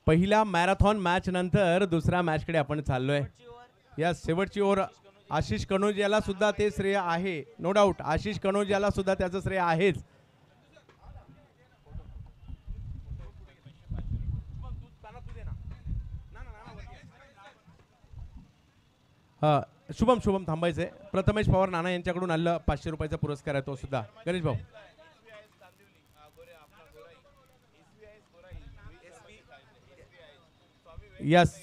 पहिल्या marathon match नंतर दुसऱ्या मॅचकडे आपण चाललोय. या शेवटची ओव्हर आशिष कनोज याला सुद्धा ते श्रेय आहे, नो डाऊट. आशिष कनोज याला सुद्धा त्याचं श्रेय आहेच. शुभम थांबायचंय. प्रथमेश पवार नाना यांच्याकडून आलं 500 रुपयाचा पुरस्कार आहे तो सुद्धा. गणेश भाऊ यस,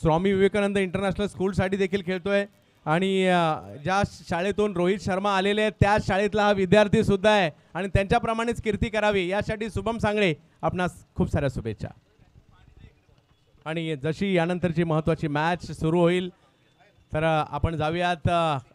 स्वामी विवेकानंद इंटरनॅशनल स्कूलसाठी देखील खेळतोय आणि ज्या शाळेतून रोहित शर्मा आलेले आहेत त्या शाळेतला हा विद्यार्थी सुद्धा आहे आणि त्यांच्याप्रमाणेच कीर्ती करावी यासाठी शुभम सांगळे आपणास खूप साऱ्या शुभेच्छा. आणि जशी यानंतरची महत्त्वाची मॅच सुरू होईल तर आपण जाऊयात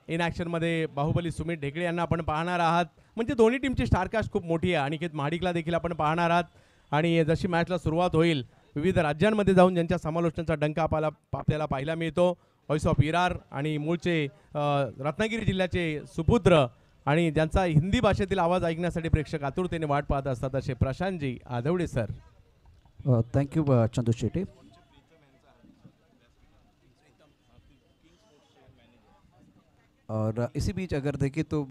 इन ॲक्शनमध्ये. बाहुबली सुमित ढेकळे यांना आपण पाहणार आहात. म्हणजे दोन्ही टीमची स्टारकास्ट खूप मोठी आहे. अनिकेत महाडिकला देखील आपण पाहणार आहात. आणि जशी मॅचला सुरुवात होईल विविध राज्यांमध्ये जाऊन ज्यांच्या समालोचनाचा डंका आपल्याला पाहायला मिळतो. व्हॉइस ऑफ विरार आणि मूळचे रत्नागिरी जिल्ह्याचे सुपुत्र आणि ज्यांचा हिंदी भाषेतील आवाज ऐकण्यासाठी प्रेक्षक आतुरतेने वाट पाहत असतात असे प्रशांतजी Adhavde sir. Thank you Chandu Shetty. और इसी बीच अगर देखें तो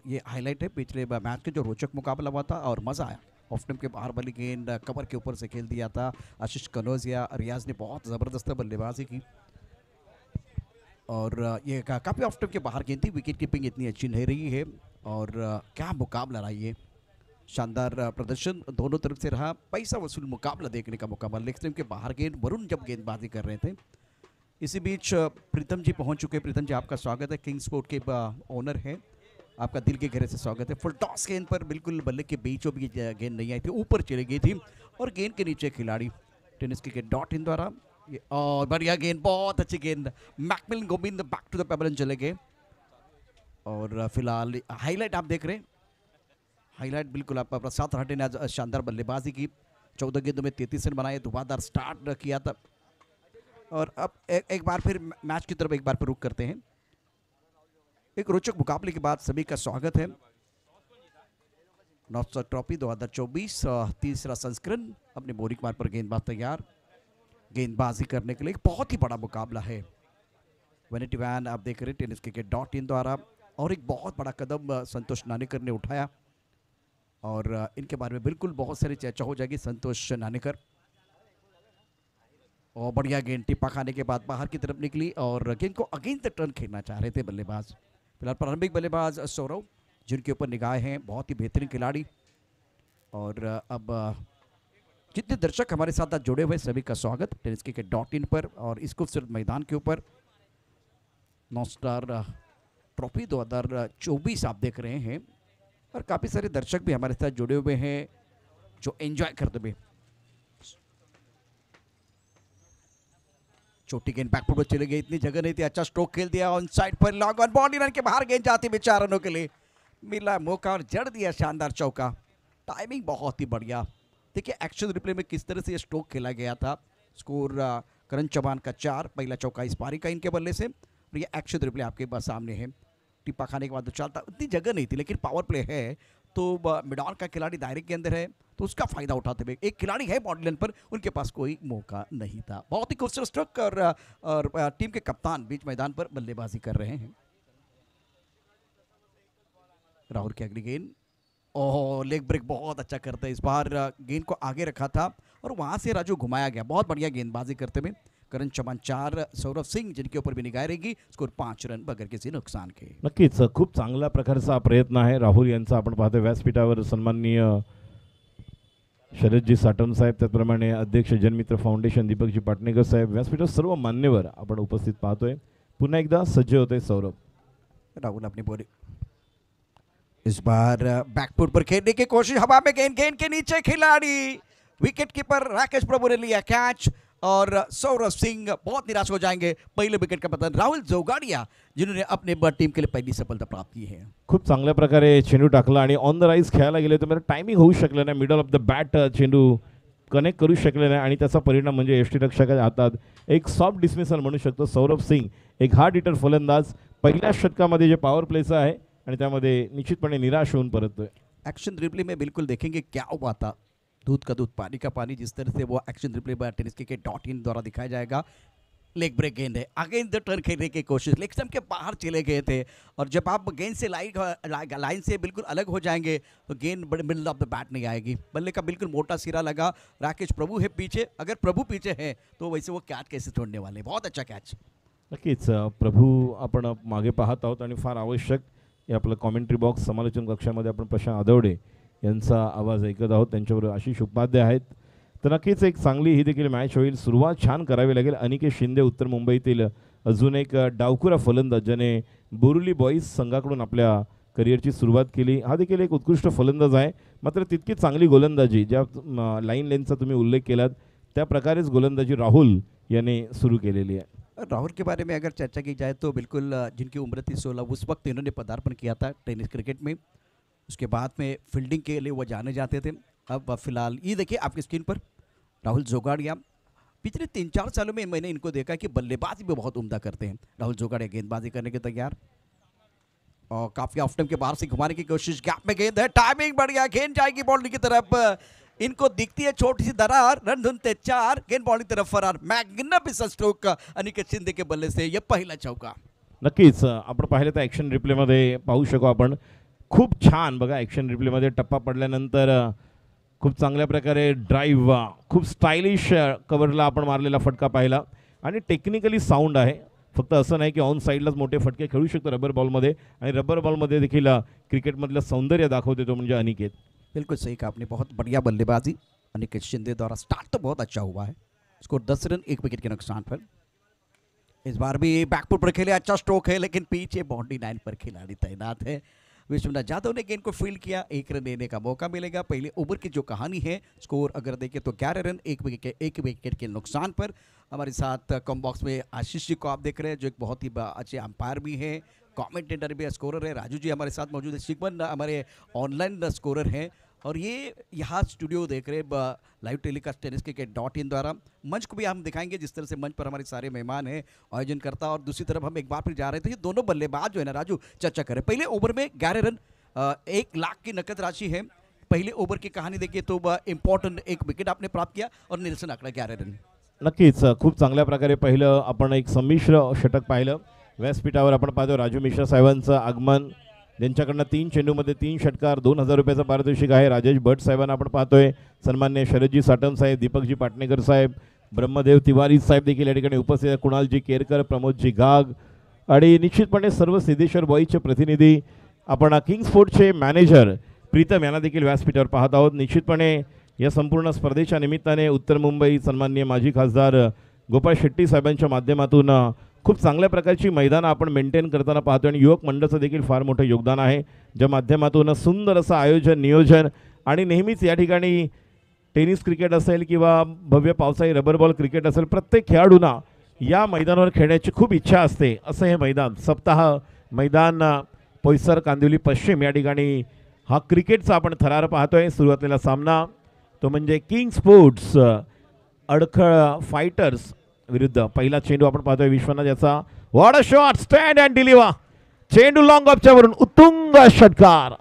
ये हाईलाइट है पिछले मैच के जो रोचक मुकाबला हुआ था और मज़ा आया. ऑफ स्टंप के बाहर वाली गेंद कवर के ऊपर से खेल दिया था. आशीष कनौजिया रियाज ने बहुत ज़बरदस्त बल्लेबाजी की और ये काफ़ी ऑफ स्टंप के बाहर गेंद थी. विकेट कीपिंग इतनी अच्छी नहीं रही है और क्या मुकाबला रहा ये. शानदार प्रदर्शन दोनों तरफ से रहा. पैसा वसूल मुकाबला देखने का मौका मिला. लेग स्टंप के बाहर गेंद वरुण जब गेंदबाजी कर रहे थे. इसी बीच प्रीतम जी पहुंच चुके हैं. प्रीतम जी आपका स्वागत है. किंग स्पोर्ट के ओनर हैं. आपका दिल के गहरे से स्वागत है. फुल टॉस गेंद पर बिल्कुल बल्ले के बीचों बीच गेंद नहीं आई थी, ऊपर चली गई थी और गेंद के नीचे खिलाड़ी टेनिस के डॉट इन द्वारा और बढ़िया गेंद, बहुत अच्छी गेंद. McMillan Govind back to the pavilion चले गए. और फिलहाल हाईलाइट आप देख रहे हैं. हाईलाइट बिल्कुल आप प्रसाद राठे ने आज शानदार बल्लेबाजी की. 14 गेंदों में 33 रन बनाए. धुआंधार स्टार्ट किया था. और अब एक बार फिर मैच की तरफ एक बार फिर रुख करते हैं. एक रोचक मुकाबले के बाद सभी का स्वागत है. नॉर्थ स्टार ट्रॉफी 2024 तीसरा संस्करण. अपने बोरिक मार्ग पर गेंदबाज तैयार गेंदबाजी करने के लिए. एक बहुत ही बड़ा मुकाबला है. वैनिटी वैन आप देख रहे हैं टेनिस क्रिकेट डॉट इन द्वारा. और एक बहुत बड़ा कदम संतोष नानेकर ने उठाया और इनके बारे में बिल्कुल बहुत सारी चर्चा हो जाएगी. संतोष नानेकर और बढ़िया गेंद टिप्पा खाने के बाद बाहर की तरफ निकली और गेंद को अगेंस्ट द टर्न खेलना चाह रहे थे बल्लेबाज. फिलहाल प्रारंभिक बल्लेबाज सौरव जिनके ऊपर निगाहें हैं. बहुत ही बेहतरीन खिलाड़ी. और अब जितने दर्शक हमारे साथ आज जुड़े हुए सभी का स्वागत टेनिस क्रिकेट डॉट इन पर और इस खूबसूरत मैदान के ऊपर. नॉर्थ स्टार ट्रॉफी 2024 आप देख रहे हैं और काफ़ी सारे दर्शक भी हमारे साथ जुड़े हुए हैं जो एंजॉय करते हुए. छोटी गेंद बैकफुट पर चली गई. इतनी जगह नहीं थी. अच्छा स्ट्रोक खेल दिया ऑन साइड पर. लॉन्ग ऑन बॉडी रन के बाहर गेंद जाती है 4 रनों के लिए. मिला मौका और जड़ दिया शानदार चौका. टाइमिंग बहुत ही बढ़िया. देखिए एक्शन रिप्ले में किस तरह से ये स्ट्रोक खेला गया था. स्कोर करण चौहान का 4. पहला चौका इस पारी का इनके बल्ले से. और ये एक्शन रिप्ले आपके पास सामने है. टिप्पा खाने के बाद तो चलता. उतनी जगह नहीं थी लेकिन पावर प्ले है तो मिडॉन का खिलाड़ी दायरे के अंदर है तो उसका फायदा उठाते हुए एक खिलाड़ी है बॉडी लाइन पर. उनके पास कोई मौका नहीं था. बहुत ही खूबसूरत स्ट्रोक और टीम के कप्तान बीच मैदान पर बल्लेबाजी कर रहे हैं. राहुल की अगली गेंद. ओह लेग ब्रेक बहुत अच्छा करता है. इस बार गेंद को आगे रखा था और वहां से राजू घुमाया गया. बहुत बढ़िया गेंदबाजी करते हुए. करण चौहान 4. सौरभ सिंह जिनके ऊपर भी निगाह रहेगी. स्कोर 5 रन बगैर किसी नुकसान के. नक्कीच खूप चांगल्या प्रकारचा प्रयत्न आहे राहुल यांचा. आपण पाहतोय व्यासपीठावर सन्माननीय शरदजी साठवण साहेब, त्याचप्रमाणे अध्यक्ष जनमित्र फाउंडेशन दीपकजी पाटणेकर साहेब, व्यासपीठावर सर्व मान्यवर आपण उपस्थित पाहतोय. पुन्हा एकदा सज्ज होते सौरभ. राहुल अपनी बोली इस बार बैकफुट पर खेलने की कोशिश. हवा में गेंद के नीचे खिलाड़ी. विकेट कीपर राकेश प्रभु ने लिया कैच और सौरभ सिंह बहुत निराश हो जाएंगे. पहले विकेट का पतन राहुल जोगाड़िया जिन्होंने अपने टीम के लिए पहली सफलता प्राप्त की है. खूप चांगल्या प्रकारे चेंडू टाकला आणि ऑन द राईज खेळायला गेले तर मला टायमिंग होऊ शकलं नाही. मिडल ऑफ द बॅट चेंडू कनेक्ट करू शकले नाही आणि त्याचा परिणाम म्हणजे यष्टीरक्षकाच्या हातात एक सॉफ्ट डिसमिसल म्हणू शकतो. सौरभ सिंग एक हार्ड हिटर फलंदाज. पहिल्या षटकामध्ये जे पॉवर प्लेचं आहे आणि त्यामध्ये निश्चितपणे निराश होऊन परततोय. एक्शन रिप्ले में बिल्कुल देखेंगे क्या हुआ था. दूध का दूध पानी का पानी, जिस तरह से वो एक्शन रिप्ले टेनिस के .in द्वारा दिखाया जाएगा। लेग ब्रेक गेंद है, अगेन द टर्न खेलने की कोशिश, लेग स्टंप के बाहर चले गए थे। और जब आप गेंद से लाइन से बिल्कुल अलग हो जाएंगे तो गेंद बड़े मिडल ऑफ द बैट नहीं आएगी। बल्ले का बिल्कुल मोटा सिरा लगा। राकेश प्रभू है पीछे, अगर प्रभू पीछे है तो वैसे वो कैच कैसे छोड़ने वाले। बहुत अच्छा कैच। नक्कीच प्रभू आपण मागे पाहत आहोत आणि फार आवश्यक हे आपलं कॉमेंट्री बॉक्स समालोचन कक्षामध्ये आपण प्रशांत आदवडे यांचा आवाज ऐकत आहोत, त्यांच्याबरोबर आशिष उपाध्याय आहेत. तर नक्कीच एक चांगली ही देखील मॅच होईल. सुरुवात छान करावी लागेल. अनिकेत शिंदे उत्तर मुंबईतील अजून एक डावखुरा फलंदाज ज्याने बोरुली बॉईज संघाकडून आपल्या करिअरची सुरुवात केली. हा देखील एक उत्कृष्ट फलंदाज आहे, मात्र तितकी चांगली गोलंदाजी ज्या लाईन लेनचा तुम्ही उल्लेख केलात त्या प्रकारेच गोलंदाजी राहुल याने सुरू केलेली आहे. राहुल के बारे में अगर चर्चा की जाए तो बिल्कुल जिनकी उम्र थी 16, उस वक्त इन्होंने पदार्पण किया था टेनिस क्रिकेट में। उसके बाद में फील्डिंग के लिए वो जाने जाते थे। अब फिलहाल ये देखिए आपकी स्क्रीन पर राहुल जोगाड़िया। पिछले 3-4 सालों में मैंने इनको देखा कि बल्लेबाजी भी बहुत उम्दा करते हैं। राहुल जोगाड़िया गेंदबाजी करने के तैयार और काफी ऑफ टाइम के बाहर से घुमाने की कोशिश। गैप में गेंद है, टाइमिंग बढ़िया, गेंद जाएगी बाउंड्री की तरफ। इनको दिखती है छोटी सी दरार, रन ढूंढते 4, गेंद बाउंड्री की तरफ फरार। मैग्निफिसेंट स्ट्रोक अनिकेत शिंदे के बल्ले से यह पहिला चौका। नक्कीच आपण पाहिलं तर ॲक्शन रिप्लेमध्ये पाहू शकू आपण. खूप छान बघा, ॲक्शन रिप्लेमध्ये टप्पा पडल्यानंतर खूप चांगल्या प्रकारे ड्राईव्ह, खूप स्टायलिश कव्हरला आपण मारलेला फटका पाहिला आणि टेक्निकली साऊंड आहे. फक्त असं नाही की ऑन साईडलाच मोठे फटके खेळू शकतो रबर बॉलमध्ये, आणि रबर बॉलमध्ये देखील क्रिकेटमधलं सौंदर्य दाखवते तो म्हणजे अनिकेत. बिल्कुल सही कहा आपने, बहुत बढ़िया बल्लेबाजी अनिकेत शिंदे द्वारा। स्टार्ट तो बहुत अच्छा हुआ है। स्कोर 10 रन 1 विकेट के नुकसान पर। इस बार भी बैकफुट पर खेले, अच्छा स्ट्रोक है, लेकिन पीछे बाउंड्री लाइन पर खिलाड़ी तैनात है। विश्वनाथ जाधव ने गेंद को फील्ड किया, 1 रन देने का मौका मिलेगा। पहले ओवर की जो कहानी है, स्कोर अगर देखें तो 11 रन 1 विकेट के नुकसान पर। हमारे साथ कॉम बॉक्स में आशीष जी को आप देख रहे हैं, जो एक बहुत ही अच्छे अंपायर भी हैं, कमेंटेटर भी है, स्कोरर है। राजू जी हमारे साथ मौजूद है, शिकवन हमारे ऑनलाइन स्कोरर हैं। और ये यहाँ स्टूडियो देख रहे लाइव टेलीकास्ट टेनिस के .in द्वारा। मंच को भी हम दिखाएंगे, जिस तरह से मंच पर हमारे सारे मेहमान हैं, आयोजन करता। और दूसरी तरफ हम एक बार फिर जा रहे थे, ये दोनों बल्लेबाज जो है ना राजू, चर्चा करें। पहले ओवर में 11 रन 1 लाख की नकद राशि है। पहले ओवर की कहानी देखिए तो इंपॉर्टंट 1 विकेट आपने प्राप्त किया और निल्सन आकडा 11 रन। नक्कीच खूप चांगल्या प्रकारे पहिलं आपण एक संमिश्र षटक पाहिलं. व्यासपीठावर आपण पाहतो राजू मिश्रा साहेबांचं आगमन, ज्यांच्याकडनं 3 चेंडूमध्ये 3 षटकार, 2000 रुपयाचं पारितोषिक आहे. राजेश भट साहेबांना आपण पाहतोय, सन्मान्य शरदजी साटम साहेब, दीपकजी पाटणेकर साहेब, ब्रह्मदेव तिवारी साहेब देखील या ठिकाणी उपस्थित आहेत. कुणालजी केरकर, प्रमोदजी गाग आणि निश्चितपणे सर्व सिद्धेश्वर बॉईजचे प्रतिनिधी. आपण किंग स्पोर्ट्सचे मॅनेजर प्रीतम यांना देखील व्यासपीठावर पाहत आहोत. निश्चितपणे या संपूर्ण स्पर्धेच्या निमित्ताने उत्तर मुंबई सन्माननीय माजी खासदार गोपाळ शेट्टी साहेबांच्या माध्यमातून खूप चांगल्या प्रकारची मैदानं आपण मेंटेन करताना पाहतो आणि युवक मंडळाचं देखील फार मोठं योगदान आहे, ज्या माध्यमातून सुंदर असं आयोजन, नियोजन आणि नेहमीच या ठिकाणी टेनिस क्रिकेट असेल किंवा भव्य पावसाळी रबर बॉल क्रिकेट असेल, प्रत्येक खेळाडूंना या मैदानावर खेळण्याची खूप इच्छा असते. असं हे मैदान सप्ताह मैदान पोईसर कांदिवली पश्चिम या ठिकाणी हा क्रिकेटचा आपण थरार पाहतोय. सुरुवातीला सामना तो म्हणजे किंग स्पोर्ट्स अडखळ फायटर्स विरुद्ध पहिला चेंडू आपण पाहतोय विश्वनाथ याचा. What a shot, stand and deliver, चेंडू लॉंग ऑफच्या वरून उत्तुंग षटकार.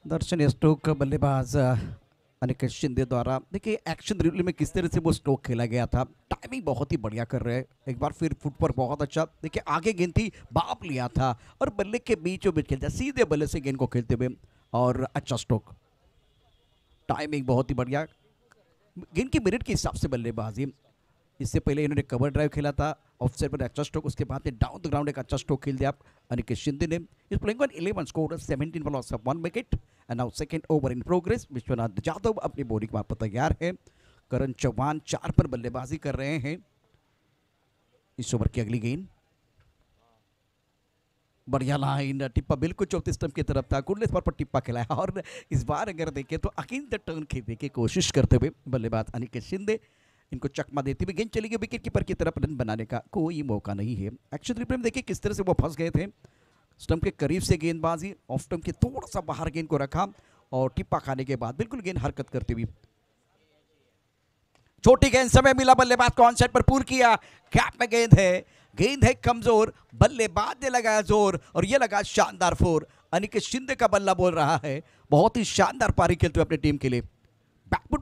दर्शन स्ट्रोक बल्लेबाज अनिकेत शिंदे द्वारा। देखिए एक्शन रिव्यू में किस तरह से वो स्ट्रोक खेला गया था, टाइमिंग बहुत ही बढ़िया कर रहे हैं। एक बार फिर फुट पर बहुत अच्छा, देखिए आगे गेंद थी, बाप लिया था और बल्ले के बीचों बीच खेलता, सीधे बल्ले से गेंद को खेलते हुए और अच्छा स्ट्रोक, टाइमिंग बहुत ही बढ़िया। गेंद की मिनट के हिसाब से बल्लेबाजी। इससे पहले इन्होंने कवर ड्राइव खेला था, ऑफ साइड पर अच्छा स्ट्रोक, उसके बाद डाउन द ग्राउंड एक अच्छा स्ट्रोक खेल दिया अनिकेत शिंदे ने। इस playing on 11 score 17 for loss of 1 wicket and now second over in progress. Vishwanath Jadhav अपनी बॉलिंग मार्फत तैयार है। करण चौहान 4 पर बल्लेबाजी कर रहे हैं। इस ओवर की अगली गेंद बढ़िया लाइन, टिप्पा बिल्कुल 34 स्टंप की तरफ था, गुडलेस पर टिप्पा खिलाया और इस बार अगर देखें तो अगेन द टर्न खेलने की कोशिश करते हुए बल्लेबाज अनिकेत शिंदे, इनको चकमा देते हुए गेंद चली गई विकेट कीपर की तरफ, रन बनाने का कोई मौका नहीं है। एक्शन रिप्ले में देखिए किस तरह से वो फंस गए थे, स्टंप के करीब से गेंदबाजी, ऑफ स्टंप के थोड़ा सा बाहर गेंद को रखा और टिप्पा खाने के बाद बिल्कुल गेंद हरकत करती हुई। छोटी गेंद, समय मिला, बल्लेबाज को ऑन साइड पर पूल किया, कैप में गेंद है कमजोर, बल्लेबाज ने लगाया जोर और ये लगा शानदार फोर। अनिकेत शिंदे का बल्ला बोल रहा है, बहुत ही शानदार पारी खेलते हुए अपनी टीम के लिए।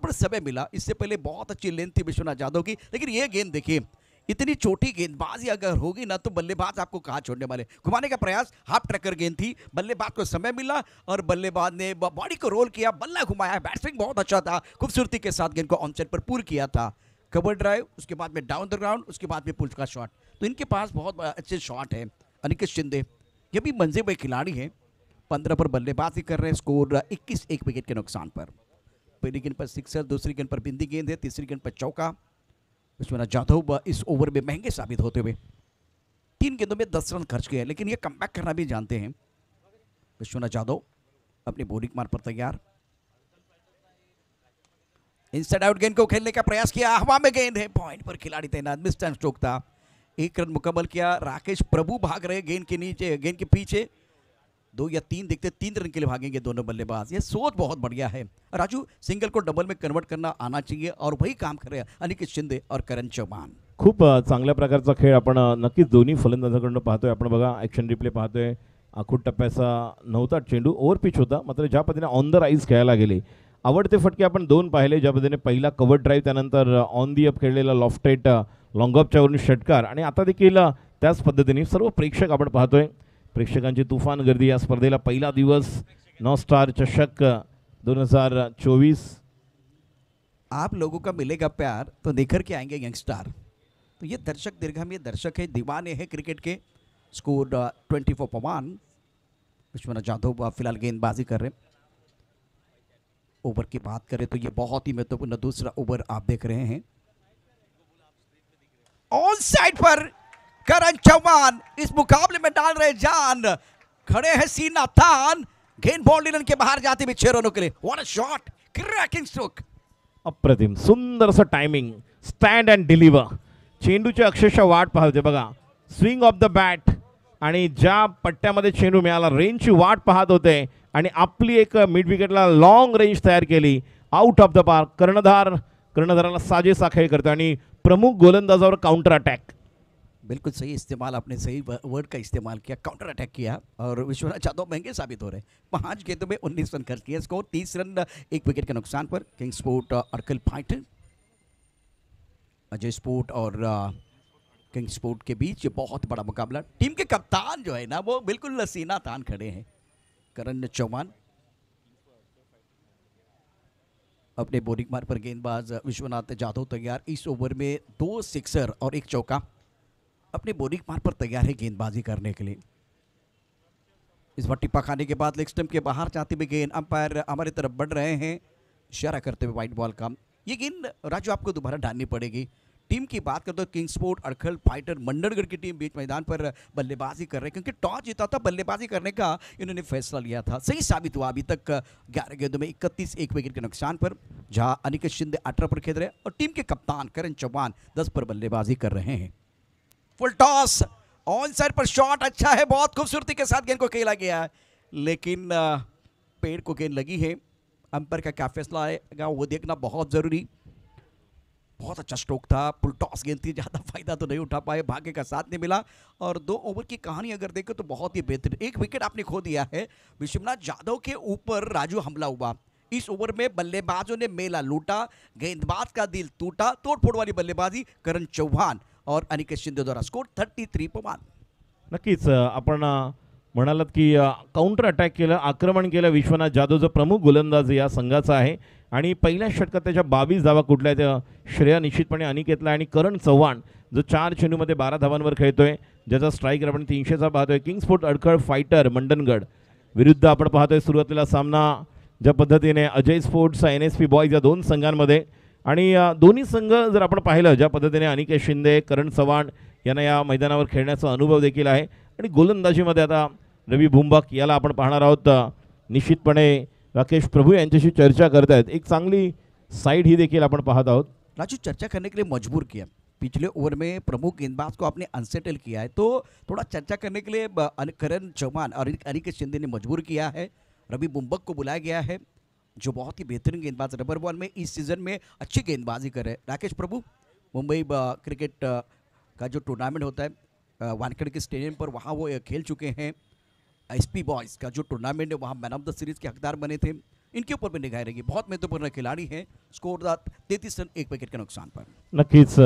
पर समय मिला। इससे पहले बहुत अच्छी लेंथ थी विश्वनाथ यादव की, लेकिन ये गेंद देखिए, इतनी छोटी गेंदबाजी अगर होगी ना तो बल्लेबाज आपको कहाँ छोड़ने वाले। घुमाने का प्रयास, हाफ ट्रैकर गेंद थी, बल्लेबाज को समय मिला और बल्लेबाज ने बॉडी को रोल किया, बल्ला घुमाया। बैट्समैन बहुत अच्छा था, खूबसूरती के साथ गेंद को ऑन साइड पर पूर किया था। कवर ड्राइव, उसके बाद में डाउन द ग्राउंड, उसके बाद में पुल का शॉट। तो इनके पास बहुत अच्छे शॉट है। अनिकेत शिंदे ये भी मंजे हुए खिलाड़ी हैं, 15 पर बल्लेबाजी कर रहे हैं। स्कोर 21, 1 विकेट के नुकसान पर। पहली गेंद पर सिक्सर, दूसरी गेंद पर बिंदी गेंद है, तीसरी गेंद पर चौका। विश्वनाथ यादव इस ओवर में महंगे साबित होते हुए 3 गेंदों में 10 रन खर्च किए, लेकिन ये कमबैक करना भी जानते हैं। विश्वनाथ यादव अपने बॉलिंग मार पर तैयार, इनसाइड आउट गेंद को खेलने का प्रयास किया, हवा में गेंद है, पॉइंट पर खिलाड़ी तैनात, मिस टाइम स्ट्रोक था। 1 रन मुकम्मल किया। राकेश प्रभु भाग रहे गेंद के नीचे, गेंद के पीछे। 2 या 3 देखते, 3 रन के लिए भागेंगे दोनों बल्लेबाज। ये सोच बहुत बढ़िया है। राजू, सिंगल को डबल में कन्वर्ट करना आना चाहिए और वही काम कर रहे हैं अनिकेत शिंदे और करण चव्हाण। खूप चांगल्या प्रकारचा खेळ आपण नक्कीच दोन्ही फलंदाजाकडून पाहतोय. आपण बघा ॲक्शन रिप्ले पाहतोय. आखूड टप्प्याचा नव्हता चेंडू, ओव्हर पिच होता, मात्र ज्या पद्धतीने ऑन द राईज खेळायला गेले, आवडते फटके आपण 2 पाहिले. ज्या पद्धतीने पहिला कव्हर ड्राईव्ह, त्यानंतर ऑन दी अप खेळलेला लॉफ्टेट लॉंग ऑफच्या वरून षटकार, आणि आता देखील त्याच पद्धतीने सर्व प्रेक्षक आपण पाहतोय. प्रेक्षकांची तुफान गर्दी या स्पर्धेला. पहिला दिवस 9 स्टार चषक 2024. आप लोगों का मिलेगा प्यार तो देकर के आएंगे यंगस्टार। तो ये दर्शक दीर्घामी दर्शक है, दीवाने हैं क्रिकेट के। स्कोर 24-1। विश्वनाथ यादव फिलहाल गेंदबाजी कर रहे हैं। ओवर की बात करें तो ये बहुत ही महत्वपूर्ण दूसरा ओवर आप देख रहे हैं। ऑन साइड पर करण चव्हाण इस मुकाबले में डाल रहे जान, खड़े हैं सीना तान। गेंद बॉल के बाहर जाते हुए 6 रनों के लिए। What a shot, cracking stroke. अप्रतिम सुंदर असं टायमिंग, स्टँड अँड डिलिव्हर. चेंडूची अक्षरशः वाट पाहते बघा. स्विंग ऑफ द बॅट आणि ज्या पट्ट्यामध्ये चेंडू मिळाला, रेंजची वाट पाहत होते आणि आपली एक मिड विकेटला लॉंग रेंज तयार केली. Out of the park. कर्णधाराला साजेसा खेळ करतो आणि प्रमुख गोलंदाजावर काउंटर अटॅक. बिल्कुल सही इस्तेमाल, आपने सही वर्ड का इस्तेमाल किया, काउंटर अटैक किया और विश्वनाथ यादव महंगे साबित हो रहे हैं। 5 गेंदों में 19 रन खर्च किए। स्कोर 30 रन 1 विकेट के नुकसान पर। King sport Adkal fighter, Ajay sport और किंग स्पोर्ट के बीच ये बहुत बड़ा मुकाबला। टीम के कप्तान जो है ना वो बिल्कुल सीना तान खड़े हैं। करण चौहान अपने बॉलिंग मार पर गेंदबाज विश्वनाथ यादव तैयार। इस ओवर में 2 सिक्सर और 1 चौका अपने बॉलिंग मार पर तैयार है गेंदबाजी करने के लिए। इस बार टिप्पा खाने के बाद लेग स्टंप के बाहर जाते हुए गेंद, अंपायर हमारी तरफ बढ़ रहे हैं इशारा करते हुए वाइट बॉल का। ये गेंद राजू आपको दोबारा डालनी पड़ेगी। टीम की बात करते हो, किंग स्पोर्ट अड़खल फाइटर मंडनगढ़ की टीम बीच मैदान पर बल्लेबाजी कर रहे हैं, क्योंकि टॉस जीता था, बल्लेबाजी करने का इन्होंने फैसला लिया था। सही साबित हुआ। अभी तक 11 गेंदों में 31, 1 विकेट के नुकसान पर, जहां अनिकेत शिंदे 18 पर खेल रहे हैं और टीम के कप्तान करण चौहान 10 पर बल्लेबाजी कर रहे हैं। फुल टॉस, ऑन साइड पर शॉट अच्छा है, बहुत खूबसूरती के साथ गेंद को खेला गया है, लेकिन पेड़ को गेंद लगी है। अंपायर का क्या फैसला आएगा वो देखना बहुत जरूरी। बहुत अच्छा स्ट्रोक था, फुल टॉस गेंद थी, ज़्यादा फायदा तो नहीं उठा पाए, भाग्य का साथ नहीं मिला। और 2 ओवर की कहानी अगर देखें तो बहुत ही बेहतरीन। 1 विकेट आपने खो दिया है। विश्वनाथ यादव के ऊपर राजू हमला हुआ। इस ओवर में बल्लेबाजों ने मेला लूटा, गेंदबाज का दिल टूटा। तोड़फोड़ वाली बल्लेबाजी करण चौहान और अनिकेत शिंदे द्वारा। स्कोर 33-1। नक्कीच आपण म्हणालात की काउंटर अटॅक केलं, आक्रमण केलं. विश्वनाथ जाधव जो प्रमुख गोलंदाज या संघाचा आहे आणि पहिल्या षटकात त्याच्या 22 धावा कुठल्या त्या श्रेय निश्चितपणे अनिकेतला. आणि करण चव्हाण जो 4 चेंडूमध्ये 12 धावांवर खेळतोय, ज्याचा स्ट्राईक रेट आपण 300चा पाहतोय. किंग स्पोर्ट अडखळ फायटर मंडनगड विरुद्ध आपण पाहतोय सुरुवातीला सामना ज्या पद्धतीने अजय स्पोर्ट्स NSP बॉयज या 2 संघांमध्ये. आणि दोन्ही संघ जर आपण पाहिलं ज्या पद्धतीने अनिकेत शिंदे, करण चव्हाण यांना या मैदानावर खेळण्याचा अनुभव देखील आहे. आणि गोलंदाजीमध्ये आता रवी भुंबक याला आपण पाहणार आहोत. निश्चितपणे राकेश प्रभू यांच्याशी चर्चा करत आहेत. एक चांगली साइड ही देखील आपण पाहत आहोत. राजू चर्चा करने के लिए मजबूर किया। पिछले ओवर में प्रमुख गेंदबाज को आपने अनसेटल किया है, तो थोड़ा चर्चा करने के लिए करण चौहान और अनिकेत शिंदे ने मजबूर किया है। रवि बुम्बक को बुलाया गया है, जो बहुत ही बेहतरीन गेंदबाज रबर बॉल में इस सीज़न में अच्छी गेंदबाजी कर रहे हैं। राकेश प्रभु मुंबई क्रिकेट का जो टूर्नामेंट होता है वानखेड़े के स्टेडियम पर, वहाँ वो खेल चुके हैं। SP बॉयज़ का जो टूर्नामेंट है वहाँ मैन ऑफ द सीरीज़ के हकदार बने थे। इनके ऊपर भी निगाह रहेगी। बहुत महत्वपूर्ण खिलाड़ी है। स्कोर 33 रन 1 विकेट के नुकसान पर। नक्कीच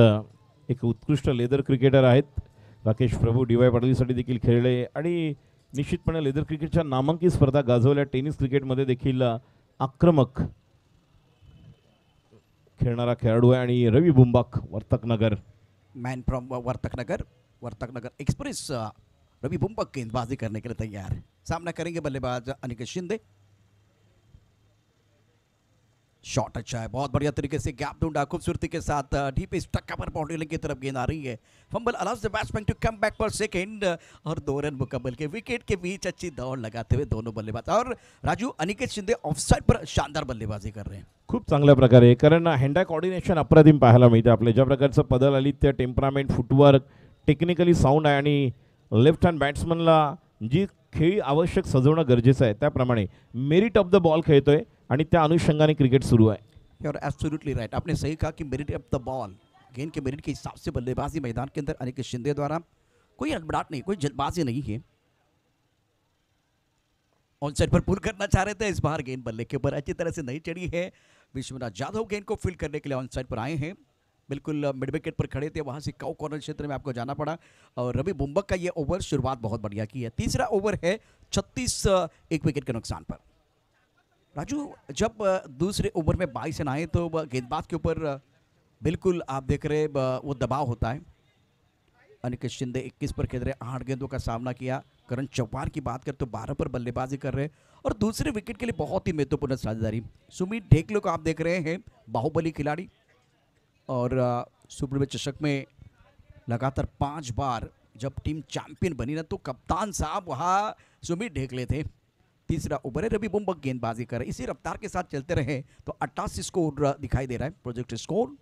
एक उत्कृष्ट लेदर क्रिकेटर आहेत राकेश प्रभू. डी वाय पाटीलसाठी देखील खेळले आणि निश्चितपणे लेदर क्रिकेटच्या नामांकित स्पर्धा गाजवल्या. टेनिस क्रिकेटमध्ये देखील आक्रमक खेळणारा खेळाडू आहे आणि Ravi Bumbak Vartaknagar. Man from Vartaknagar express Ravi Bumbak गेंदबाजी करने के लिए तैयार। सामना करेंगे बल्लेबाज अनिकेत शिंदे। शॉट अच्छा है, बहुत बढ़िया तरीके से गैप ढूंढा खूबसूरती के साथ डीप स्टक्का पर बाउंड्री लाइन की तरफ गेंद आ रही है। Fumble allows the batsman to come back for second और 2 रन मुकम्मल के विकेट के बीच अच्छी दौड़ लगाते हुए दोनों बल्लेबाज। और राजू, अनिकेत शिंदे ऑफसाइड पर शानदार बल्लेबाजी कर रहे हैं खूप चांगल्या प्रकारे, कारण हँड आय कोऑर्डिनेशन अप्रतिम पाहायला मिळते आपले. ज्या प्रकारचं पदल आली त्या टेम्परामेंट, फुटवर्क टेक्निकली साऊंड आहे आणि लेफ्ट हँड बॅट्समनला जी खेळी आवश्यक सजवणं गरजेचं आहे त्याप्रमाणे मेरिट ऑफ द बॉल खेळतोय आणि त्या अनुषंगाने क्रिकेट सुरू आहे. और एब्सोल्युटली राइट, आपने सही कहा कि मेरिट ऑफ द बॉल, गेंद के मेरिट के हिसाब से बल्लेबाजी मैदान के अंदर अनिकेत शिंदे द्वारा कोई हड़बड़ाहट नहीं, कोई जल्दबाजी नहीं है। ऑन साइड पर पुल करना चाह रहे थे, इस बार गेंद बल्ले के ऊपर अच्छी तरह से नहीं चढ़ी है। विश्वनाथ जाधव गेंद को फील्ड करने के लिए ऑन साइड पर आए हैं, बिल्कुल मिड विकेट पर खड़े थे, वहां से काउ कॉर्नर क्षेत्र में आपको जाना पड़ा। और रवि बुम्बक का ये ओवर शुरुआत बहुत बढ़िया की है। तीसरा ओवर है 36 1 विकेट के नुकसान पर। राजू, जब दूसरे ओवर में 22 रन आए तो गेंदबाज के ऊपर बिल्कुल आप देख रहे वो दबाव होता है। अनिकेत शिंदे 21 पर खेल रहे, 8 गेंदों का सामना किया। करण चौहान की बात करें तो 12 पर बल्लेबाजी कर रहे और दूसरे विकेट के लिए बहुत ही महत्वपूर्ण साझेदारी। सुमित ढेकले को आप देख रहे हैं, बाहुबली खिलाड़ी, और सुप्रीम चषक में लगातार 5 बार जब टीम चैंपियन बनी ना तो कप्तान साहब वहाँ सुमित ढेकले थे। तीसरा ओवर है, रवि बुम्बक गेंदबाजी कर रहे, इसी रफ्तार के साथ चलते रहे तो 88 स्कोर दिखाई दे रहा है प्रोजेक्ट स्कोर।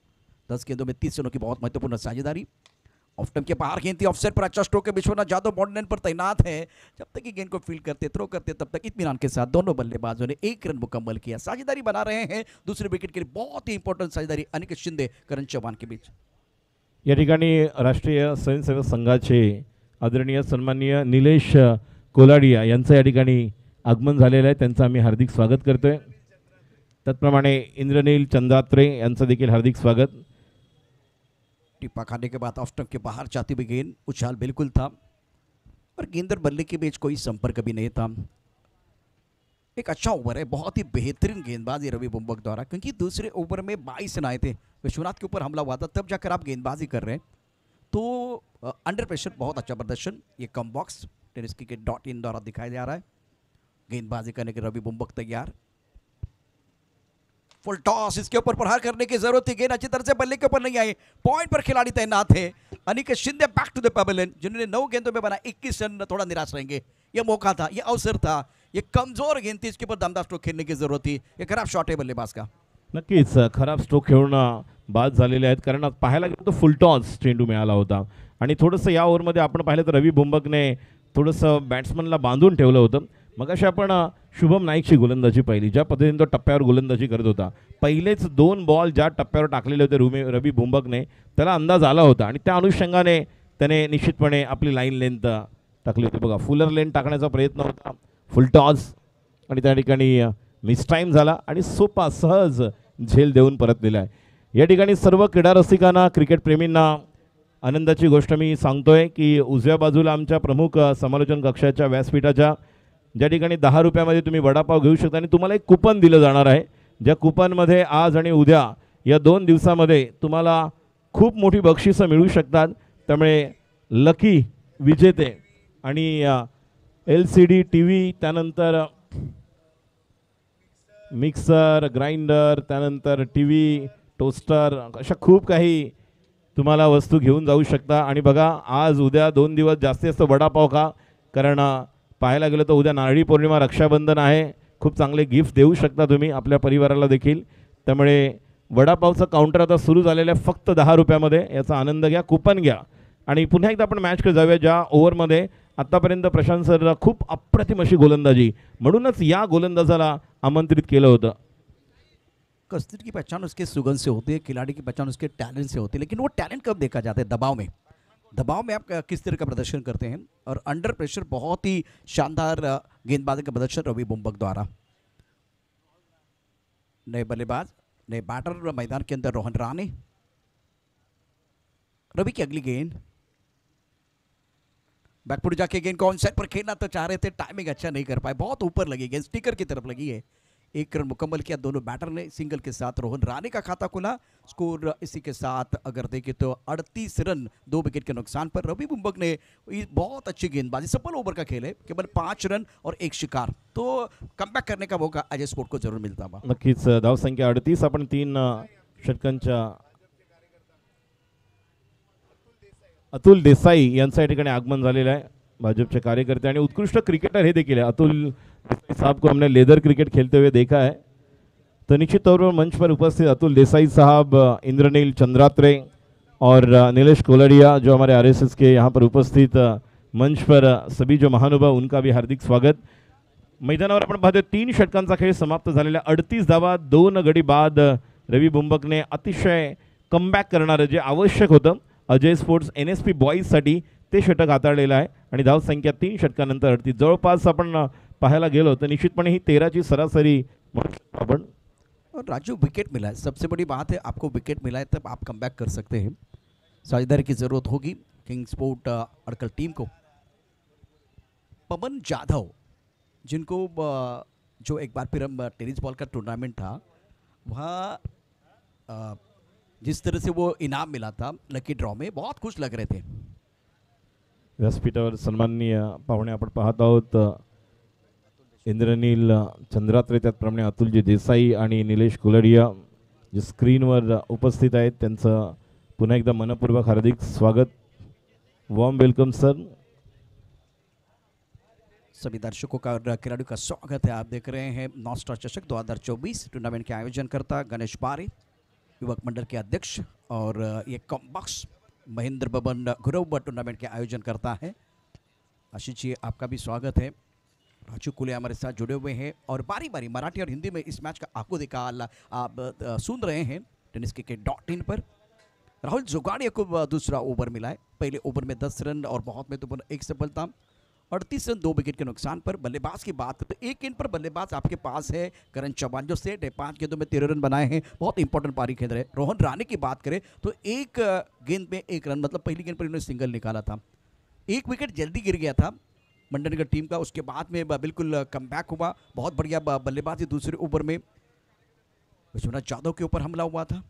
10 गेंदों में 30 रनों की बहुत महत्वपूर्ण साझेदारी। ऑफ स्टंप के बाहर गेंद थी, ऑफसाइड पर अच्छा स्ट्रोक है। विश्वनाथ जाधव बाउंड्री लाइन पर तैनात है, जब तक कि गेंद को फील्ड करते थ्रो करते तब तक इत्मीनान के साथ दोनों बल्लेबाजों ने 1 रन मुकम्मल किया। साझेदारी बना रहे हैं दूसरे विकेट के लिए, बहुत ही इंपॉर्टेंट साझेदारी अनिकेत शिंदे करण चौहान के बीच। या ठिकाणी राष्ट्रीय स्वयंसेवक संघाचे आदरणीय सन्माननीय निलेश कोलाडिया यांचं या ठिकाणी आगमन झालेलं आहे, त्यांचं आम्ही हार्दिक स्वागत करतोय. त्याचप्रमाणे इंद्रनील चंद्रात्रे यांचं देखील हार्दिक स्वागत. टिप्पा खाने के बाद ऑफ स्टंप के बाहर जाती हुई गेंद, उछाल बिल्कुल था और गेंद और बल्ले के बीच कोई संपर्क भी नहीं था। एक अच्छा ओवर है, बहुत ही बेहतरीन गेंदबाजी रवि बुम्बक द्वारा, क्योंकि दूसरे ओवर में 22 रन आए थे, विश्वनाथ के ऊपर हमला हुआ था, तब जाकर आप गेंदबाजी कर रहे हैं तो अंडर प्रेशर बहुत अच्छा प्रदर्शन। ये कम बॉक्स टेनिस क्रिकेट .in द्वारा दिखाया जा रहा है। गेंदबाजी करने के रवि बुम्बक तैयार, फुल टॉस, इसके ऊपर प्रहार करने की जरूरत थी, गेंद अच्छी तरह से बल्ले के ऊपर नहीं आई। पॉइंट पर खिलाड़ी तैनात है Aniket Shinde, back to the pavilion, जिन्होंने 9 गेंदों में बना 21 रन, थोड़ा निराश रहेंगे। यह मौका था, यह अवसर था, यह कमजोर गेंद थी, इसके ऊपर दमदार स्ट्रोक खेलने की जरूरत थी। यह खराब शॉट है बल्लेबाज का। नक्कीच खराब स्ट्रोक खेळून बाद झालेले आहेत, कारण आज पाहायला गेलो तो फुल टॉस चेंडू मिळाला होता आणि थोडंसं या ओव्हरमध्ये आपण पाहिलं तर रवी बुम्बकने थोडंसं बॅट्समनला बांधून ठेवलं होतं. मगाशी आपण शुभम नाईकची गोलंदाजी पाहिली, ज्या पद्धतीने तो टप्प्यावर गोलंदाजी करत होता. पहिलेच 2 बॉल ज्या टप्प्यावर टाकलेले होते रवी बुम्बकने, त्याला अंदाज आला होता आणि त्या अनुषंगाने त्याने निश्चितपणे आपली लाईन लेंथ टाकली होती. बघा, फुलर लेंथ टाकण्याचा प्रयत्न होता, फुल टॉस, आणि त्या ठिकाणी मिस टाईम झाला आणि सोपा सहज झेल देऊन परतलेला आहे. या ठिकाणी सर्व क्रीडा रसिकांना, क्रिकेट प्रेमींना आनंदाची गोष्ट मी सांगतोय की उजव्या बाजूला आमच्या प्रमुख समालोचन कक्षाच्या व्यासपीठाच्या ज्या ठिकाणी 10 रुपयामध्ये तुम्ही वडापाव घेऊ शकता आणि तुम्हाला एक कुपन दिलं जाणार आहे, ज्या कुपनमध्ये आज आणि उद्या या 2 दिवसामध्ये तुम्हाला खूप मोठी बक्षिसं मिळू शकतात. त्यामुळे लकी विजेते आणि LCD TV, त्यानंतर मिक्सर, ग्राइंडर, त्यानंतर TV, टोस्टर, अशा खूप काही तुम्हाला वस्तू घेऊन जाऊ शकता. आणि बघा, आज उद्या 2 दिवस जास्तीत जास्त वडापाव खा, कारण पाहायला गेलं तर उद्या नारळी पौर्णिमा, रक्षाबंधन आहे. खूप चांगले गिफ्ट देऊ शकता तुम्ही आपल्या परिवाराला देखील. त्यामुळे वडापावचं काउंटर आता सुरू झालेलं आहे फक्त 10 रुपयामध्ये, याचा आनंद घ्या, कुपन घ्या. आणि पुन्हा एकदा आपण मॅचकडे जाऊया, ज्या ओव्हरमध्ये आत्तापर्यंत प्रशांत सरला खूप अप्रतिम अशी गोलंदाजी, म्हणूनच या गोलंदाजाला आमंत्रित केलं होतं. कसरत की पहचान उसके सुगंध से होती है, खिलाड़ी की पहचान उसके टैलेंट से होती है, लेकिन वो टैलेंट कब देखा जाता है? दबाव में आप किस तरह का प्रदर्शन करते हैं। और अंडर प्रेशर बहुत ही शानदार गेंदबाजी का प्रदर्शन रवि बुम्बक द्वारा। नए बल्लेबाज, नए बैटर मैदान के अंदर रोहन राणे। रवि की अगली गेंद, बैकफुट जाके गेंद को ऑन साइड पर खेलना तो चाह रहे थे, टाइमिंग अच्छा नहीं कर पाए, बहुत ऊपर लगी गेंद, स्टिकर की तरफ लगी है। एक रन मुकम्मल किया दोनों बैटर ने, सिंगल के साथ रोहन राणे का खाता खुला। स्कोर इसी के साथ अगर देखें तो 38 रन 2 विकेट के नुकसान पर। रवि बुम्बक ने बहुत अच्छी गेंदबाजी, सफल ओवर का खेल है, केवल 5 रन और 1 शिकार, तो कमबॅक करने का मौका अजय स्पोर्ट को जरूर मिलता हुआ। नक्कीच धावसंख्या 38, आपण 3 षटकांच्या अतुल देसाई यांचं या ठिकाणी आगमन झालेलं आहे, भाजपचे कार्यकर्ते आणि उत्कृष्ट क्रिकेटर हे देखील है। अतुल देसाई साहब को हमने लेदर क्रिकेट खेलते हुए देखा है, तो निश्चित तौर पर मंच पर उपस्थित अतुल देसाई साहब, इंद्रनील चंद्रात्रे और नीलेश कोलड़िया जो हमारे आरएसएस के यहाँ पर उपस्थित मंच पर सभी जो महानुभाव, उनका भी हार्दिक स्वागत। मैदानावर आपण पाहतोय 3 षटकांचा खेळ समाप्त झालेला, 38 धावा 2 गडी बाद रवि बुम्बकने अतिशय कमबॅक करणारं जे आवश्यक होतं अजय स्पोर्ट्स NSP बॉईजसाठी ते षटक हाताळलेलं आहे आणि धावसंख्या 3 षटकानंतर 38। जवळपास आपण पाहायला गेलो तर निश्चितपणे ही 13ची सरासरी आपण। और राजू विकेट मिला है, सबसे बड़ी बात है, आपको विकेट मिला है तब आप कमबैक कर सकते हैं। साझेदारी की ज़रूरत होगी किंग स्पोर्ट अड़कल टीम को। पवन जाधव, जिनको जो एक बार फिर हम टेनिस बॉल का टूर्नामेंट था वहाँ जिस तरह से वो इनाम मिला था लकी ड्रॉ में, बहुत खुश लग रहे थे। व्यासपीठावर सन्माननीय पाहुणे आपण पाहत आहोत, इंद्रनील चंद्रात्रे, त्याचप्रमाणे अतुलजी देसाई आणि निलेश कुलडिया जे स्क्रीनवर उपस्थित आहेत, त्यांचं पुन्हा एकदा मनपूर्वक हार्दिक स्वागत, वॉर्म वेलकम सर। सभी दर्शकों का और खिलाड़ियों का स्वागत है। आप देख रहे हैं नॉर्थ स्टार चषक 2024 टूर्नामेंट के आयोजन करता गणेश बारे, युवक मंडल के अध्यक्ष, और ये कॉम्बॉक्स महेंद्र बबन गुरव टूर्नामेंट के आयोजन करता है। आशीष जी, आपका भी स्वागत है। राजू कुले हमारे साथ जुड़े हुए हैं और बारी बारी मराठी और हिंदी में इस मैच का आंखों देखा आप सुन रहे हैं टेनिस cricket.in पर। राहुल जोगाड़िया को दूसरा ओवर मिला है, पहले ओवर में 10 रन और बहुत महत्वपूर्ण 1 सफलता, 38 रन 2 विकेट के नुकसान पर। बल्लेबाज की बात करें तो एक गेंद पर बल्लेबाज आपके पास है करण चौहान जो सेट है, 5 गेंदों में 13 रन बनाए हैं, बहुत इंपॉर्टेंट पारी खेल रहे हैं। रोहन राणे की बात करें तो एक गेंद में 1 रन, मतलब पहली गेंद पर इन्होंने सिंगल निकाला था, 1 विकेट जल्दी गिर गया था मंडनगढ़ टीम का, उसके बाद में बिल्कुल कमबैक हुआ, बहुत बढ़िया बल्लेबाजी। दूसरे ओवर में विश्वनाथ जाधव के ऊपर हमला हुआ था,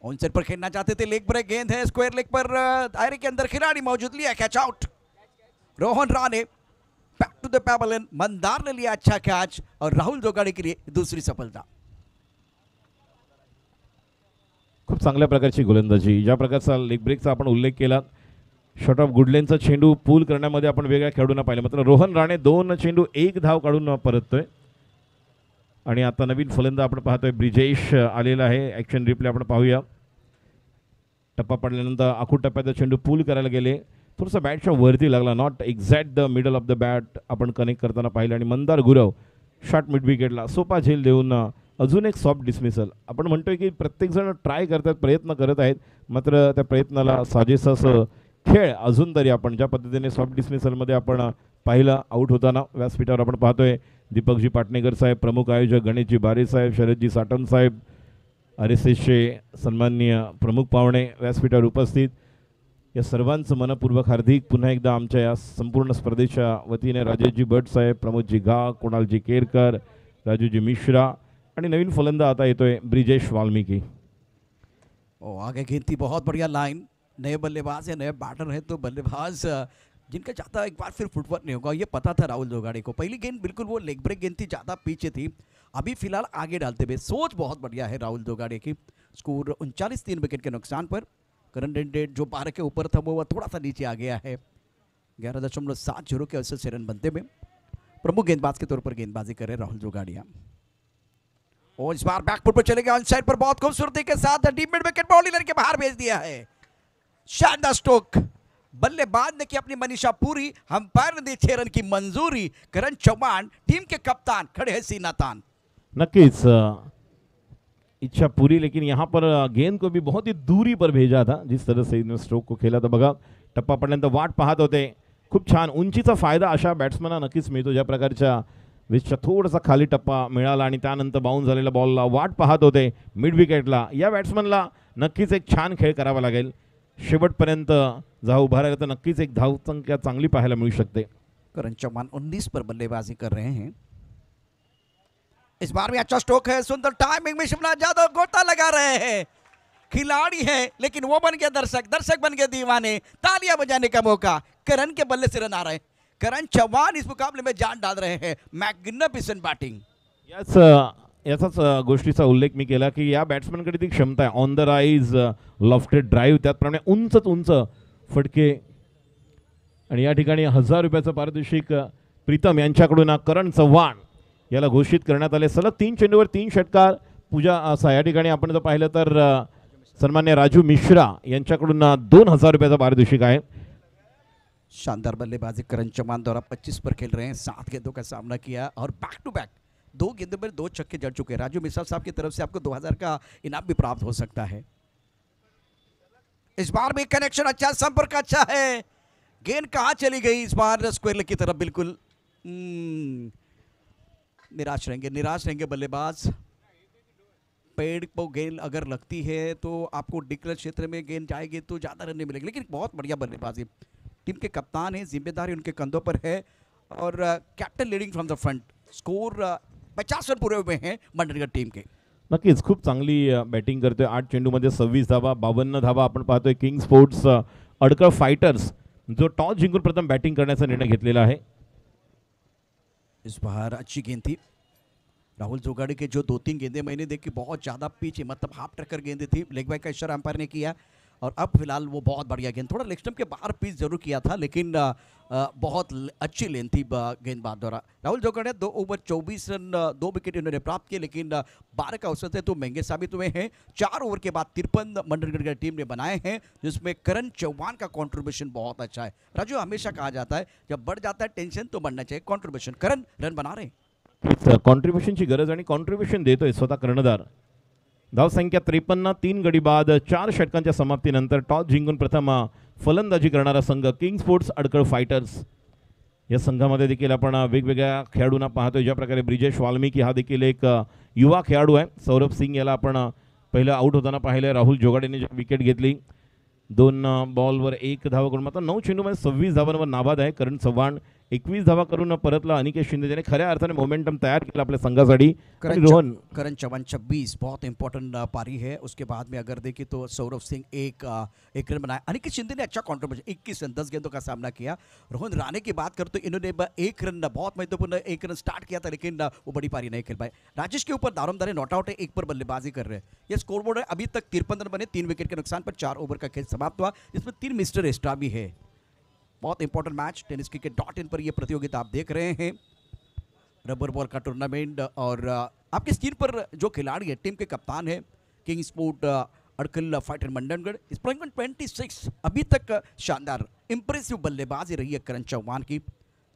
ऑन साइड पर खेलना चाहते थे, लेग ब्रेक गेंद है, स्क्वायर लेग पर दायरे के अंदर खिलाड़ी मौजूद, लिया catch out. Rohan Rane back to the pavilion, Mandar ने लिया अच्छा कैच और राहुल जोगाड़े के लिए दूसरी सफलता। खूप चांगल्या प्रकारची गोलंदाजी, ज्या प्रकारचा लेग ब्रेकचा आपण उल्लेख केला, शॉट ऑफ गुडलेनचा चेंडू पूल करण्यामध्ये आपण वेगळ्या खेळाडूंना पाहिलं, मात्र रोहन राणे 2 चेंडू 1 धाव काढून परततोय। आणि आता नवीन फलंदाज आपण पाहतोय ब्रिजेश आलेला आहे, ॲक्शन रिप्ले आपण पाहूया। टप्पा पडल्यानंतर आखूड टप्प्यात चेंडू पूल करायला गेले, थोडासा बॅटच्या वरती लागला, not exact the middle of the bat आपण कनेक्ट करताना पाहिलं। आणि मंदार गुरव शॉट मिड विकेटला सोपा झेल देऊन अजून एक सॉफ्ट डिसमिसल। आपण म्हणतोय की प्रत्येकजण ट्राय करतात, प्रयत्न करत आहेत, मात्र त्या प्रयत्नाला साजेसं असं खेळ अजून तरी आपण ज्या पद्धतीने सॉफ्ट डिसमिसलमध्ये आपण पाहिलं आउट होताना। व्यासपीठावर आपण पाहतोय दीपकजी पाटणेकर साहेब, प्रमुख आयोजक गणेशजी बारे साहेब, शरदजी साटम साहेब, RSSचे सन्माननीय प्रमुख पाहुणे व्यासपीठावर उपस्थित, या सर्वांचं मनपूर्वक हार्दिक पुन्हा एकदा आमच्या या संपूर्ण स्पर्धेच्या वतीने राजेशजी भट साहेब, प्रमोदजी घा, कुणालजी केरकर, राजूजी मिश्रा आणि नवीन फलंदाज आता येतोय ब्रिजेश वाल्मीकी। आगे गेंद थी, बहुत बढ़िया लाइन, नए बल्लेबाज है, नए बैटर है, तो बल्लेबाज जिनका ज़्यादा एक बार फिर फुटवर्क नहीं होगा, ये पता था राहुल जोगाड़े को। पहली गेंद बिल्कुल वो लेग ब्रेक गेंद थी, ज़्यादा पीछे थी, अभी फिलहाल आगे डालते हुए सोच बहुत बढ़िया है राहुल जोगाड़े की। स्कोर 39 3 विकेट के नुकसान पर। करंट रेट जो 12 के ऊपर था वो थोड़ा सा नीचे आ गया है, 11.70 के औसत से रन बनते हुए। प्रमुख गेंदबाज के तौर पर गेंदबाजी कर रहे राहुल जोगाड़िया, और इस बार बैकफुट पर चले गए, ऑन साइड पर बहुत खूबसूरती के साथ डीप मिड विकेट बॉलर के बाहर भेज दिया है। शानदार स्ट्रोक, बल्लेबाज ने की अपनी मनीषा पूरी, अंपायर ने दी 6 रन की मंजूरी। करण चौहान टीम के कप्तान खड़े हैं सीना तान। नक्कीच इच्छा पूरी, लेकिन यहाँ पर गेंद को भी बहुत ही दूरी पर भेजा था, जिस तरह से इन्होंने स्ट्रोक को खेला था बघा। टप्पा पडल्यानंतर वाट पाहत होते, खूप छान उंचीचा फायदा अशा बॅट्समॅनना नक्कीच मिळतो, ज्या प्रकारच्या विचच्या थोडासा खाली टप्पा मिळाला आणि त्यानंतर बाउन्स झालेल्या बॉलला वाट पाहत होते मिड विकेटला. या बॅट्समनला नक्कीच एक छान खेळ करावा लागेल. शेवटपर्यंत जहा उभा राहिला तर नक्कीच एक धावसंख्या चांगली पाहायला मिळू शकते. करण चौहान 19 पर बल्लेबाजी कर रहे हैं. इस बार भी अच्छा स्ट्रोक है, सुंदर टाइमिंग में शिवनाथ यादव गोता लगा रहे हैं. खिलाड़ी है लेकिन वो बन गया दर्शक, दर्शक बन गए दीवाने. तालियां बजाने का मौका. करण के बल्ले से रन आ रहे हैं. करण चौहान इस मुकाबले में जान डाल रहे हैं. Magnificent batting. याचाच गोष्टीचा उल्लेख मी केला की या बॅट्समॅनकडे ती क्षमता आहे. On the rise lofted drive, त्याचप्रमाणे उंचच उंच फटके. आणि या ठिकाणी 1000 रुपयाचं पारितोषिक प्रीतम यांच्याकडून करण चव्हाण याला घोषित करण्यात आले. सलग 3 चेंडूवर 3 षटकार. पूजा असा या ठिकाणी आपण जर पाहिलं तर सन्मान्य राजू मिश्रा यांच्याकडून 2000 रुपयाचं पारितोषिक आहे. शानदार बल्लेबाजी करण चौहान द्वारा 25 पर खेल रहे हैं. 7 गेंदों का सामना किया और बैक टू बैक 2 गेंदों में 2 छक्के जड़ चुके हैं. राजू मिश्रा साहब की तरफ से आपको 2000 का इनाम भी प्राप्त हो सकता है. इस बार भी कनेक्शन अच्छा, संपर्क अच्छा है. गेंद कहां चली गई इस बार स्क्वायर की तरफ. बिल्कुल निराश रहेंगे बल्लेबाज. पेड़ को गेंद अगर लगती है तो आपको डिक्लेयर क्षेत्र में गेंद जाएगी तो ज्यादा रन नहीं मिलेंगे. लेकिन बहुत बढ़िया बल्लेबाजी. टीम के कप्तान है, जिम्मेदारी उनके कंधों पर है और captain leading from the front. Score 50 run पूरे हुए हैं मंडनगढ़ टीम के. नक्कीच खूप चांगली बॅटिंग करतोय. 8 चेंडूमध्ये 26 धावा, 52 धावा आपण पाहतोय. किंग स्पोर्ट्स अडकळ फायटर्स जो टॉस जिंकून प्रथम बॅटिंग करण्याचा निर्णय घेतलेला आहे. इस बार अच्छी गेंद थी. राहुल जोगाड़े के जो 2-3 गेंदें मैंने देखी बहुत ज़्यादा पीछे, मतलब हाफ टक्कर गेंदें थी. लेग बाय का इशारा अंपायर ने किया और अब फिलहाल वो बहुत बढ़िया गेंद, थोड़ा लेग स्टंप के बाहर पिच जरूर किया था लेकिन बहुत अच्छी लेंथ थी गेंदबाज द्वारा. राहुल जोगाड़े 2 ओवर 24 रन 2 विकेट इन्होंने प्राप्त किए लेकिन 12 का औसत है तो महंगे साबित हुए हैं. 4 ओवर के बाद 53 मंडनगढ़ टीम ने बनाए हैं जिसमें करण चौहान का कॉन्ट्रीब्यूशन बहुत अच्छा है. राजू, हमेशा कहा जाता है जब बढ़ जाता है टेंशन तो बढ़ना चाहिए कॉन्ट्रीब्यूशन. करण रन बना रहे हैं. कॉन्ट्रीब्युशनची गरज आणि कॉन्ट्रीब्युशन देतोय स्वतः कर्णधार. धावसंख्या 53, 3 गडी बाद 4 षटकांच्या समाप्तीनंतर टॉस जिंकून प्रथम फलंदाजी करणारा संघ किंग स्पोर्ट्स अडकळ फायटर्स. या संघामध्ये देखील आपण वेगवेगळ्या खेळाडूंना पाहतोय. ज्या प्रकारे ब्रिजेश वाल्मिकी हा देखील एक युवा खेळाडू आहे. सौरभ सिंग याला आपण पहिलं आउट होताना पाहिलं. राहुल जोगाडेने विकेट घेतली. 2 बॉलवर 1 धावा करून मात्र 9 चेंडूमध्ये 26 धावांवर नाबाद आहे. करण चव्हाण 21 धावा करून परतला. अनिकेत शिंदे ज्याने खऱ्या अर्थाने मोमेंटम तयार केला आपल्या संघासाठी. रोहन करण चौहान 26 बहुत इंपॉर्टेंट पारी है. उसके बाद में अगर देखें तो सौरभ सिंह एक रन बनाया. अनिकेत शिंदे ने अच्छा कॉन्ट्रीब्यूशन 21 रन 10 गेंदों का सामना किया. रोहन राणे की बात करते तो इन्होंने 1 रन बहुत महत्वपूर्ण 1 रन स्टार्ट किया था लेकिन वो बड़ी पारी नहीं खेल पाए. राजेश के ऊपर दारोमदार नॉट आउट है, 1 पर बल्लेबाजी कर रहे हैं. ये स्कोर बोर्ड है. अभी तक 53 रन बने, 3 विकेट के नुकसान पर 4 ओवर का खेल समाप्त हुआ जिसमें 3 मिस्टर एक्स्ट्रा भी है. बहुत इंपॉर्टेंट मैच tenniscricket.in पर ये प्रतियोगिता आप देख रहे हैं. रबर बॉल का टूर्नामेंट और आपके स्क्रीन पर जो खिलाड़ी है टीम के कप्तान है king sport Adkal fighter Mandangad. इस 26 अभी तक शानदार इंप्रेसिव बल्लेबाजी रही है करण चौहान की.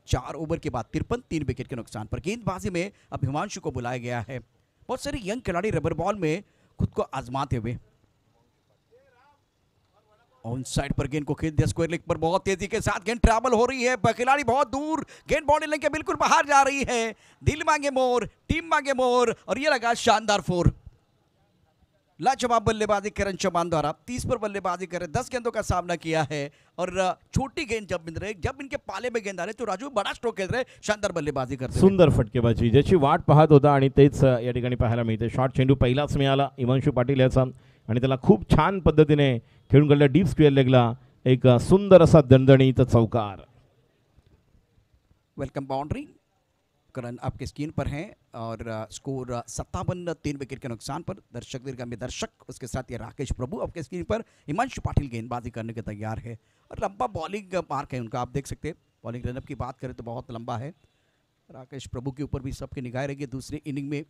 4 ओवर के बाद 53, 3 विकेट के नुकसान पर. गेंदबाजी में अब हिमांशु को बुलाया गया है. बहुत सारे यंग खिलाड़ी रबर बॉल में खुद को आजमाते हुए. ऑन साइड पर गेंद को खेल दिया स्क्वायर लेग पर. बहुत तेजी के साथ गेंद ट्रैवल हो रही है. खिलाड़ी बहुत दूर, गेंद बॉडी लेके बिल्कुल बाहर जा रही है. दिल मांगे मोर, टीम मांगे मोर और ये लगा शानदार 4. लाजवाब बल्लेबाजी करण चौहान द्वारा. 30 पर बल्लेबाजी करे, 10 गेंदों का सामना किया है और छोटी गेंद जब मिल रहे, जब इनके पाले में गेंद आ रहे तो राजू बड़ा स्ट्रोक खेल रहे, शानदार बल्लेबाजी करते. सुंदर फटकेबाजी ज्याची वाट पाहत होता आणि तेच या ठिकाणी पाहायला मिळते. शॉर्ट चेंडू पहिलाच मिळाला हिमांशु पाटील याचा आणि त्याला खूप छान पद्धतीने खेळून काढला. डीप स्क्वेअर लेगला एक सुंदर असा दणदणीत चौकार. Welcome boundary. करण आपके स्क्रीन पर हैं और स्कोर 57, 3 विकेट के नुकसान पर. दर्शक दीर्घा दर्शक उसके साथ ये राकेश प्रभु आपके स्क्रीन पर. हिमांशु पाटिल गेंदबाजी करने के तैयार है और लंबा बॉलिंग मार्क है उनका, आप देख सकते हैं. बॉलिंग रनअप की बात करें तो बहुत लंबा है. राकेश प्रभु के ऊपर भी सबकी निगाह रहेगी. दूसरी इनिंग में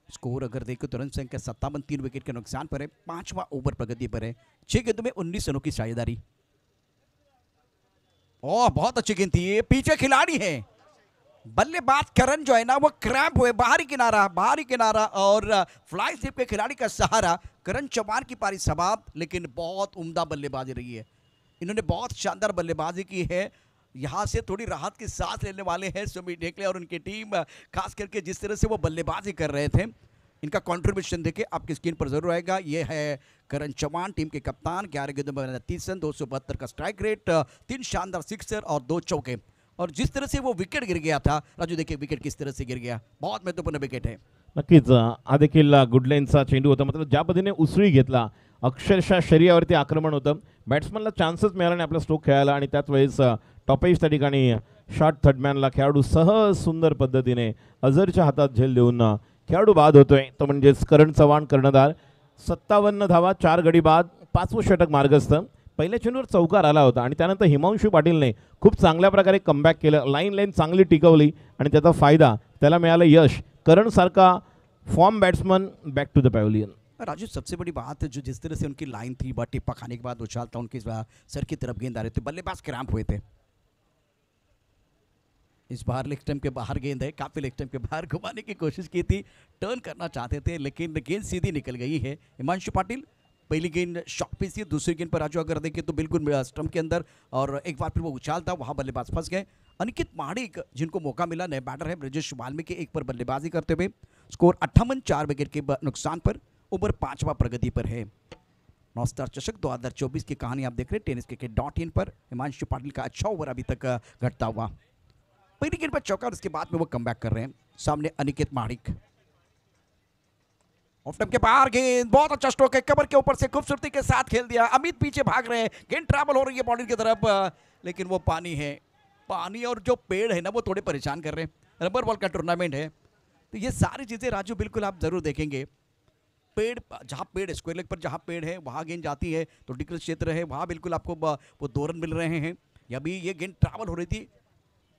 स्कोर अगर देखो तो रन संख्या 57, 3 विकेट के नुकसान पर है. 5वां ओवर प्रगति पर है. 6 गेंदों में 19 रनों की साझेदारी. ओह बहुत अच्छी गेंद थी. ये पीछे खिलाड़ी है बल्लेबाज करण जो है ना वो क्रैम्प हुए. बाहरी किनारा और फ्लाई स्लिप के खिलाड़ी का सहारा. करण चौहान की पारी समाप्त लेकिन बहुत उम्दा बल्लेबाजी रही है. इन्होंने बहुत शानदार बल्लेबाजी की है. यहाँ से थोड़ी राहत की सांस लेने वाले हैं सुमित ढेकले और उनकी टीम, खास करके जिस तरह से वो बल्लेबाजी कर रहे थे, इनका कंट्रीब्यूशन देखे आपकी स्क्रीन पर जरूर आएगा। ये है करण चौहान, टीम के कप्तान, 11 गेंदों में 29 रन, 272 का स्ट्राइक रेट, 3 शानदार सिक्सर और 2 चौके। और जिस तरह से वो विकेट गिर गया था राजू, देखिए विकेट किस तरह से गिर गया, बहुत महत्वपूर्ण विकेट है। नक्कीच हा देखील गुडलाईनचा चेंडू होता, मात्र ज्या पद्धतीने उसळी घेतला, अक्षरशः शरीरावरती आक्रमण होतं, बॅट्समनला चान्सच मिळाला नाही आपला स्ट्रोक खेळायला आणि त्याच वेळेस टॉपेज त्या ठिकाणी शॉट थर्डमॅनला खेळाडू सहज सुंदर पद्धतीने अझरच्या हातात झेल देऊन खेळाडू बाद होतोय, तो म्हणजेच करण चव्हाण कर्णधार। 57 धावा, 4 गडी बाद, 5वं षटक मार्गस्थ। पहिल्या चेंडूवर चौकार आला होता आणि त्यानंतर हिमांशू पाटीलने खूप चांगल्या प्रकारे कमबॅक केलं, लाईन चांगली टिकवली आणि त्याचा फायदा त्याला मिळालं यश। करण सारखा form batsman back to the pavilion. Raju सबसे बड़ी बात जो जिस तरह से उनकी लाइन थी, टिप्पा खाने के बाद उछालता उनके सर की तरफ गेंद आ रहे थे, बल्लेबाज क्रैम्प हुए थे। इस बार लेग स्टंप के बाहर गेंद है, काफी लेग स्टंप के बाहर घुमाने की कोशिश की थी, टर्न करना चाहते थे लेकिन गेंद सीधी निकल गई है। हिमांशु पाटिल पहली गेंद शॉट पे थी, दूसरी गेंद पर राजू अगर देखें तो बिल्कुल स्टंप के अंदर, और एक बार फिर वो उछालता, वहां बल्लेबाज फंस गए। अनिकेत महाडिक जिनको मौका मिला, नए बैटर है ब्रजेश वाल्मीकि, एक पर बल्लेबाजी करते हुए, स्कोर 58, 4 विकेट के नुकसान पर, ओवर 5वां प्रगति पर है। नॉस्टार चषक 2024 की कहानी आप देख रहे हैं tenniscricket.in पर। हिमांशु पाटिल का अच्छा ओवर अभी तक घटता हुआ, पहली गेंद पर चौका और उसके बाद में वो कमबैक कर रहे हैं। सामने अनिकेत महाडिक, ऑफ स्टंप के बाहर गेंद, बहुत अच्छा स्ट्रोक है, कवर के ऊपर से खूबसूरती के साथ खेल दिया। अमित पीछे भाग रहे हैं, गेंद ट्रैवल हो रही है बॉडी की तरफ, लेकिन वो पानी है, पानी और जो पेड़ है ना वो थोड़े परेशान कर रहे हैं। रबर बॉल का टूर्नामेंट है तो ये सारी चीजें राजू बिल्कुल आप जरूर देखेंगे। पेड़, जहाँ पेड़ है, स्क्वायर लेग पर जहाँ पेड़ है वहाँ गेंद जाती है, तो डिकल क्षेत्र है वहाँ बिल्कुल आपको वो 2 रन मिल रहे हैं। या भी ये गेंद ट्रैवल हो रही थी,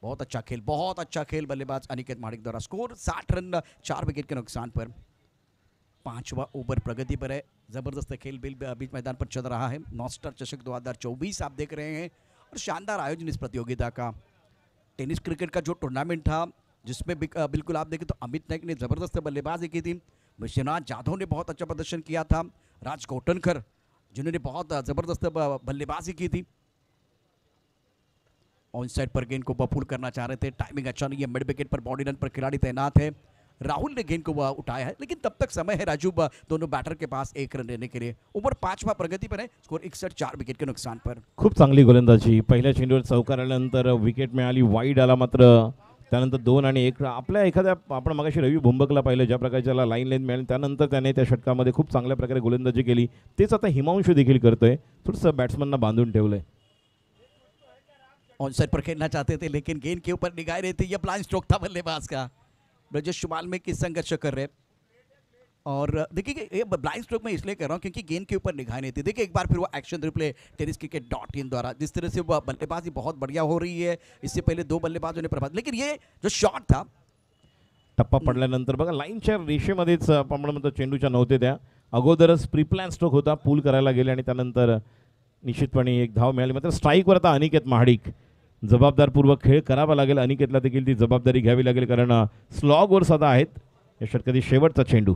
बहुत अच्छा खेल, बहुत अच्छा खेल बल्लेबाज अनिकेत महाडिक द्वारा। स्कोर 60 रन, 4 विकेट के नुकसान पर, 5वां ओवर प्रगति पर है। जबरदस्त खेल बीच मैदान पर चल रहा है। नॉस्टार चषक 2024 आप देख रहे हैं, और शानदार आयोजन इस प्रतियोगिता का। टेनिस क्रिकेट का जो टूर्नामेंट था जिसमें बिल्कुल आप देखें तो अमित नायक ने जबरदस्त बल्लेबाजी की थी, विश्वनाथ जाधव ने बहुत अच्छा प्रदर्शन किया था, राज कोटनकर जिन्होंने बहुत जबरदस्त बल्लेबाजी की थी। ऑन साइड पर गेंद को बफूल करना चाह रहे थे, टाइमिंग अच्छा नहीं है, मिड विकेट पर बॉडी रन पर खिलाड़ी तैनात है। राहुल ने गेंद को उठाया है, लेकिन तब तक समय है राजू दोनों बैटर के पास 1 रन लेने के लिए। ओवर 5वां प्रगति पर है, स्कोर 61, 4 विकेट के नुकसान पर। खूप चांगली गोलंदाजी, पहिल्या चेंडूवर चौकार आल्यानंतर विकेट मिळाली, वाईड आला, मात्र त्यानंतर 2 आणि 1 आपल्या एखाद्या, आपण मगाशी रवी भुंबकला पाहिलं ज्या प्रकारे त्याला लाईन लेंथ मिळाली, त्यानंतर त्याने त्या षटकामध्ये खूप चांगल्या प्रकारे गोलंदाजी केली, तेच आता हिमांशू देखील करतोय, थोडंसं बॅट्समनना बांधून ठेवलंय। ऑन साइड पर खेलना चाहते थे लेकिन गेंद के ऊपर निगाह रही थी, यह ब्लाइंड स्ट्रोक था बल्लेबाज का। ब्रजेश वाल्मीकि संघर्ष कर रहे, और देखिए ये ब्लाइंड स्ट्रोक में इसलिए कर रहा हूँ क्योंकि गेंद के ऊपर निगाह नहीं थी। देखिए एक बार फिर वो एक्शन रिप्ले tenniscricket.in द्वारा, जिस तरह से वो बल्लेबाजी बहुत बढ़िया हो रही है, इससे पहले 2 बल्लेबाजों ने प्रभावित, लेकिन ये जो शॉट था, टप्पा पडल्यानंतर बघा लाईनच्या रेषेमध्येच आपण म्हणतो चेंडूच्या नव्हते, त्या अगोदरच प्रीप्लॅन स्ट्रोक होता, पूल करायला गेले आणि त्यानंतर निश्चितपणे एक धाव मिळाली, मात्र स्ट्राईकवर आता अनिकेत महाडिक, जबाबदारपूर्वक खेळ करावा लागेल अनिकेतला, देखील ती जबाबदारी घ्यावी लागेल, कारण स्लॉगवर सदा आहेत या षटकातील शेवटचा चेंडू।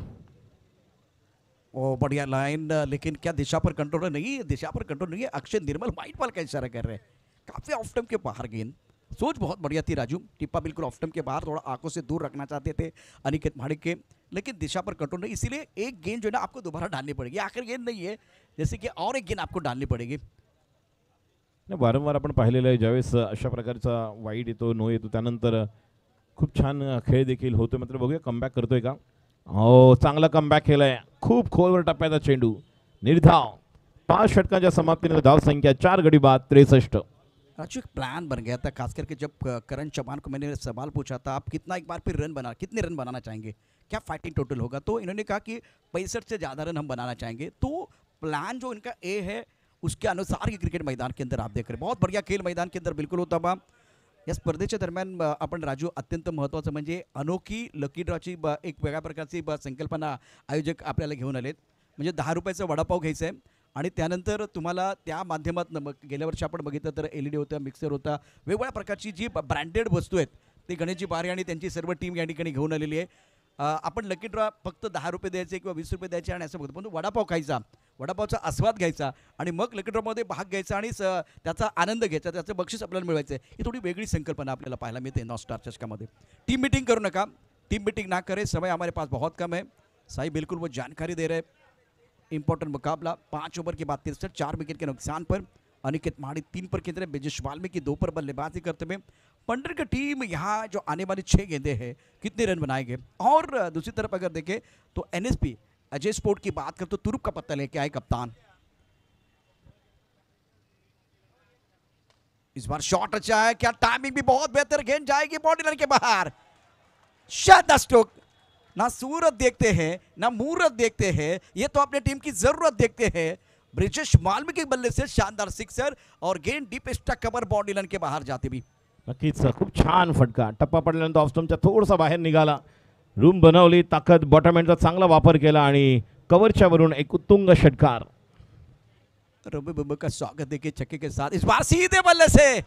ओ बढ़िया लाइन, लेकिन क्या दिशा पर कंट्रोल नहीं है, दिशा पर कंट्रोल नहीं है। अक्षय निर्मल वाइट बॉल का इशारा कर रहे हैं, काफी ऑफ स्टंप के बाहर गेंद, सोच बहुत बढ़िया थी राजू, टिप्पा बिल्कुल ऑफ स्टंप के बाहर, थोड़ा आंखों से दूर रखना चाहते थे अनिकेत महाडिक के, लेकिन दिशा पर कंट्रोल नहीं, इसीलिए एक गेंद जो है ना आपको दोबारा डालनी पड़ेगी, आखिर गेंद नहीं है, जैसे कि और एक गेंद आपको डालनी पड़ेगी। वारंवार आपण पाहिलेलं आहे, ज्यावेळेस अशा प्रकारचा वाईड येतो, नो येतो, त्यानंतर खूप छान खेळ देखील होतो, मात्र बघूया कमबॅक करतोय का। हो, चांगला कमबॅक केलाय, खूप खोलवर टप्प्याचा चेंडू, निर्धाव, 5 षटकांच्या समाप्तीनंतर धाव संख्या 4 गडी बाद 63। राजू एक प्लान बन गया था, खास करके जब करण चौहान को मैंने सवाल पूछा था आप कितना एक बार फिर कितने रन बनाना चाहेंगे, क्या फाइटिंग टोटल होगा, तो इन्होंने कहा कि 65 से ज़्यादा रन हम बनाना चाहेंगे। तो प्लान जो इनका ए है उसके अनुसार ये क्रिकेट मैदान के अंदर आप देख रहे हैं, बहुत बढ़िया खेल मैदान के अंदर बिल्कुल होता बा। या स्पर्धेच्या दरम्यान आपण राजू अत्यंत महत्त्वाचं म्हणजे अनोखी लकी ड्रॉची एक वेगळ्या प्रकारची संकल्पना आयोजक आपल्याला घेऊन आलेत, म्हणजे 10 रुपयाचा वडापाव घ्यायचा आहे आणि त्यानंतर तुम्हाला त्या माध्यमातून, गेल्या वर्षी आपण बघितलं तर LED होता, मिक्सर होता, वेगवेगळ्या प्रकारची जी ब्रँडेड वस्तू आहेत ते गणेशजी बारे आणि त्यांची सर्व टीम या ठिकाणी घेऊन आलेली आहे। आपण लकी ड्रॉ फक्त 10 रुपये द्यायचे किंवा 20 रुपये द्यायचे आणि असं बघतो, पण वडापाव खायचा, वडापावचा आस्वाद घ्यायचा आणि मग लकी ड्रॉमध्ये भाग घ्यायचा आणि त्याचा आनंद घ्यायचा, त्याचं बक्षीस आपल्याला मिळवायचं आहे. ही थोडी वेगळी संकल्पना आपल्याला पाहायला मिळते नॉस्टार चषकामध्ये. टीम मीटिंग करू नका, टीम मीटिंग ना करें, समय हमारे पास बहुत कम है. साई बिल्कुल वो जानकारी दे रहे. इंपॉर्टेंट मुकाबला 5 ओवर के बाद 63, 4 विकेट के नुकसान पर. अनिकेत माड़ी 3 पर खेल रहे, ब्रिजेश वाल्मीकि 2 पर बल्लेबाजी करते हुए. पंडर की टीम यहाँ जो आने वाली 6 गेंदे हैं कितने रन बनाएंगे. और दूसरी तरफ अगर देखें तो एनएसपी अजय स्पोर्ट की बात करें तो तुरुप का पत्ता लेके आए कप्तान. इस बार शॉट अच्छा है, क्या टाइमिंग भी बहुत बेहतर, गेंद जाएगी बॉडी लाइन के बाहर. शानदार स्ट्रोक. ना सूरत देखते हैं ना मुहूर्त देखते हैं, ये तो अपने टीम की जरूरत देखते हैं. ब्रिजेश वाल्मीकि के बल्ले से शानदार सिक्सर और गेंद deep stuck cover body line के बाहर जाते भी. नक्कीच खूप छान फटका. टप्पा पडल्यानंतर ऑफस्टम्पच्या थोडासा बाहेर निघाला, रूम बनवली, ताकद बॉटम एंडचा चांगला वापर केला आणि कव्हरच्या वरून एक उत्तुंग षटकार. रवि बुम्बा का स्वागत देखिए छक्के के साथ. इस बार सीधे बल्ले से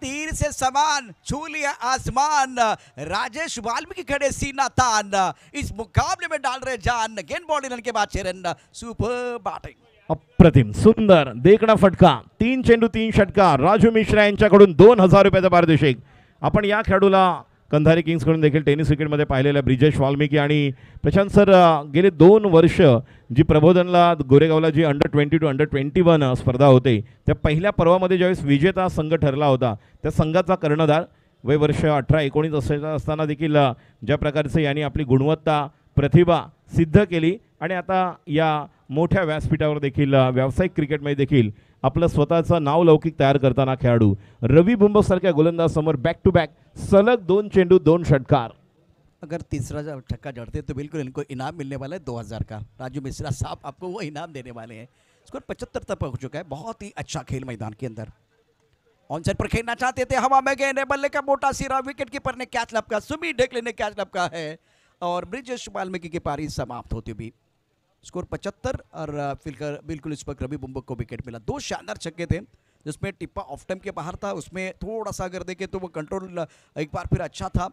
तीर से समान छू लिया आसमान. राजेश वाल्मीकि खड़े सीना तान, इस मुकाबले में डाल रहे जान. गेंद बॉडी लाइन के बाद 6 रन. Super batting. अप्रतिम सुंदर देखणा फटका. 3 चेंडू 3 षटकार. राजू मिश्रा यांच्याकडून 2000 रुपयाचा पारितोषिक. आपण या खेळाडूला कंधारी किंग्सकडून देखील टेनिस विकेटमध्ये पाहिलेलं ब्रिजेश वाल्मीकि आणि प्रशांत सर गेले 2 वर्ष जी प्रबोधनला गोरेगावला जी अंडर-20 टू अंडर-21 स्पर्धा होते त्या पहिल्या पर्वामध्ये ज्यावेळेस विजेता संघ ठरला होता त्या संघाचा कर्णधार वय वर्ष 18-19 असताना देखील ज्या प्रकारचे यांनी आपली गुणवत्ता प्रतिभा सिद्ध केली आणि आता या मोठ्या व्यासपीठावर देखील व्यावसायिक क्रिकेटमध्ये देखील आपलं स्वतःचं नाव लौकिक तयार करताना खेळाडू रवी बुम्बक सारख्या गोलंदाज समोर बॅक टू बॅक सलग 2 चेंडू 2 षटकार. अगर तीसरा छक्का जड़ते तो बिल्कुल इनको इनाम मिलने वाला है 2000 का. राजू मिश्रा साहब आपको वो इनाम देने वाले हैं. स्कोर 75 तक पहुंच चुका है. बहुत ही अच्छा खेल मैदान के अंदर. ऑन साइड पर खेलना चाहते थे, हवा में गेंद, बल्ले का मोटा सिरा, विकेट कीपर ने कैच लपका, सुमीत ढेकले ने कैच लपका है और ब्रिजेश वाल्मीकि की पारी समाप्त होती हुई. स्कोर 75 और फिर बिल्कुल इस वक्त रवि बुम्बक को विकेट मिला. 2 शानदार छक्के थे जिसमें टिप्पा ऑफ टाइम के बाहर था, उसमें थोड़ा सा अगर देखें तो वो कंट्रोल एक बार फिर अच्छा था.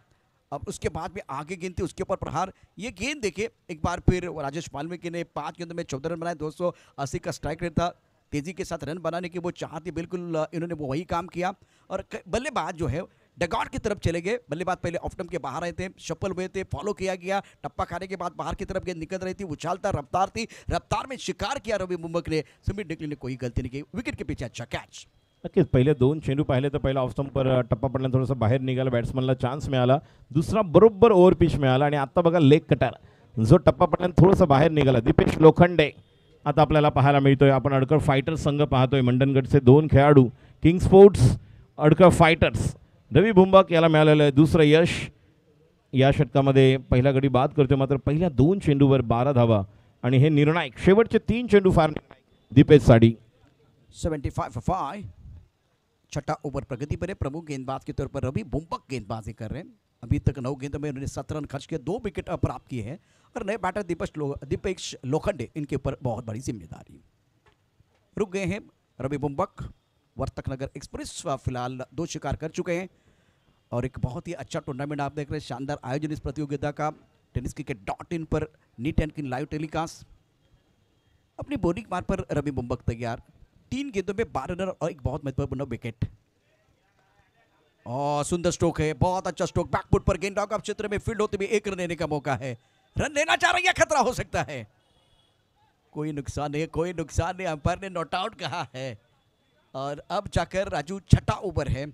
अब उसके बाद भी आगे गेंद थी, उसके ऊपर प्रहार. ये गेंद देखिए एक बार फिर राजेश वाल्मीकि ने 5 गेंदों में 14 रन बनाए. 280 का स्ट्राइक रेट था. तेजी के साथ रन बनाने की वो चाहती, बिल्कुल इन्होंने वो वही काम किया. और बल्लेबाज जो है डगआउट की तरफ चले गए. बल्लेबाज पहले ऑफ टाइम के बाहर आए थे, शफल हुए थे, फॉलो किया गया. टप्पा खाने के बाद बाहर की तरफ गेंद निकल रही थी, उछालता रफ्तार थी, रफ्तार में शिकार किया रवि बुम्बक ने. सुमित ढेकले ने कोई गलती नहीं की. विकेट के पीछे अच्छा कैच. नक्कीच पहिले 2 चेंडू पाहिले तर पहिला ऑफस्टम्पवर टप्पा पडल्यानं थोडंसं बाहेर निघाला, बॅट्समनला चान्स मिळाला. दुसरा बरोबर ओव्हर पिच मिळाला आणि आता बघा लेग कटर जो टप्पा पडल्यानं थोडंसं बाहेर निघाला. दीपेश लोखंडे आता आपल्याला पाहायला मिळतोय. आपण अडकर फायटर्स संघ पाहतोय. मंडनगडचे 2 खेळाडू किंग स्पोर्ट्स अडकर फायटर्स. रवी बुम्बक याला मिळालेलं आहे दुसरं यश. या षटकामध्ये पहिला गडी बाद करतोय, मात्र पहिल्या 2 चेंडूवर 12 धावा आणि हे निर्णायक शेवटचे 3 चेंडू फार निर्णायक. दीपेश साडी 75 for 5. छठा ओवर प्रगति पर है. प्रमुख गेंदबाज के तौर पर रवि बुम्बक गेंदबाजी कर रहे हैं. अभी तक 9 गेंदों में उन्होंने 7 रन खर्च किए, 2 विकेट प्राप्त किए हैं. और नए बैटर दीपेश लोखंडे इनके ऊपर बहुत बड़ी जिम्मेदारी. रुक गए हैं रवि बुम्बक. वर्तक नगर एक्सप्रेस फिलहाल 2 शिकार कर चुके हैं और एक बहुत ही अच्छा टूर्नामेंट आप देख रहे हैं. शानदार आयोजन इस प्रतियोगिता का. tenniscricket.in पर नीट एंड किन लाइव टेलीकास्ट. अपनी बॉलिंग मार पर रवि बुम्बक तैयार. 3 गेंदों में 12 रन और एक बहुत महत्वपूर्ण विकेट. और सुंदर स्ट्रोक है, बहुत अच्छा स्ट्रोक. बैकफुट पर गेंद डॉग क्षेत्र में फील्ड होते हुए 1 रन लेने का मौका है. रन लेना चाह रही है, खतरा हो सकता है. कोई नुकसान नहीं, कोई नुकसान नहीं. अंपायर ने नॉट आउट कहा है. और अब जाकर राजू छठा ओवर है.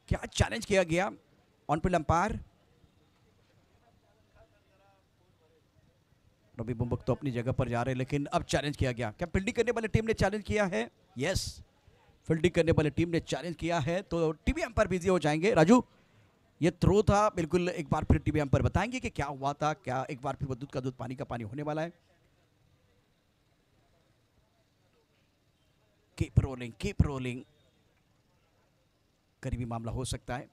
क्या चैलेंज किया गया ऑन फील्ड अंपायर. रवि बुम्बक तो अपनी जगह पर जा रहे हैं, लेकिन अब चैलेंज किया गया. क्या फील्डिंग करने वाली टीम ने चैलेंज किया है? यस, फील्डिंग करने वाली टीम ने चैलेंज किया है, तो टीवी अंपायर बिजी हो जाएंगे. राजू ये थ्रो था, बिल्कुल एक बार फिर टीवी अंपायर बताएंगे कि क्या हुआ था. क्या एक बार फिर वो दूध का दूध पानी का पानी होने वाला है. Keep rolling, keep rolling. करीबी मामला हो सकता है.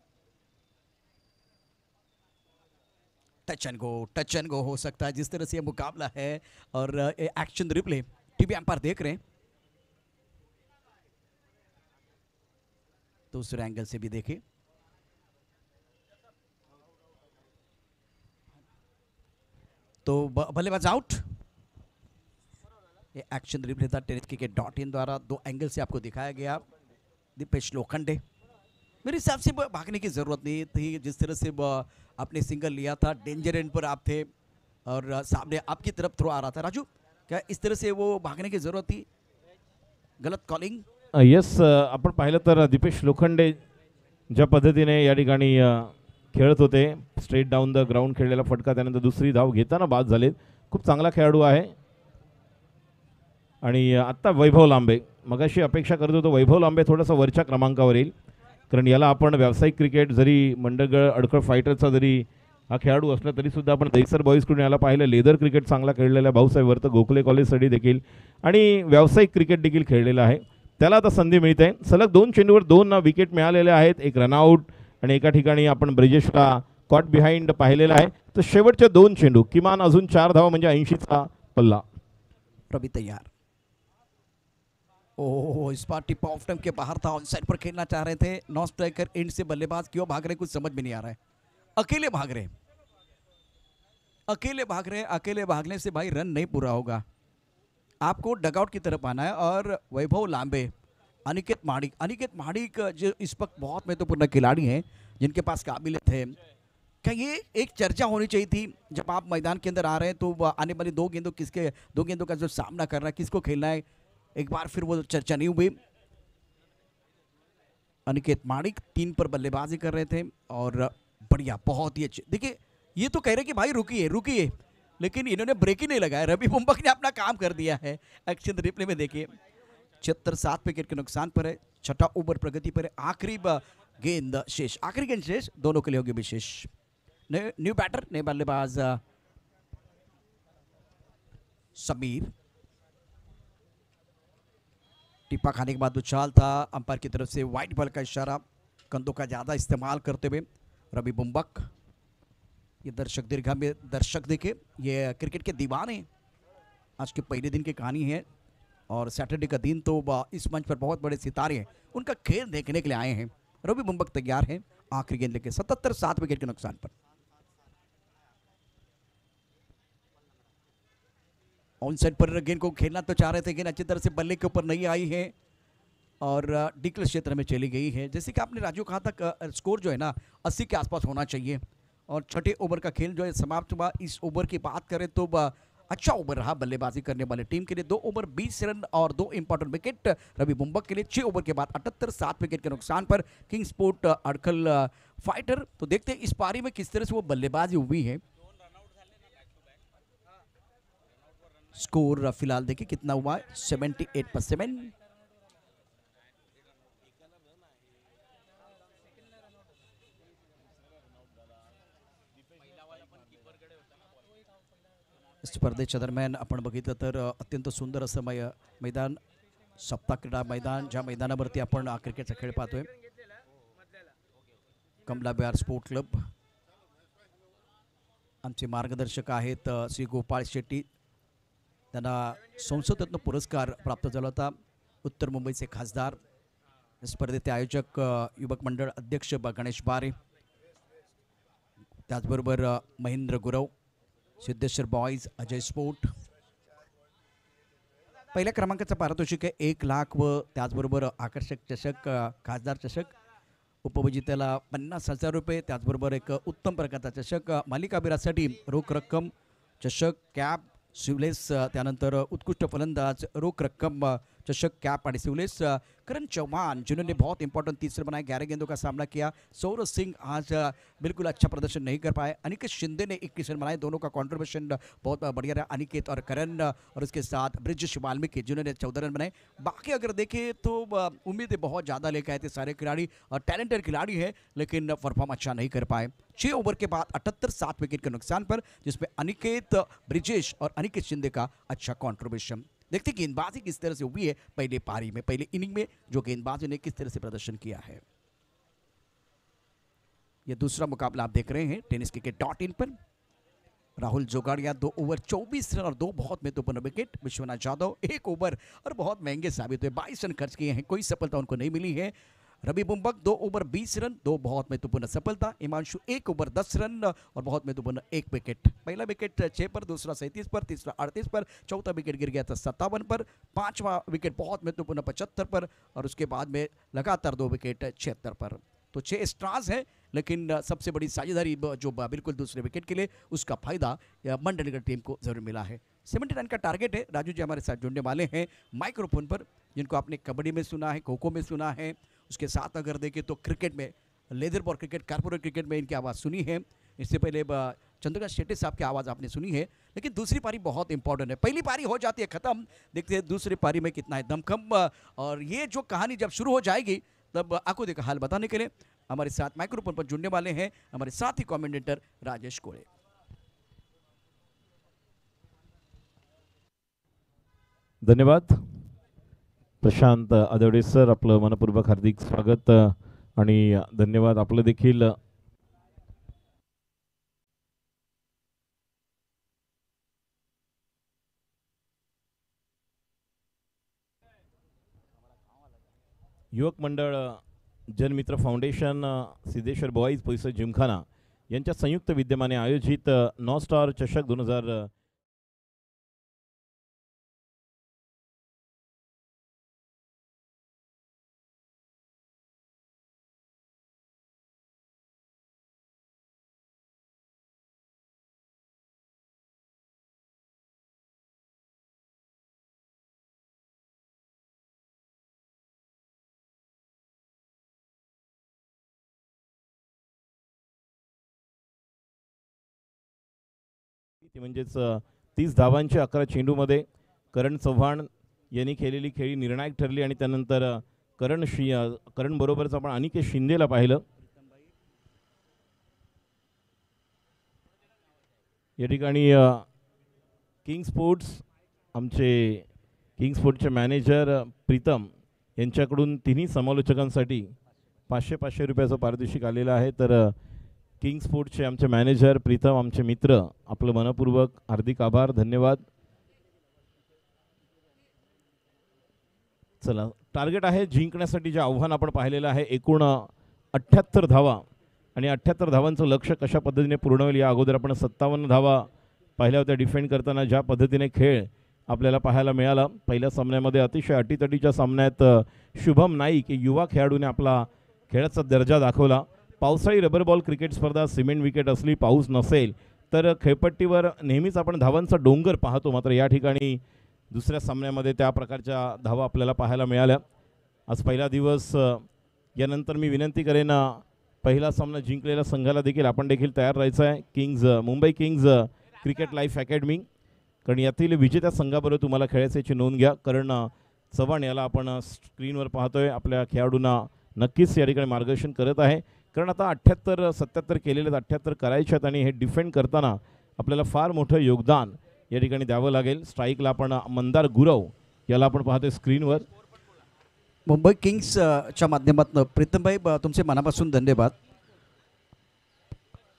टच एंड गो हो सकता है. जिस तरह से ये मुकाबला है और एक्शन रिप्ले टीवी अंपायर देख रहे हैं. दूसरे एंगल से भी देखें, तो बल्लेबाज आउट। ये एक्शन रिप्ले था टेनिस क्रिकेट .in द्वारा, दो एंगल से आपको दिखाया गया। दीपेश लोखंडे, मेरे हिसाब से भागने की जरूरत नहीं थी। जिस तरह से आपने सिंगल लिया था, डेंजर एंड पर आप थे और सामने आपकी तरफ थ्रो आ रहा था। राजू, क्या इस तरह से वो भागने की जरूरत थी? गलत कॉलिंग। येस, आपण पाहिलं तर दीपेश लोखंडे ज्या पद्धतीने या ठिकाणी खेळत होते, स्ट्रेट डाऊन द ग्राउंड खेळलेला फटका, त्यानंतर दुसरी धाव घेताना बाद झाले। खूप चांगला खेळाडू आहे। आणि आत्ता वैभव लांबे, मगाशी अपेक्षा करत होतो वैभव लांबे थोडासा वरच्या क्रमांकावर येईल, कारण याला आपण व्यावसायिक क्रिकेट जरी मंडळगड अडखळ फायटरचा जरी हा खेळाडू असला तरीसुद्धा आपण दैसर बॉईजकडून याला पाहिलं। लेदर क्रिकेट चांगला खेळलेला भाऊसाहेब वर्त गोखले कॉलेजसाठी देखील आणि व्यावसायिक क्रिकेट देखील खेळलेला आहे। त्याला आता संधी मिळते। सलग 2 चेंडूवर 2 विकेट मिळालेले आहेत, एक रनआउट आणि एका ठिकाणी आपण ब्रिजेशला कॉट बिहाइंड पाहिलेला आहे। तर शेवटचे 2 चेंडू, किमान अजून 4 धावा म्हणजे 80चा पल्ला। रवि तैयार। ओह, इस बार टिप ऑफ टाइम के बाहर था, ऑन साइड पर खेलना चाह रहे थे। नॉन स्ट्राइकर एंड से बल्लेबाज क्यों भाग रहे कुछ समझ में नहीं आ रहा है। अकेले भाग रहे, अकेले भाग रहे। अकेले भागने से भाई रन नहीं पूरा होगा, आपको डगआउट की तरफ आना है। और वैभव लांबे, अनिकेत माडिक जो इस वक्त बहुत महत्वपूर्ण खिलाड़ी हैं, जिनके पास काबिलियत है। क्या ये एक चर्चा होनी चाहिए थी जब आप मैदान के अंदर आ रहे हैं, तो आने वाली 2 गेंदों का जो सामना कर रहा है, किसको खेलना है, एक बार फिर वो चर्चा नहीं हुई। अनिकेत माडिक 3 पर बल्लेबाजी कर रहे थे और बढ़िया, बहुत ही अच्छे। देखिए, ये तो कह रहे कि भाई रुकिए, लेकिन इन्होंने ब्रेक ही नहीं लगाया। रवि बुम्बक ने अपना काम कर दिया है। एक्शन रिप्ले में देखिए, 76 विकेट के नुकसान पर है, 6ठा ओवर प्रगति पर है। आखिरी गेंद शेष, दोनों के लिए होगी विशेष। न्यू बैटर, नए बल्लेबाज समीर। टिप्पा खाने के बाद उछाल था, अंपायर की तरफ से वाइट बॉल का इशारा। कंधों का ज़्यादा इस्तेमाल करते हुए रवि बुम्बक। ये दर्शक दीर्घा में दर्शक देखे, ये क्रिकेट के दीवाने। आज के पहले दिन की कहानी है और सैटरडे का दिन, तो इस मंच पर बहुत बड़े सितारे हैं, उनका खेल देखने के लिए आए हैं। रवि बुम्बक तैयार हैं आखिरी गेंद लेके, 77 विकेट के नुकसान पर। ऑन साइड पर गेंद को खेलना तो चाह रहे थे, गेंद अच्छी तरह से बल्ले के ऊपर नहीं आई है और डिक्ल क्षेत्र में चली गई है। जैसे कि आपने राजू कहा था, स्कोर जो है ना 80 के आसपास होना चाहिए। और 6ठे ओवर का खेल जो है समाप्त हुआ। इस ओवर की बात करें तो अच्छा ओवर रहा बल्लेबाजी करने वाले टीम के लिए। 2 ओवर 20 रन और 2 इंपॉर्टेंट विकेट रवि बुम्बक के लिए। 6 ओवर के बाद 78 विकेट के नुकसान पर किंग स्पोर्ट अड़खल फाइटर। तो देखते हैं इस पारी में किस तरह से वो बल्लेबाजी हुई है। स्कोर फिलहाल देखिए कितना हुआ, 78%। स्पर्धेच्या दरम्यान आपण बघितलं तर अत्यंत सुंदर असं मैदान, सप्ताह क्रीडा मैदान, ज्या मैदानावरती आपण क्रिकेटचा खेळ पाहतोय। कमला बिहार स्पोर्ट क्लब, आमचे मार्गदर्शक आहेत श्री गोपाळ शेट्टी, त्यांना संसद रत्न पुरस्कार प्राप्त झाला होता। उत्तर मुंबईचे खासदार, स्पर्धेचे आयोजक युवक मंडळ अध्यक्ष गणेश बारे, त्याचबरोबर महेंद्र गुरव, सिद्धेश्वर बॉयज, अजय स्पोर्ट। पहिल्या क्रमांकाचा पारितोषिक आहे 1 लाख व त्याचबरोबर आकर्षक चषक, खासदार चषक, उपविजेत्याला 50,000 रुपये, त्याचबरोबर एक उत्तम प्रकारचा चषक, मालिकावीरासाठी रोख रक्कम, चषक, कॅप, शिवलेस, त्यानंतर उत्कृष्ट फलंदाज, रोख रक्कम, चषक, कैप और सिवलेस। करण चौहान जिन्होंने बहुत इंपॉर्टेंट 30 रन बनाए, 11 गेंदों का सामना किया। सौरभ सिंह आज बिल्कुल अच्छा प्रदर्शन नहीं कर पाए। अनिकेत शिंदे ने 21 रन बनाए, दोनों का कॉन्ट्रीब्यूशन बहुत बढ़िया रहा, अनिकेत और करण। और उसके साथ ब्रिजेश वाल्मीकि जिन्होंने 14 रन बनाए। बाकी अगर देखें तो उम्मीदें बहुत ज़्यादा लेकर आए थे सारे खिलाड़ी, और टैलेंटेड खिलाड़ी है, लेकिन परफॉर्म अच्छा नहीं कर पाए। 6 ओवर के बाद 78 7 विकेट के नुकसान पर, जिसमें अनिकेत, ब्रिजेश और अनिकेत शिंदे का अच्छा कॉन्ट्रीब्यूशन। देखते गेंदबाजी किस तरह से हुई है पहले पारी में, पहले इनिंग में जो गेंदबाजों ने किस तरह से प्रदर्शन किया है। यह दूसरा मुकाबला आप देख रहे हैं टेनिस क्रिकेट.in पर। राहुल जोगाड़िया 2 ओवर 24 रन और 2 बहुत महत्वपूर्ण विकेट। विश्वनाथ जाधव 1 ओवर और बहुत महंगे साबित हुए, 22 रन खर्च किए हैं, कोई सफलता उनको नहीं मिली है। रवि बुम्बक 2 ओवर 20 रन, 2 बहुत महत्वपूर्ण सफलता। हिमांशु 1 ओवर 10 रन और बहुत महत्वपूर्ण 1 विकेट। पहला विकेट 6 पर, दूसरा 37 पर, तीसरा 38 पर, चौथा विकेट गिर गया था 57 पर, पांचवा विकेट बहुत महत्वपूर्ण 75 पर और उसके बाद में लगातार 2 विकेट 76 पर। तो 6 स्ट्रास है, लेकिन सबसे बड़ी साझेदारी जो बिल्कुल दूसरे विकेट के लिए, उसका फायदा मंडलीगढ़ टीम को जरूर मिला है। 70 रन का टारगेट है। राजू जी हमारे साथ जुड़ने वाले हैं माइक्रोफोन पर, जिनको आपने कबड्डी में सुना है, खो खो में सुना है, उसके साथ अगर देखें तो क्रिकेट में, leather ball cricket, corporate cricket में इनकी आवाज़ सुनी है। इससे पहले चंद्रकांत शेट्टी साहब की आवाज़ आपने सुनी है। लेकिन दूसरी पारी बहुत इंपॉर्टेंट है। पहली पारी हो जाती है ख़त्म, देखते हैं दूसरी पारी में कितना है दमखम। और ये जो कहानी जब शुरू हो जाएगी तब आंखों देखा हाल बताने के लिए हमारे साथ माइक्रोफोन पर जुड़ने वाले हैं हमारे साथी कमेंटेटर राजेश कोळे। धन्यवाद प्रशांत आदवडे सर, आपलं मनपूर्वक हार्दिक स्वागत आणि धन्यवाद आपलं देखील। युवक मंडळ जनमित्र फाउंडेशन, सिद्धेश्वर बॉईज पोईसर जिमखाना यांच्या संयुक्त विद्यमाने आयोजित नॉ स्टार चषक 2000 म्हणजेच 30 धावांच्या 11 चेंडूमध्ये करण चव्हाण यांनी केलेली खेळी निर्णायक ठरली आणि त्यानंतर करण बरोबरच आपण अनिकेत शिंदेला पाहिलं। या ठिकाणी किंग स्पोर्ट्सचे मॅनेजर प्रीतम यांच्याकडून तिन्ही समालोचकांसाठी 500 रुपयाचं पारितोषिक आलेलं आहे। तर किंग स्पोर्ट्सचे आमचे मॅनेजर प्रीतम, आमचे मित्र, आपलं मनपूर्वक हार्दिक आभार, धन्यवाद। चला, टार्गेट आहे जिंकण्यासाठी जे आव्हान आपण पाहिलेलं आहे, एकूण 78 धावा आणि 78 धावांचं लक्ष्य कशा पद्धतीने पूर्ण होईल या अगोदर आपण 57 धावा पाहिल्या होत्या डिफेंड करताना। ज्या पद्धतीने खेळ आपल्याला पाहायला मिळाला पहिल्या सामन्यामध्ये, अतिशय अटीतटीच्या सामन्यात शुभम नाईक युवा खेळाडूने आपला खेळाचा दर्जा दाखवला। पावसाळी रबर बॉल क्रिकेट स्पर्धा, सिमेंट विकेट असली, पाऊस नसेल तर खेळपट्टीवर नेहमीच आपण धावांचा डोंगर पाहतो, मात्र या ठिकाणी दुसऱ्या सामन्यामध्ये त्या प्रकारच्या धावा आपल्याला पाहायला मिळाल्या। आज पहिला दिवस, यानंतर मी विनंती करेन पहिला सामना जिंकलेल्या संघाला देखील आपण देखील तयार राहायचं आहे। Mumbai kings cricket life academy, कारण यातील विजेत्या संघाबरोबर तुम्हाला खेळायची नोंद घ्या। कारण चव्हाण याला आपण स्क्रीनवर पाहतोय, आपल्या खेळाडूंना नक्कीच या ठिकाणी मार्गदर्शन करत आहे। कारण आता 78-77 केलेले 78 करायचे आहेत आणि हे डिफेंड करताना आपल्याला फार मोठं योगदान या ठिकाणी द्यावं लागेल। स्ट्राईकला आपण मंदार गुरव याला आपण पाहतोय स्क्रीनवर। मुंबई किंग्सच्या माध्यमातून प्रीतमभाई तुमचे मनापासून धन्यवाद।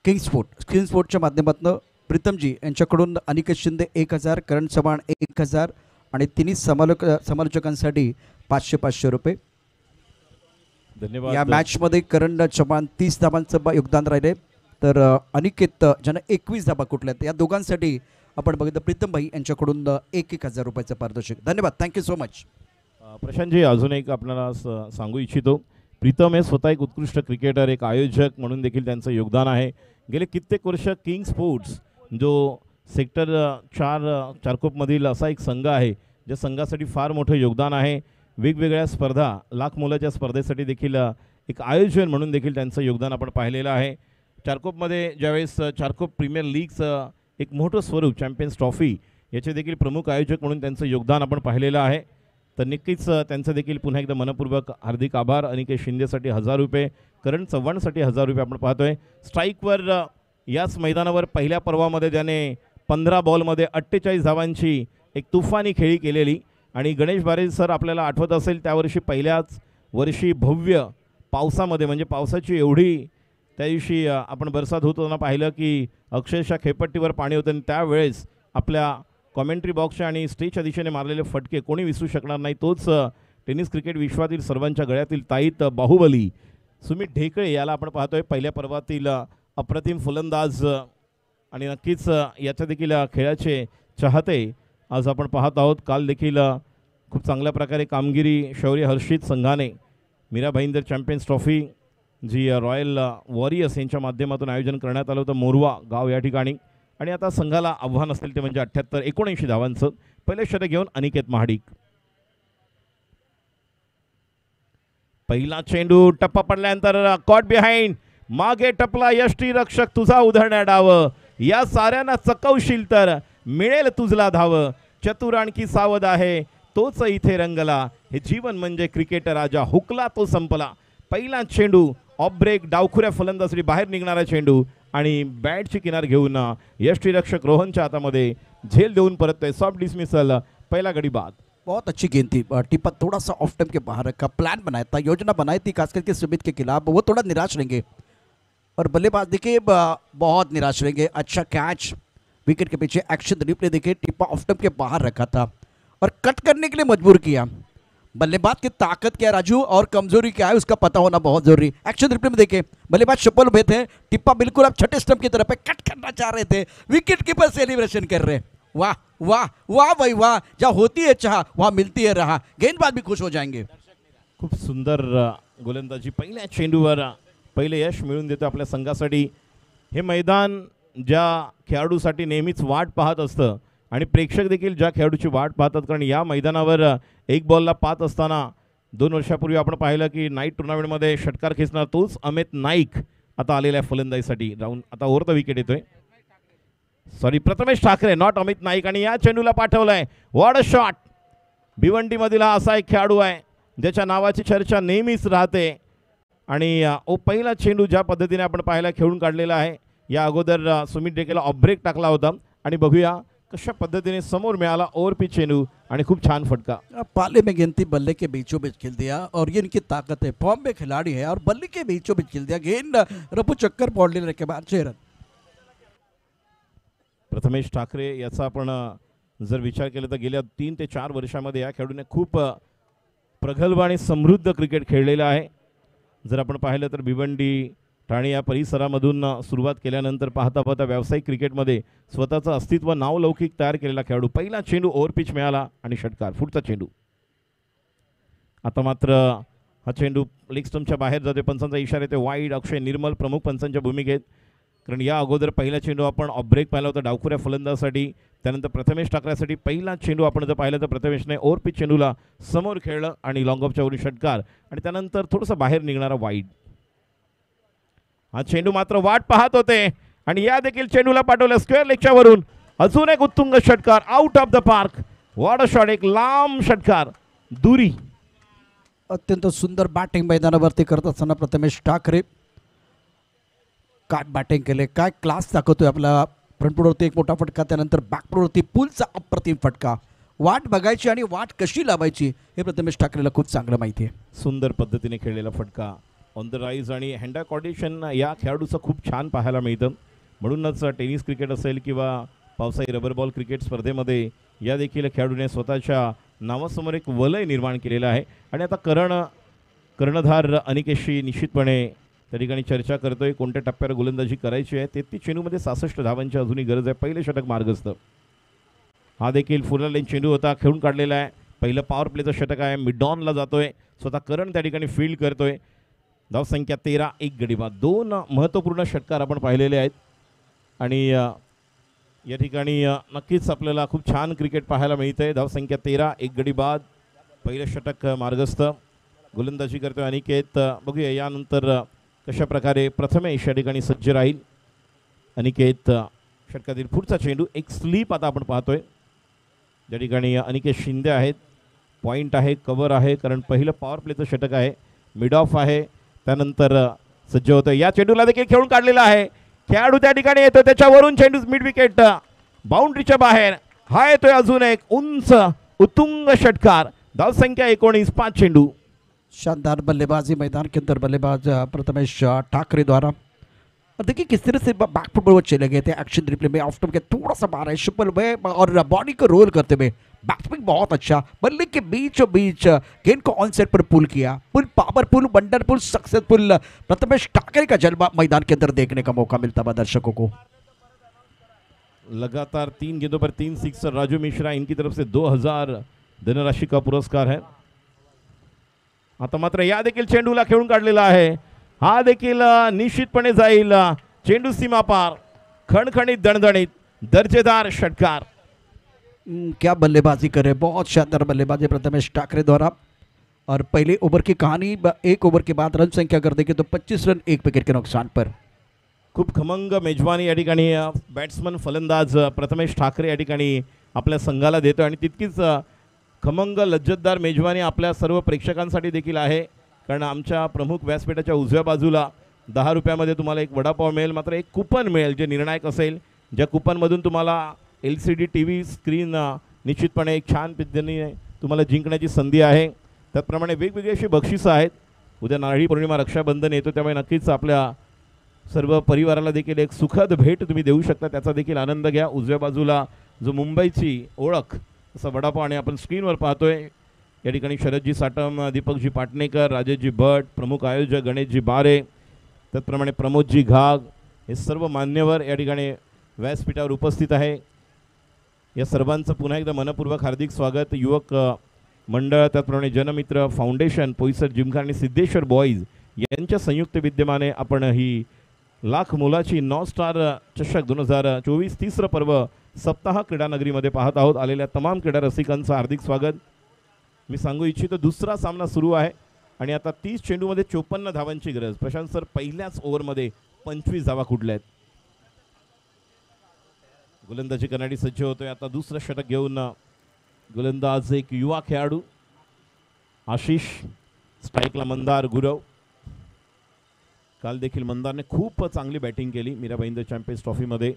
किंग स्पोर्टच्या माध्यमातून प्रीतमजी यांच्याकडून अनिकेत शिंदे 1000, करण चव्हाण 1000 आणि तिन्ही समालोचकांसाठी 500 रुपये। धन्यवाद। या मॅच मध्ये करण चव्हाण 30 धावांचं योगदान राहिले, तर अनिकेत ज्यांना 21 धावा कुठल्या, या दोघांसाठी आपण बघितलं प्रीतमभाई यांच्याकडून 1000 रुपयाचं पारितोषिक। धन्यवाद, थँक्यू सो मच। प्रशांतजी, अजून एक आपल्याला सांगू इच्छितो, प्रीतम हे स्वतः एक उत्कृष्ट क्रिकेटर, एक आयोजक म्हणून देखील त्यांचं योगदान आहे। गेले कित्येक वर्ष किंग स्पोर्ट्स जो सेक्टर 4 चारकोपमधील असा एक संघ आहे, ज्या संघासाठी फार मोठं योगदान आहे। वेगवेगळ्या स्पर्धा, लाख मोलाच्या स्पर्धेसाठी देखील एक आयोजन म्हणून देखील त्यांचं योगदान आपण पाहिलेलं आहे। चारकोपमध्ये ज्यावेळेस चारकोप प्रीमियर लीगचं एक मोठं स्वरूप चॅम्पियन्स ट्रॉफी याचे देखील प्रमुख आयोजक म्हणून त्यांचं योगदान आपण पाहिलेलं आहे। तर नक्कीच त्यांचं देखील पुन्हा एकदा मनपूर्वक हार्दिक आभार। अनिकेत शिंदेसाठी 1000 रुपये, करण चव्हाणसाठी 1000 रुपये आपण पाहतोय। स्ट्राईकवर याच मैदानावर पहिल्या पर्वामध्ये ज्याने 15 बॉलमध्ये 48 धावांची एक तुफानी खेळी केलेली, आणि गणेश बारे सर आपल्याला आठवत असेल त्यावर्षी पहिल्याच वर्षी भव्य पावसामध्ये, म्हणजे पावसाची एवढी त्या दिवशी आपण बरसात होताना पाहिलं की अक्षरशः खेळपट्टीवर पाणी होतं, आणि त्यावेळेस आपल्या कॉमेंट्री बॉक्सच्या आणि स्टेजच्या दिशेने मारलेले फटके कोणी विसरू शकणार नाही। तोच टेनिस क्रिकेट विश्वातील सर्वांच्या गळ्यातील ताईत बाहुबली सुमित ढेकळे याला आपण पाहतोय पहिल्या पर्वातील अप्रतिम फलंदाज आणि नक्कीच याच्या देखील खेळाचे चाहते आज आपण पाहत आहोत. काल देखील खूप चांगल्या प्रकारे कामगिरी शौर्य हर्षित संघाने मीरा भाईंदर चॅम्पियन्स ट्रॉफी जी रॉयल वॉरियर्स यांच्या माध्यमातून आयोजन करण्यात आलं होतं मोरवा गाव या ठिकाणी. आणि आता संघाला आव्हान असेल ते म्हणजे 78-79 धावांचं पहिले षटक घेऊन अनिकेत महाडिक. पहिला चेंडू टप्पा पडल्यानंतर कॉट बिहाइंड मागे टपला यष्टीरक्षक तुझा उधळण्या डाव या साऱ्यांना चकवशील तर मिळेल तुझला धाव चतुर आणखी सावध आहे तोच इथे रंगला हे जीवन म्हणजे क्रिकेट राजा हुकला तो संपला. पहिला चेंडू ऑफ ब्रेक डावखुऱ्या फलंदाजी बाहेर निघणारा चेंडू आणि बॅटची किनार घेऊन यष्टीरक्षक रोहनच्या हातामध्ये झेल देऊन परततोय. सॉफ्ट डिसमिसल पहला गडी बाद. बहुत अच्छी गेंद थी, टिप्पा थोड़ा सा ऑफ टाइम के बाहर रखा, प्लान बनाया था, योजना बनाई थी खास करके सुमित के खिलाफ, वो थोड़ा निराश रहेंगे और बल्लेबाज देखिए बहुत निराश रहेंगे. अच्छा कैच, विकेट के पीछे एक्शन रिप्ले देखिए, टिप्पा ऑफ टाइम के बाहर रखा था और कट करने के लिए मजबूर किया. बल्लेबाज की ताकत क्या है राजू और कमजोरी क्या है उसका पता होना बहुत जरूरी. एक्शन रिप्ले में देखे बल्लेबाज चप्पल हुए थे, टिप्पा बिल्कुल अब छठे स्टंप की तरफ कट करना चाह रहे थे, विकेट कीपर सेलिब्रेशन कर रहे. वाह वाह वाह भाई वाह, जहाँ होती है चाह वहाँ मिलती है राह, गेंदबाज भी खुश हो जाएंगे. खूप सुंदर गोलंदाजी पहिल्या चेंडूवर पहिले यश मिळवून देतो आपल्या संघासाठी. हे मैदान ज्या खेळाडूसाठी नेहमीच वाट पाहत असतं आणि प्रेक्षक देखील ज्या खेळाडूची वाट पाहतात, कारण या मैदानावर एक बॉलला 5 असताना 2 वर्षापूर्वी आपण पाहिलं की नाईट टुर्नामेंटमध्ये षटकार खेचणार तोच अमित नाईक आता आलेला आहे फलंदाजीसाठी. राहून आता ओव्हर द विकेट येतोय, सॉरी प्रथमेश ठाकरे नॉट अमित नाईक, आणि या चेंडूला पाठवलाय. What a shot. भिवंडीमधील असा एक खेळाडू आहे ज्याच्या नावाची चर्चा नेहमीच राहते आणि पहिला चेंडू ज्या पद्धतीने आपण पाहायला खेळून काढलेला आहे. या अगोदर सुमित ढेकळेला ऑफ ब्रेक टाकला होता आणि बघूया कशा पद्धतीने समोर मिळाला ओव्हर पिच चेंडू आणि खूप छान फटका. पाले में गेंद थी, बल्ले के बीचों बीच खेल दिया और ये इनकी ताकत है, फॉर्म में खिलाड़ी है और बल्ले के बीचों बीच खेल दिया, गेंद रफू चक्कर पडलेले के बाद 6 रन. प्रथमेश ठाकरे याचा आपण जर विचार केला तर गेल्या 3 ते 4 वर्षामध्ये या खेळाडूने खूप प्रगल्भ आणि समृद्ध क्रिकेट खेळलेलं आहे. जर आपण पाहिलं तर भिवंडी ठाणे या परिसरामधून सुरुवात केल्यानंतर पाहता पाहता व्यावसायिक क्रिकेटमध्ये स्वतःचं अस्तित्व नावलौकिक तयार केलेला खेळाडू. पहिला चेंडू ओव्हर पिच मिळाला आणि षटकार. पुढचा चेंडू आता मात्र हा चेंडू लेग स्टंपच्या बाहेर जातोय. पंचांचा इशारा येतो वाईड. अक्षय निर्मल प्रमुख पंचांच्या भूमिकेत, कारण या अगोदर पहिला चेंडू आपण ऑफ ब्रेक पाहिला होता डावखुऱ्या फलंदाजासाठी. त्यानंतर प्रथमेश ठाकरेसाठी पहिला चेंडू आपण जर पाहिलं तर प्रथमेशने ओव्हर पिच चेंडूला समोर खेळलं आणि लॉंग ऑफच्या वरून षटकार आणि त्यानंतर थोडंसं बाहेर निघणारा वाईड. हा चेंडू मात्र वाट पाहत होते आणि या देखील चेंडूला पाठवलं स्क्वेअर लेगच्या वरून. अजून एक उत्तुंग षटकार out of the park. What a shot. एक लांब षटकार दुरी. अत्यंत सुंदर बॅटिंग मैदानावरती करत असताना प्रथमेश ठाकरे काय बॅटिंग केले, काय क्लास दाखवतोय आपला. फ्रंट पुढवरती एक मोठा फटका, त्यानंतर बॅक पुढवरती पुलचा अप्रतिम फटका. वाट बघायची आणि वाट कशी लावायची हे प्रथमेश ठाकरेला खूप चांगलं माहिती आहे. सुंदर पद्धतीने खेळलेला फटका ऑन द राईज आणि हँड कॉर्डिनेशन या खेळाडूचं खूप छान पाहायला मिळतं. म्हणूनच टेनिस क्रिकेट असेल किंवा पावसाळी रबर बॉल क्रिकेट स्पर्धेमध्ये या देखील खेळाडूने स्वतःच्या नावासमोर एक वलय निर्माण केलेलं आहे. आणि आता कर्णधार अनिकेशशी निश्चितपणे त्या ठिकाणी चर्चा करतोय कोणत्या टप्प्यावर गोलंदाजी करायची आहे. 33 चेंडूमध्ये 66 धावांची अजूनही गरज आहे. पहिले षटक मार्गस्थ. हा देखील फुल लाईन चेंडू होता, खेळून काढलेला आहे. पहिलं पॉवर प्लेचं षटक आहे. मिड ऑनला जातोय स्वतः करण त्या ठिकाणी फील्ड करतोय. धावसंख्या 13, 1 गडी बाद. 2 महत्त्वपूर्ण षटकार आपण पाहिलेले आहेत आणि या ठिकाणी नक्कीच आपल्याला खूप छान क्रिकेट पाहायला मिळतं आहे. धावसंख्या 13, 1 गडी बाद. पहिलं षटक मार्गस्थ. गोलंदाजी करतोय अनिकेत. बघूया यानंतर कशा प्रकारे प्रथमेश या ठिकाणी सज्ज राहील. अनिकेत षटकातील पुढचा चेंडू एक स्लीप आता आपण पाहतोय. ज्या ठिकाणी अनिकेत शिंदे आहेत. पॉईंट आहे, कव्हर आहे, कारण पहिलं पॉवर प्लेचं षटक आहे. मिड ऑफ आहे. त्यानंतर सज्ज होतं. या चेंडूला देखील खेळून काढलेला आहे. खेळाडू त्या ठिकाणी येतो, त्याच्यावरून चेंडू मिड विकेट बाउंड्रीच्या बाहेर. हा येतोय अजून एक उंच उत्तुंग षटकार. धावसंख्या 19, 5 चेंडू. शानदार बल्लेबाजी मैदान के अंदर बल्लेबाज प्रथमेश ठाकरे द्वारा. और देखिए किस तरह से बैक फुटबॉल वो चले गए थे एक्शन रिप्ले में, ऑफ टर्म के थोड़ा सा बाहर है शिपल में और बॉडी को रोल करते हुए बैट्समैन बहुत अच्छा, बल्ले के बीचों बीच गेंद को ऑन साइड पर पुल किया, pull powerful, wonderful, successful Prathamesh Thackeray का जलवा मैदान के अंदर देखने का मौका मिलता है दर्शकों को। लगातार 3 गेंदों पर 3 सिक्सर राजू मिश्रा, इनकी तरफ से 2000 धनराशि का पुरस्कार है। आता मात्र या देखील चेंडूला खेळून काढलेला आहे, हा देखील निश्चितपणे जाईल चेंडू सीमा पार, खणखणीत दणदणीत दर्जेदार षटकार। क्या बल्लेबाजी करे, बहुत शानदार बल्लेबाजी प्रथमेश ठाकरे द्वारा। और पहले ओवर की कहानी, 1 ओवर के बाद रन संख्या कर देंगे तो 25 रन 1 विकेट के नुकसान पर। खूप खमंग मेजवानी या ठिकाणी बॅट्समन फलंदाज प्रथमेश ठाकरे या ठिकाणी आपल्या संघाला देतो आणि तितकीच खमंग लज्जतदार मेजवानी आपल्या सर्व प्रेक्षकांसाठी देखील आहे, कारण आमच्या प्रमुख व्यासपीठाच्या उजव्या बाजूला 10 रुपयामध्ये तुम्हाला एक वडापाव मिळेल, मात्र एक कुपन मिळेल जे निर्णायक असेल, ज्या कुपनमधून तुम्हाला LCD TV स्क्रीन निश्चितपणे एक छान पद्धतीने तुम्हाला जिंकण्याची संधी आहे। त्याचप्रमाणे वेगवेगळी अशी बक्षिसं आहेत। उद्या नारळी पौर्णिमा, रक्षाबंधन येतो, त्यामुळे नक्कीच आपल्या सर्व परिवाराला देखील एक सुखद भेट तुम्ही देऊ शकता, त्याचा देखील आनंद घ्या। उजव्या बाजूला जो मुंबईची ओळख असा वडापाव आणि आपण स्क्रीनवर पाहतोय, या ठिकाणी शरदजी साटम, दीपकजी पाटणेकर, राजेशजी भट, प्रमुख आयोजक गणेशजी बारे, त्याचप्रमाणे प्रमोदजी घाग, हे सर्व मान्यवर या ठिकाणी व्यासपीठावर उपस्थित आहे। या सर्वांचं पुन्हा एकदा मनपूर्वक हार्दिक स्वागत। युवक मंडळ, त्याचप्रमाणे जनमित्र फाउंडेशन, पोईसर जिमखाना आणि सिद्धेश्वर बॉईज यांच्या संयुक्त विद्यमाने आपण ही लाख मोलाची 9 स्टार चषक 2024 तिसरं पर्व सप्ताह क्रीडानगरीमध्ये पाहत आहोत। आलेल्या तमाम क्रीडा रसिकांचं हार्दिक स्वागत। मी सांगू इच्छितो दुसरा सामना सुरू आहे आणि आता 30 चेंडूमध्ये 54 धावांची गरज। प्रशांत सर, पहिल्याच ओव्हरमध्ये 25 धावा कुठल्या आहेत? गोलंदाजी करण्यासाठी सज्ज होतोय। आता दुसरं षटक घेऊन गोलंदाज एक युवा खेळाडू आशिष, स्ट्राईकला मंदार गुरव। काल देखील मंदारने खूप चांगली बॅटिंग केली मीराबाईंदर चॅम्पियन्स ट्रॉफीमध्ये।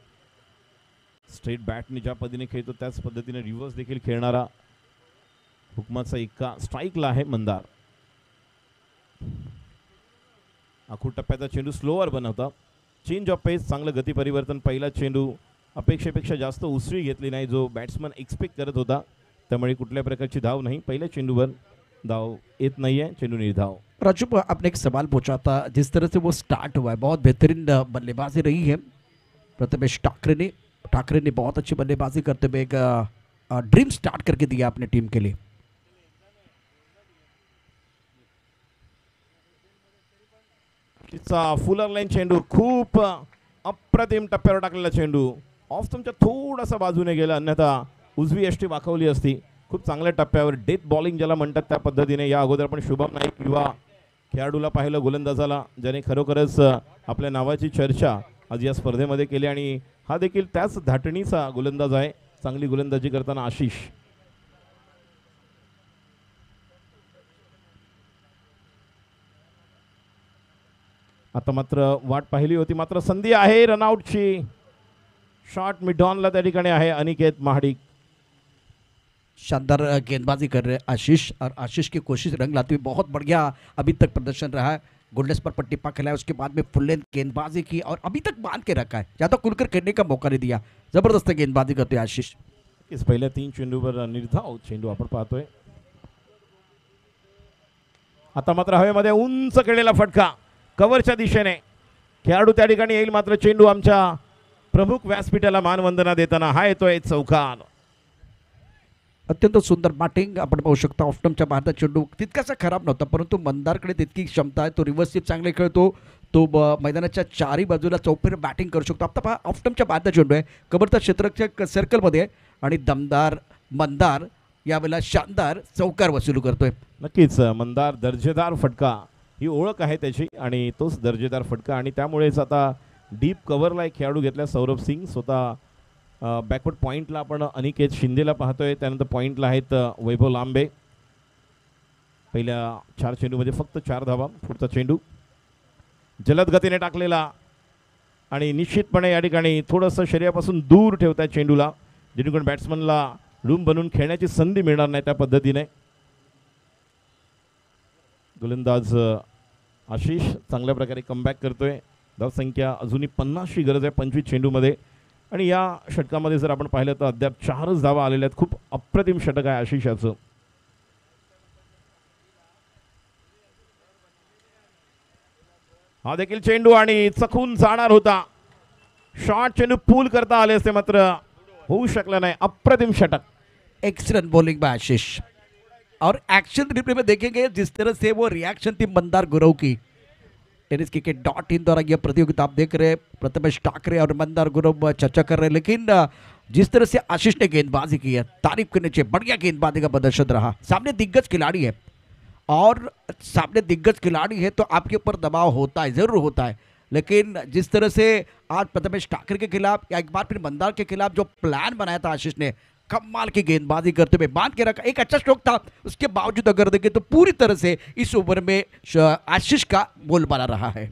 स्ट्रेट बॅटने ज्या पद्धतीने खेळतो त्याच पद्धतीने रिव्हर्स देखील खेळणारा हुकमाचा इक्का, स्ट्राईकला आहे मंदार। आखूड टप्प्याचा चेंडू स्लोअर बनवता, चेंज ऑफ पेस, चांगलं गती परिवर्तन। पहिला चेंडू अपेक्षेपेक्षा जास्त उसळी घेतली नाही, जो बॅट्समन एक्सपेक्ट करत होता, त्यामुळे कुठल्या प्रकारची धाव नहीं। पहिल्या चेंडूवर दाव येत नहीं है, चेंडू निर्धाव। राजू, आपने एक सवाल पूछा था, जिस तरह से वो स्टार्ट हुआ है, बहुत बेहतरीन बल्लेबाजी रही है प्रथमेश ठाकरे ने बहुत अच्छी बल्लेबाजी करते हुए एक ड्रीम स्टार्ट करके दिया अपने टीम के लिए। तिचा फुलर लाईन चेंडू, खूप अप्रतिम टप्प्यावर टाकलेला चेंडू ऑफ स्टंपच्या थोडासा बाजूने गेला, अन्यथा उजवी यष्टी वाकवली असती। खूप चांगल्या टप्प्यावर डेथ बॉलिंग ज्याला म्हणतात त्या पद्धतीने या अगोदर आपण शुभम नाईक युवा खेळाडूला पाहिलं, गोलंदाजाला, ज्याने खरोखरच आपल्या नावाची चर्चा आज या स्पर्धेमध्ये केली आणि हा देखील त्याच धाटणीचा गोलंदाज आहे। चांगली गोलंदाजी करताना आशिष। आता मात्र वाट पाहिली होती, मात्र संधी आहे रनआउटची। शॉट मिड ऑनला त्या ठिकाणी आहे अनिकेत महाडिक। शानदार गेंदबाजी कर रहे हैं आशीष, और आशीष की कोशिश रंग लाती हुई बहुत बढ़िया अभी तक प्रदर्शन रहा है। गोल्डन पर पट्टीपा खिलाया, उसके बाद में फुल लेंथ गेंदबाजी की और अभी तक बांध के रखा है, ज़्यादा खुलकर खेलने का मौका नहीं दिया। जबरदस्त गेंदबाजी करते हैं आशीष। इस पहिल्या 3 चेंडूवर निर्धाव चेंडू आपण पाहतोय। आता मात्र हवेमध्ये उंच केलेला फटका कव्हरच्या दिशेने, खेळाडू त्या ठिकाणी येईल, मात्र चेंडू आमच्या प्रमुख व्यासपीठाला मानवंदना देताना हा येतोय चौकार। अत्यंत सुंदर बॅटिंग आपण पाहू शकता। ऑफ्टमच्या भारतात चेंडू तितकासा खराब नव्हता, परंतु मंदारकडे तितकी क्षमता आहे, तो रिव्हर्स स्वीप चांगले खेळतो, तो मैदानाच्या चारही बाजूला चौफेर बॅटिंग करू शकतो। आता पहा ऑफ्टमच्या भारतात चेंडू आहे, कबरच्या क्षेत्राच्या सर्कलमध्ये आणि दमदार मंदार यावेळेला शानदार चौकार वसूल करतोय। नक्कीच मंदार दर्जेदार फटका ही ओळख आहे त्याची आणि तोच दर्जेदार फटका, आणि त्यामुळेच आता डीप कव्हरला एक खेळाडू घेतला सौरभ सिंग। स्वतः बॅकवर्ड पॉईंटला आपण अनिकेत शिंदेला पाहतोय, त्यानंतर पॉईंटला आहेत वैभव लांबे। पहिल्या 4 चेंडूमध्ये फक्त 4 धावा। पुढचा चेंडू जलद गतीने टाकलेला आणि निश्चितपणे या ठिकाणी थोडंसं शरीरापासून दूर ठेवताय चेंडूला, जेणेकरून बॅट्समनला रूम बनवून खेळण्याची संधी मिळणार नाही त्या पद्धतीने। गोलंदाज आशिष चांगल्या प्रकारे कमबॅक करतोय। धावसंख्या अजूनही 50ची गरज आहे 25 चेंडूमध्ये। आणि या षटकामध्ये जर आपण पाहिलं तर अद्याप 4च धावा आलेल्या आहेत. खूप अप्रतिम षटक आहे आशिष याचं. हा देखील चेंडू आणि चकून जाणार होता. शॉर्ट चेंडू पूल करता आले असते मात्र होऊ शकलं नाही. अप्रतिम षटक. एक्सीलेंट बॉलिंग बाय आशीष. और एक्शन रिप्ले में देखेंगे जिस तरह से वो रिएक्शन थी मंदार गुरव की. टेनिस क्रिकेट .in द्वारा यह प्रतियोगिता आप देख रहे हैं. प्रथमेश ठाकरे और मंदार गुरव चर्चा कर रहे हैं, लेकिन जिस तरह से आशीष ने गेंदबाजी की है तारीफ करनी चाहिए. बढ़िया गेंदबाजी का प्रदर्शन रहा. सामने दिग्गज खिलाड़ी है और सामने दिग्गज खिलाड़ी है तो आपके ऊपर दबाव होता है, जरूर होता है. लेकिन जिस तरह से आज प्रथमेश ठाकरे के खिलाफ या एक बार फिर मंदार के खिलाफ जो प्लान बनाया था आशीष ने, कमाल की गेंदबाजी करते हुए बांध के रखा. एक अच्छा स्ट्रोक था, उसके बावजूद अगर देखें तो पूरी तरह से इस ओवर में आशीष का बोलबाला रहा है.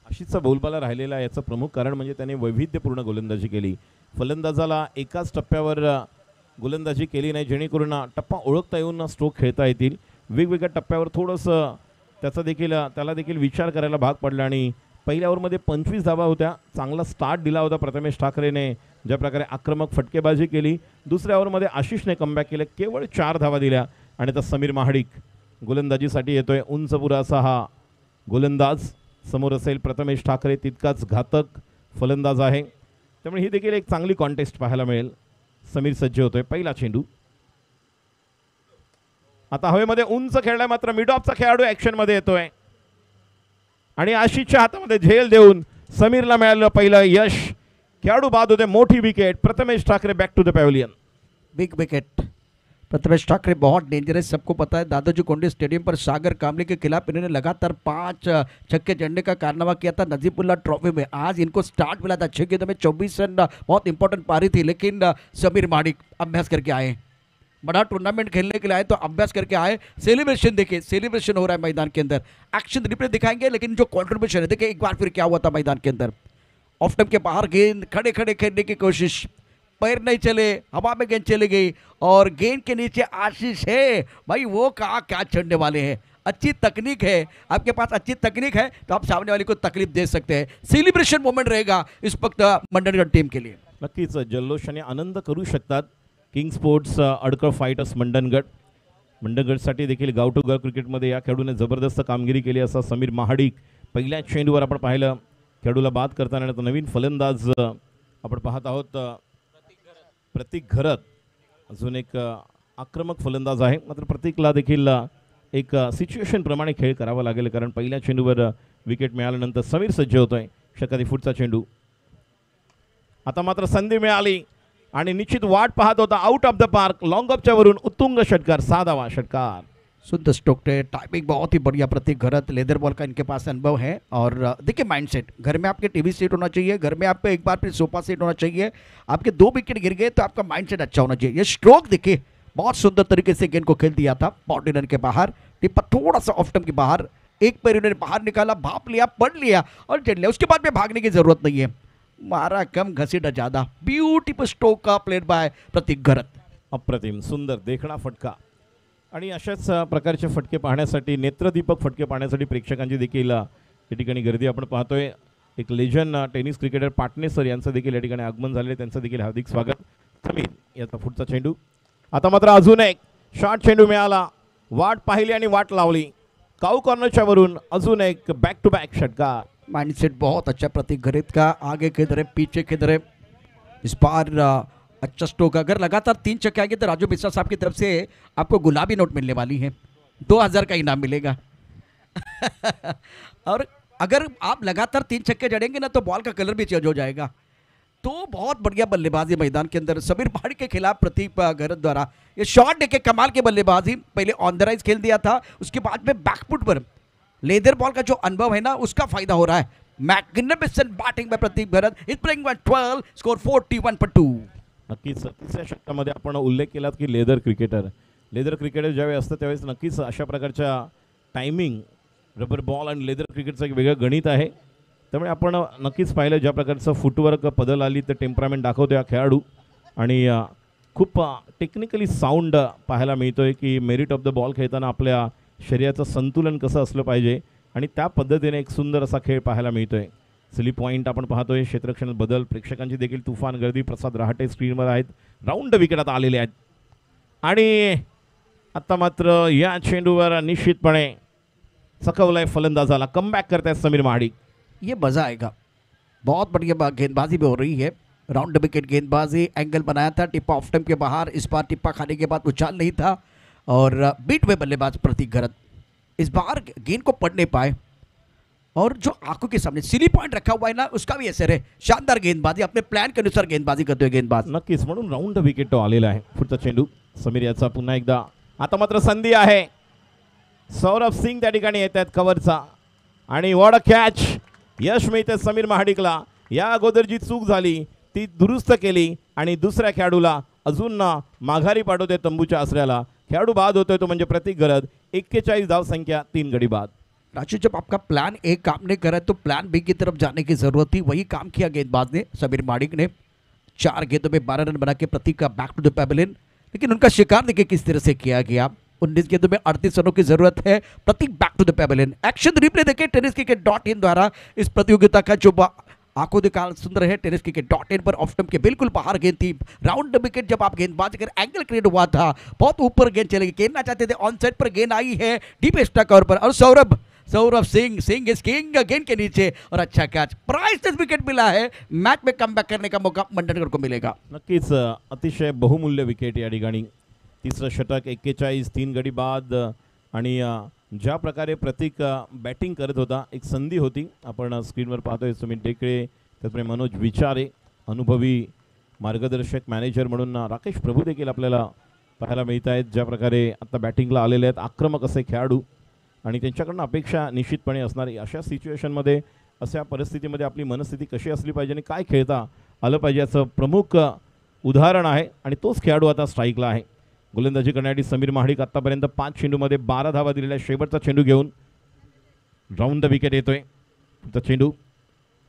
आशिषचा बोलबाला राहिलेला याचं प्रमुख कारण म्हणजे त्याने वैविध्यपूर्ण गोलंदाजी केली. फलंदाजाला एकाच टप्प्यावर गोलंदाजी केली नाही, जेणेकरून टप्पा ओळखता येऊन स्ट्रोक खेळता येतील. वेगवेगळ्या टप्प्यावर थोडंसं त्याला देखील विचार करायला भाग पडला आणि पहिल्या ओव्हरमध्ये 25 धावा होत्या. चांगला स्टार्ट दिला होता प्रथमेश ठाकरेने, ज्या प्रकारे आक्रमक फटकेबाजी केली. दुसऱ्या ओव्हरमध्ये आशिषने कमबॅक केलं, केवळ 4 धावा दिल्या आणि आता समीर महाडिक गोलंदाजीसाठी येतोय. उंचपुरा असा हा गोलंदाज समोर असेल. प्रथमेश ठाकरे तितकाच घातक फलंदाज आहे, त्यामुळे ही देखील एक चांगली कॉन्टेस्ट पाहायला मिळेल. समीर सज्ज होतोय. पहिला चेंडू आता हवेमध्ये उंच खेळलाय, मात्र मिड ऑफचा खेळाडू ॲक्शनमध्ये येतोय आणि आशिषच्या हातामध्ये झेल देऊन समीरला मिळालं पहिलं यश. खेळाडू बाद होते. मोठी wicket. Prathamesh Thackeray back to the pavilion. Big wicket. Prathamesh Thackeray बहुत डेंजरस, सबको पता है. दादाजी कोंडे स्टेडियम पर सागर कामले के खिलाफ इन्होंने लगातार 5 छक्के जड़ने का कारनामा किया था नजीबुल्ला ट्रॉफी में. आज इनको स्टार्ट मिला था 6 गेंदों में 24 रन, बहुत इंपॉर्टेंट पारी थी. लेकिन समीर महाडिक अभ्यास करके आए, बड़ा टूर्नामेंट खेलने के लिए आए तो अभ्यास करके आए. सेलिब्रेशन देखिए, सेलिब्रेशन हो रहा है मैदान के अंदर. एक्शन रिप्ले दिखाएंगे, लेकिन जो कॉन्ट्रीब्यूशन है देखिए एक बार फिर क्या हुआ था मैदान के अंदर. ऑफ स्टंप के बाहर गेंद खड़े खड़े खेलने की कोशिश, पैर नहीं चले, हवा में गेंद चली गई और गेंद के नीचे आशीष है भाई, वो कहा क्या चढ़ने वाले हैं. अच्छी तकनीक है, आपके पास अच्छी तकनीक है तो आप सामने वाले को तकलीफ दे सकते हैं. सेलिब्रेशन मोमेंट रहेगा इस वक्त मंडनगढ़ टीम के लिए. नक्कीच जल्लोषाने आनंद करू शकतात king sports Adkal fighters Mandangad. मंडनगडसाठी देखील गाव टू गाव क्रिकेटमध्ये या खेळाडूने जबरदस्त कामगिरी केली असा समीर महाडिक. पहिल्या चेंडूवर आपण पाहिलं खेळाडूला बाद करताना. नवीन फलंदाज आपण पाहत आहोत प्रतीक घरत. अजून एक आक्रमक फलंदाज आहे, मात्र प्रतीकला देखील एक सिच्युएशन प्रमाणे खेळ करावा लागेल, कारण पहिल्या चेंडूवर विकेट मिळाल्यानंतर समीर सज्ज होतोय. षटकातील पुढचा चेंडू. आता मात्र संधी मिळाली आणि निश्चित वाट पाहत होता. Out of the park, long ऑफच्या वरून उत्तुंग षटकार, 6 धावा षटकार. शुद्ध स्ट्रोक थे, टाइमिंग बहुत ही बढ़िया. प्रतीक घरत, लेदर बॉल का इनके पास अनुभव है. और देखिए माइंडसेट, घर में आपके टीवी सेट होना चाहिए, घर में आपको एक बार फिर सोफा सेट होना चाहिए. आपके 2 विकेट गिर गए तो आपका माइंडसेट अच्छा होना चाहिए. ये स्ट्रोक देखिए, बहुत सुंदर तरीके से गेंद को खेल दिया था. बाउंड्री रन के बाहर, टिप्पा थोड़ा सा ऑफ स्टंप के बाहर, एक पैर उन्होंने बाहर निकाला, भाप लिया, पढ़ लिया और चढ़ लिया. उसके बाद में भागने की जरूरत नहीं है. मारा कम, घसीटा ज्यादा. ब्यूटीफुल स्ट्रोक का प्लेड बाय प्रतीक घरत. अप्रतिम सुंदर देखणा फटका. आणि अशाच प्रकारचे फटके पाहण्यासाठी, नेत्रदीपक फटके पाहण्यासाठी प्रेक्षकांची देखील या ठिकाणी गर्दी आपण पाहतोय. एक legend tennis cricketer Patne sir यांचं देखील या ठिकाणी आगमन झाले, त्यांचं देखील हार्दिक स्वागत. समीर याचा पुढचा चेंडू. आता मात्र अजून एक शॉर्ट चेंडू मिळाला. वाट पाहिली आणि वाट लावली. काऊ कॉर्नरच्या वरून अजून एक बॅक टू बॅक षटकार. माइंडसेट बहुत अच्छा प्रतीक घरत का. आगे किधर है, पीछे किधर है. इस बार अच्छा स्ट्रोक. अगर लगातार 3 छक्के आएंगे तो राजू मिश्रा साहब की तरफ से आपको गुलाबी नोट मिलने वाली है. 2000 का इनाम मिलेगा. और अगर आप लगातार 3 छक्के जड़ेंगे ना तो बॉल का कलर भी चेंज हो जाएगा. तो बहुत बढ़िया बल्लेबाजी मैदान के अंदर समीर महाडिक के खिलाफ प्रतीक घरत द्वारा. ये शॉट देखे कमाल के बल्लेबाजी. पहले ऑन द राइज खेल दिया था, उसके बाद में बैकफुट पर लेदर बॉल का जो अनुभव है ना उसका फायदा हो रहा है. Magnificent batting by Pratik Gharat. Is playing 12, score 41 for 2. नक्कीच तिसऱ्या षटकामध्ये आपण उल्लेख केलात की लेदर क्रिकेटर ज्यावेळी असतं त्यावेळेस नक्कीच अशा प्रकारच्या टायमिंग, रबर बॉल आणि लेदर क्रिकेटचं एक वेगळं गणित आहे. त्यामुळे आपण नक्कीच पाहिलं ज्या प्रकारचं फुटवर्क बदल आली तर टेम्परामेंट दाखवतो हा खेळाडू. आणि खूप टेक्निकली साऊंड पाहायला मिळतोय की मेरिट ऑफ द बॉल खेळताना आपल्या शरीराचं संतुलन कसं असलं पाहिजे आणि त्या पद्धतीने एक सुंदर असा खेळ पाहायला मिळतोय. सिली पॉईंट आपण पाहतोय. क्षेत्ररक्षणात बदल, प्रेक्षकांची देखील तुफान गर्दी. प्रसाद रहाटे स्क्रीनवर आहेत. राऊंड विकेट आता आलेले आहेत आणि आता मात्र या चेंडूवर निश्चितपणे चकवलाय फलंदाजाला. कमबॅक करतायत समीर महाडिक. ये मज़ा आएगा. बहुत बढ़िया गेंदबाजी भी हो रही है. राउंड विकेट गेंदबाजी, एंगल बनाया था, टिप्पा ऑफ स्टंप के बाहर. इस बार टिप्पा खाने के बाद उछाल नहीं था और बीट में बल्लेबाज प्रतीक गरत इस बार गेंद को पढ़ नहीं पाए और जो आंखों के सामने सिली पॉइंट रखा हुआ है ना, उसका भी असर है. शानदार गेंदबाजी, अपने प्लान के अनुसार गेंदबाजी करते हुए गेंदबाज. नक्कीच, म्हणून राऊंड विकेट तो आलेला आहे. पुढचा चेंडू समीर याचा पुन्हा एकदा. आता मात्र संधी आहे. सौरभ सिंग त्या ठिकाणी येत आहेत कव्हरचा आणि वॉट अ कॅच. यश मिळते समीर महाडिकला. या अगोदर जी चूक झाली ती दुरुस्त केली आणि दुसऱ्या खेळाडूला अजून माघारी पाठवते तंबूच्या आसऱ्याला. खेळाडू बाद होतोय तो म्हणजे प्रतीक गरज. 41 धाव संख्या, 3 गडी बाद. राजू, जब आपका प्लान ए काम नहीं कर रहा है तो प्लान बी की तरफ जाने की जरूरत थी. वही काम किया गेंदबाज ने, समीर महाडिक ने. 4 गेंदों में 12 रन बना के प्रतीक का बैक टू द पैवेलियन. लेकिन उनका शिकार देखिए किस तरह से किया गया. 19 गेंदों में 38 रनों की जरूरत है. Prateek back to the pavilion. Action replay देखें tenniscricket.in द्वारा. इस प्रतियोगिता का जो आंखों दिखाल सुंदर है. tenniscricket.in पर ऑफ स्टंप के बिल्कुल बाहर गेंद थी. राउंड विकेट जब आप गेंदबाज कर एंगल क्रिएट हुआ था, बहुत ऊपर गेंद चलेगी. खेलना चाहते थे, ऑन साइड पर गेंद आई है डीप स्टक कवर पर. और सौरभ सिंह इस किंग गेंद के नीचे और अच्छा कैच. प्राइसलेस विकेट मिला है. मैच में कमबॅक करने का मौका मंडनगढ़ को मिलेगा. नक्कीच अतिशय बहुमूल्य विकेट या ठिकाणी. तिसरं षटक, 41, 3 गडी बाद. आणि ज्या प्रकारे प्रतीक बॅटिंग करत होता, एक संधी होती. आपण स्क्रीनवर पाहतोय सुमित ढेकळे, त्याचप्रमाणे मनोज विचारे, अनुभवी मार्गदर्शक मॅनेजर म्हणून राकेश प्रभू देखील आपल्याला पाहायला मिळत आहेत. ज्या प्रकारे आता बॅटिंगला आलेले आहेत आक्रमक असे खेळाडू आणि त्यांच्याकडून अपेक्षा निश्चितपणे असणारी. अशा सिच्युएशनमध्ये, अशा परिस्थितीमध्ये आपली मनस्थिती कशी असली पाहिजे आणि काय खेळता आलं पाहिजे याचं प्रमुख उदाहरण आहे आणि तोच खेळाडू आता स्ट्राईकला आहे. गोलंदाजी करण्यासाठी समीर महाडिक आतापर्यंत 5 चेंडूमध्ये 12 धावा दिलेल्या. शेवटचा चेंडू घेऊन राऊंड विकेट येतोय. तो चेंडू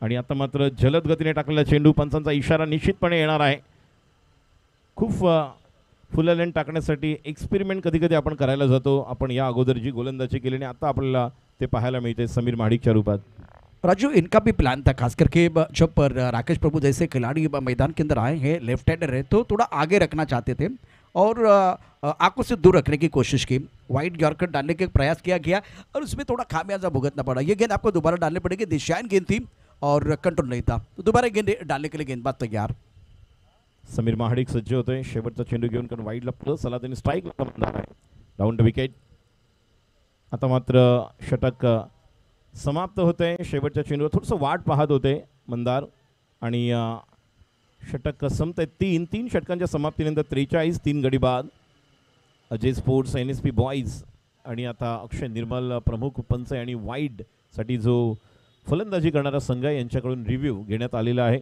आणि आता मात्र जलद गतीने टाकलेला चेंडू. पंचांचा इशारा निश्चितपणे येणार आहे. खूप फुल लेंथ टाकण्यासाठी एक्सपेरिमेंट कधी कधी आपण करायला जातो. आपण या अगोदर जी गोलंदाजी केली आणि आता आपल्याला ते पाहायला मिळते समीर महाडिकच्या रूपात. राजू, इनका भी प्लान था, खास करके जब राकेश प्रभु जैसे खिलाड़ी मैदान के अंदर आए हैं, लेफ्ट हैंडर है, तो थोड़ा आगे रखना चाहते थे और आंखों से दूर रखने की कोशिश की. वाइड यॉर्कर डालने का प्रयास किया गया और उसमें थोड़ा खामियाजा भुगतना पड़ा. ये गेंद आपको दोबारा डालनी पड़ेगी. दिशाहीन गेंद थी और कंट्रोल नहीं था, तो दोबारा गेंद डालने के लिए गेंदबाज तैयार. समीर महाडिक सज्ज होतोय. शेवटचा चेंडू घेऊन कारण वाईडला प्लस आला, त्यांनी स्ट्राईकला म्हणणार आहे. Round wicket. आता मात्र षटक समाप्त होते. शेवटच्या चेंडूवर थोडंसं वाट पाहत होते मंदार आणि षटक संपत आहे. 3 षटकांच्या समाप्तीनंतर 43, 3 गडी बाद. अजय स्पोर्ट्स, NSP बॉईज आणि आता अक्षय निर्मल प्रमुख पंच आणि वाईडसाठी जो फलंदाजी करणारा संघ आहे यांच्याकडून रिव्ह्यू घेण्यात आलेला आहे.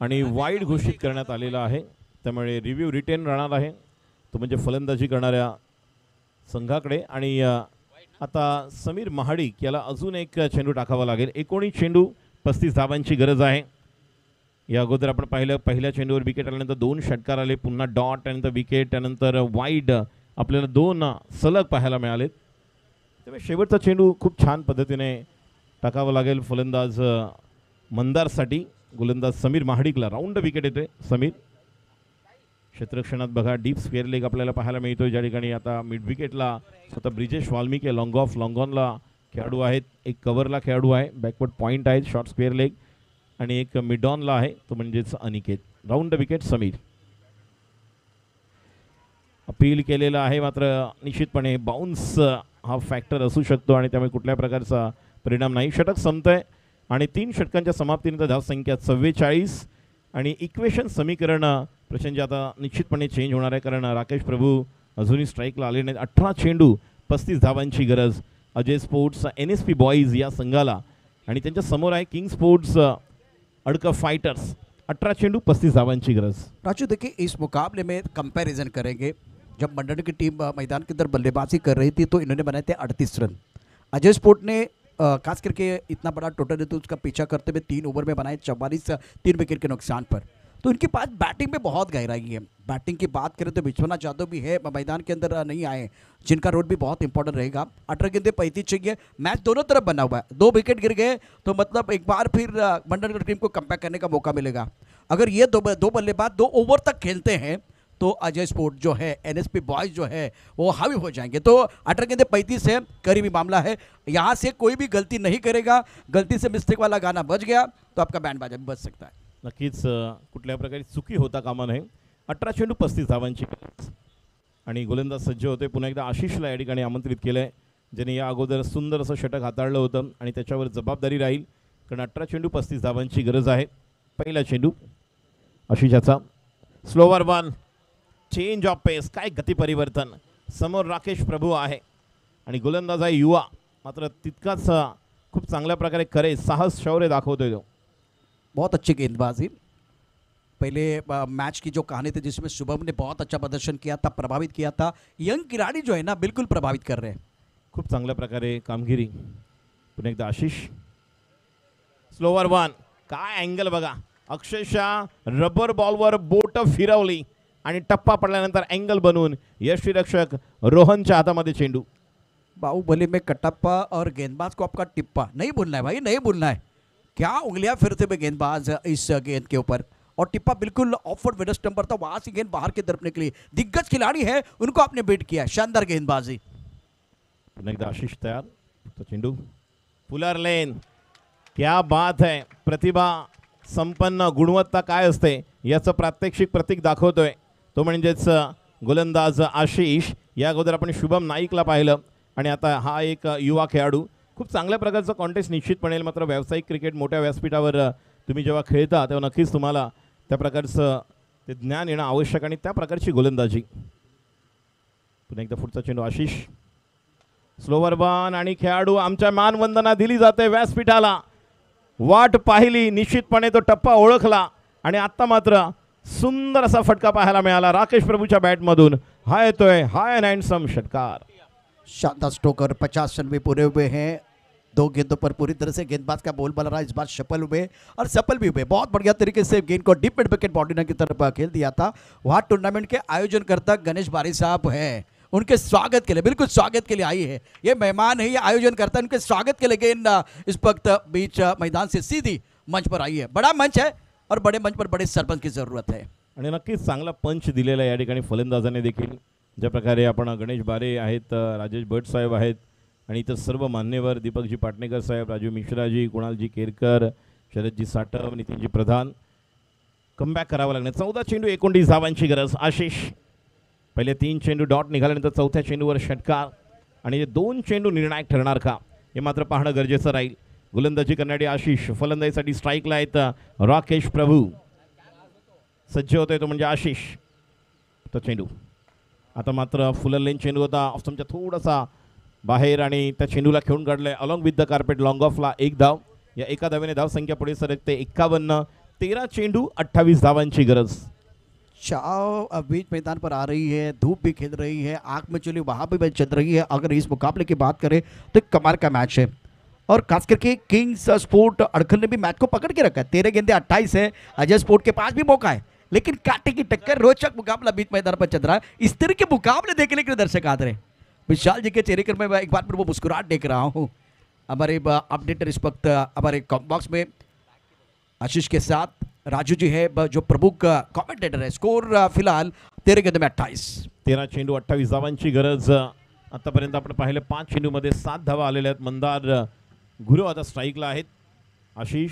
आणि वाईड घोषित करण्यात आलेला आहे. त्यामुळे रिव्ह्यू रिटेन राहणार आहे, तो म्हणजे फलंदाजी करणाऱ्या संघाकडे. आणि आता समीर महाडिक याला अजून एक चेंडू टाकावा लागेल. 19 चेंडू 35 धावांची गरज आहे. या अगोदर आपण पाहिलं, पहिल्या चेंडूवर विकेट आल्यानंतर 2 षटकार आले, पुन्हा डॉट, त्यानंतर विकेट, त्यानंतर वाईड आपल्याला 2 सलग पाहायला मिळालेत. त्यामुळे शेवटचा चेंडू खूप छान पद्धतीने टाकावा लागेल फलंदाज मंदारसाठी. गोलंदाज समीर महाडिकला राऊंड विकेट येते. समीर क्षेत्ररक्षणात बघा डीप स्क्वेअर लेग आपल्याला पाहायला मिळतो, ज्या ठिकाणी आता मिड विकेटला स्वतः ब्रिजेश वाल्मिके लॉंग ऑफ लॉंग ऑनला खेळाडू आहेत. एक कव्हरला खेळाडू आहे, बॅकवर्ड पॉईंट आहेत, शॉर्ट स्क्वेअर लेग, आणि एक मिड ऑनला आहे, तो म्हणजेच Aniket. Round wicket Sameer. Appeal केलेलं आहे, मात्र निश्चितपणे बाउन्स हा फॅक्टर असू शकतो आणि त्यामुळे कुठल्या प्रकारचा परिणाम नाही. षटक संपतंय आणि 3 षटकांच्या समाप्तीनंतर धावसंख्या 44 आणि इक्वेशन समीकरण प्रचंड आता निश्चितपणे चेंज होणार आहे, कारण राकेश प्रभू अजूनही स्ट्राईकला आले नाहीत. 18 चेंडू 35 धावांची गरज अजय स्पोर्ट्स NSP बॉईज या संघाला, आणि त्यांच्या समोर आहे किंग स्पोर्ट्स अडकं फायटर्स. 18 चेंडू 35 धावांची गरज. राजू देखिए इस मुकाबले में कंपैरिजन करेंगे, जब मंडन की टीम मैदान के अंदर बल्लेबाजी कर रही थी तो इन्होंने बनाए थे 38 रन। अजय स्पोर्ट ने खास करके इतना बड़ा टोटल है तो उसका पीछा करते हुए 3 ओवर में बनाए 44, 3 विकेट के नुकसान पर। तो इनके पास बैटिंग में बहुत गहराई है। बैटिंग की बात करें तो विश्वनाथ यादव भी है, मैदान के अंदर नहीं आए, जिनका रोल भी बहुत इंपॉर्टेंट रहेगा। 18 गेंदे 35 चाहिए, मैच दोनों तरफ बना हुआ है। 2 विकेट गिर गए तो मतलब एक बार फिर मंडन की टीम को कमबैक करने का मौका मिलेगा। अगर ये दो बल्लेबाज 2 ओवर तक खेलते हैं तो अजय स्पोर्ट जो है, एनएसपी बॉयज जो है वो हावी हो जाएंगे। तो 18 गेंदे 35 है, करीबी मामला है। यहाँ से कोई भी गलती नहीं करेगा, गलती से मिस्टेक वाला गाना बज गया तो आपका बैंड बाजा भी बज सकता है। नक्कीच कुठल्या प्रकारे चुकी होता कामा नये. 18 चेंडू 35 धावांची गरज. आणि गोलंदाज सज्ज होते. पुन्हा एकदा आशिषला या ठिकाणी आमंत्रित केलंय, ज्याने या अगोदर सुंदर असं षटक हाताळलं होतं आणि त्याच्यावर जबाबदारी राहील, कारण 18 चेंडू 35 धावांची गरज आहे. पहिला चेंडू आशिषाचा. Slower one, change of pace, काय गती परिवर्तन. समोर राकेश प्रभू आहे आणि गोलंदाज आहे युवा, मात्र तितकाच खूप चांगल्या प्रकारे करे साहस शौर्य दाखवतोय तो. बहुत अच्छी गेंदबाजी। पहले मैच की जो कहानी थी जिसमें शुभम ने बहुत अच्छा प्रदर्शन किया था, प्रभावित किया था, यंग खिलाड़ी जो है ना बिल्कुल प्रभावित कर रहे हैं। खूप चांगल्या प्रकारे कामगिरी. पुन्हा एकदा आशिष. स्लोवर वन, काय अँगल बघा, अक्षरशः रबर बॉलवर बोट फिरवली आणि टप्पा पडल्यानंतर अँगल बनवून यष्टीरक्षक रोहनच्या हातामध्ये चेंडू. बाहुबली में कटप्पा और गेंदबाज को आपका टिप्पा नहीं बोलना है भाई, नहीं बोलना है। क्या उंगलियां फिरते हुए गेंदबाज इस गेंद के ऊपर, और टिप्पा बिल्कुल ऑफवर्ड मिड स्टंपर था, वहां से गेंद बाहर की तरफ निकली। दिग्गज खिलाड़ी है, उनको आपने बीट किया, शानदार गेंदबाजी। पुन्हा एकदा आशिष तयार. तो चेंडू पुलर लेन. क्या बात है. प्रतिभा संपन्न गुणवत्ता काय असते याचं प्रात्यक्षिक प्रतीक दाखवतोय तो म्हणजेच गोलंदाज आशिष. या अगोदर आपण शुभम नाईकला पाहिलं आणि आता हा एक युवा खेळाडू. खूप चांगल्या प्रकारचं कॉन्टेस्ट निश्चितपणे. मात्र व्यावसायिक क्रिकेट मोठ्या व्यासपीठावर तुम्ही जेव्हा खेळता तेव्हा नक्कीच तुम्हाला त्या प्रकारचं ते ज्ञान येणं आवश्यक आणि त्या प्रकारची गोलंदाजी. पुन्हा एकदा पुढचा चेंडू आशिष. स्लोवर बॉल आणि खेळाडू. आमच्या मानवंदना दिली जाते व्यासपीठाला. वाट पाहिली, निश्चितपणे तो टप्पा ओळखला आणि आता मात्र सुंदर असा फटका पाहायला मिळाला राकेश प्रभूच्या बॅटमधून. हा येतोय हाय अँड हँडसम षटकार. शानदार स्ट्रोक और 50 रन भी पूरे हुए हैं। 2 गेंदों पर पूरी तरह से गेंदबाज का बोल बना रहा, इस बार सफल हुए और सफल भी हुए। बहुत बढ़िया तरीके से गेंद को डीप मिड विकेट बाउंड्री की तरफ खेल दिया था। वहाँ टूर्नामेंट के आयोजनकर्ता गणेश बारी साहब हैं, उनके स्वागत के लिए, बिल्कुल स्वागत के लिए आई है। ये मेहमान है, ये आयोजन करता है, उनके स्वागत के लिए गेंद इस वक्त बीच मैदान से सीधी मंच पर आई है। बड़ा मंच है और बड़े मंच पर बड़े सरपंच की जरूरत है। आणि नक्कीच चांगला पंच दिलेला या ठिकाणी फलंदाजाने देखील. ज्या प्रकारे आपण गणेश बारे आहेत, राजेश भट साहेब आहेत आणि इतर सर्व मान्यवर, दीपकजी पाटणेकर साहेब, राजू मिश्राजी, कुणालजी केरकर, शरदजी साटव, नितीनजी प्रधान. कमबॅक करावं लागणार. 14 चेंडू 29 धावांची गरज. आशिष. पहिले 3 चेंडू डॉट निघाल्यानंतर चौथ्या चेंडूवर षटकार आणि हे 2 चेंडू निर्णायक ठरणार का हे मात्र पाहणं गरजेचं राहील. गोलंदाजी करणारे आशिष. फलंदाजीसाठी स्ट्राईकला आहेत राकेश प्रभू. सज्ज होतोय तो म्हणजे आशिष. तो चेंडू आता मात्र फुलर लेन चेंडू होता ऑफस्टंपच्या थोडासा बाहेर आणि त्या चेंडूला खेळून काढलंय along with the carpet. Long ऑफला 1 धाव. या एका धावेने धावसंख्या पुढे सरकते 51. 13 चेंडू 28 धावांची गरज. चाव अब बीच मैदान पर आ रही है, धूप भी खिल रही है, आँख में चली वहाँ भी मैच चल रही है। अगर इस मुकाबले की बात करें तो एक कमाल का मैच है और खास करके किंग्स स्पोर्ट अड़खल ने भी मैच को पकड़ के रखा है। 13 गेंदे 28 है, अजय स्पोर्ट के पास भी मौका है, लेकिन कांटे की टक्कर, रोचक मुकाबला बीच मैदान पर चल रहा है। इस तरह के मुकाबले देखने के लिए दर्शक आते रहे। विशाल जी के चेहरे पर मैं एक बार फिर वो मुस्कुराहट देख रहा हूँ। हमारे अपडेटर इस वक्त हमारे कॉमेंट बॉक्स में आशीष के साथ राजू जी है जो प्रमुख कमेंटेटर है। स्कोर फिलहाल 13 गेंदों में 28. 13 चेंडू 28 धावांची गरज. आतापर्यंत आपण पाहिले 5 चेंडूमध्ये 7 धावा आलेल्या आहेत. मंदार गुरु आता स्ट्राईकला आहेत. आशिष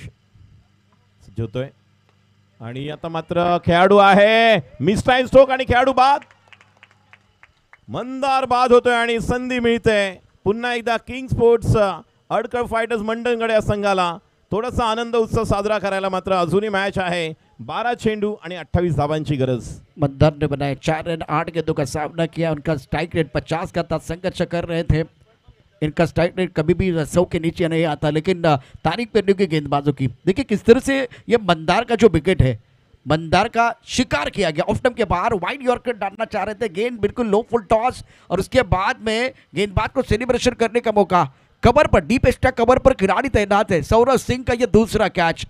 सज्ज होतोय आणि आता मात्र खेळाडू आहे मिसटाईम स्ट्रोक आणि खेळाडू बाद. मंदार बाद होतोय आणि संधी मिळते पुन्हा एकदा king sports Adkal fighters Mandangad या संघाला थोडासा आनंद उत्सव साजरा करायला. मात्र अजूनही मॅच आहे. 12 चेंडू आणि 28 धावांची गरज. मंदार ने बनाए 4 रन, 8 गेंदों का सामना किया। उनका स्ट्राइक रेट 50 का था, संघर्ष कर रहे थे इनका स्ट्राइक रेट कभी भी 100 के नीचे नहीं आता, लेकिन तारीफ करने की गेंदबाजों की देखिए किस तरह से ये मंदार का जो विकेट है, मंदार का शिकार किया गया। ऑफ स्टंप के बाहर वाइड यॉर्कर डालना चाह रहे थे, गेंद बिल्कुल लो फुल टॉस और उसके बाद में गेंदबाज को सेलिब्रेशन करने का मौका। कवर पर डीप एक्स्ट्रा कवर पर खिलाड़ी तैनात है। सौरभ सिंह का ये दूसरा कैच,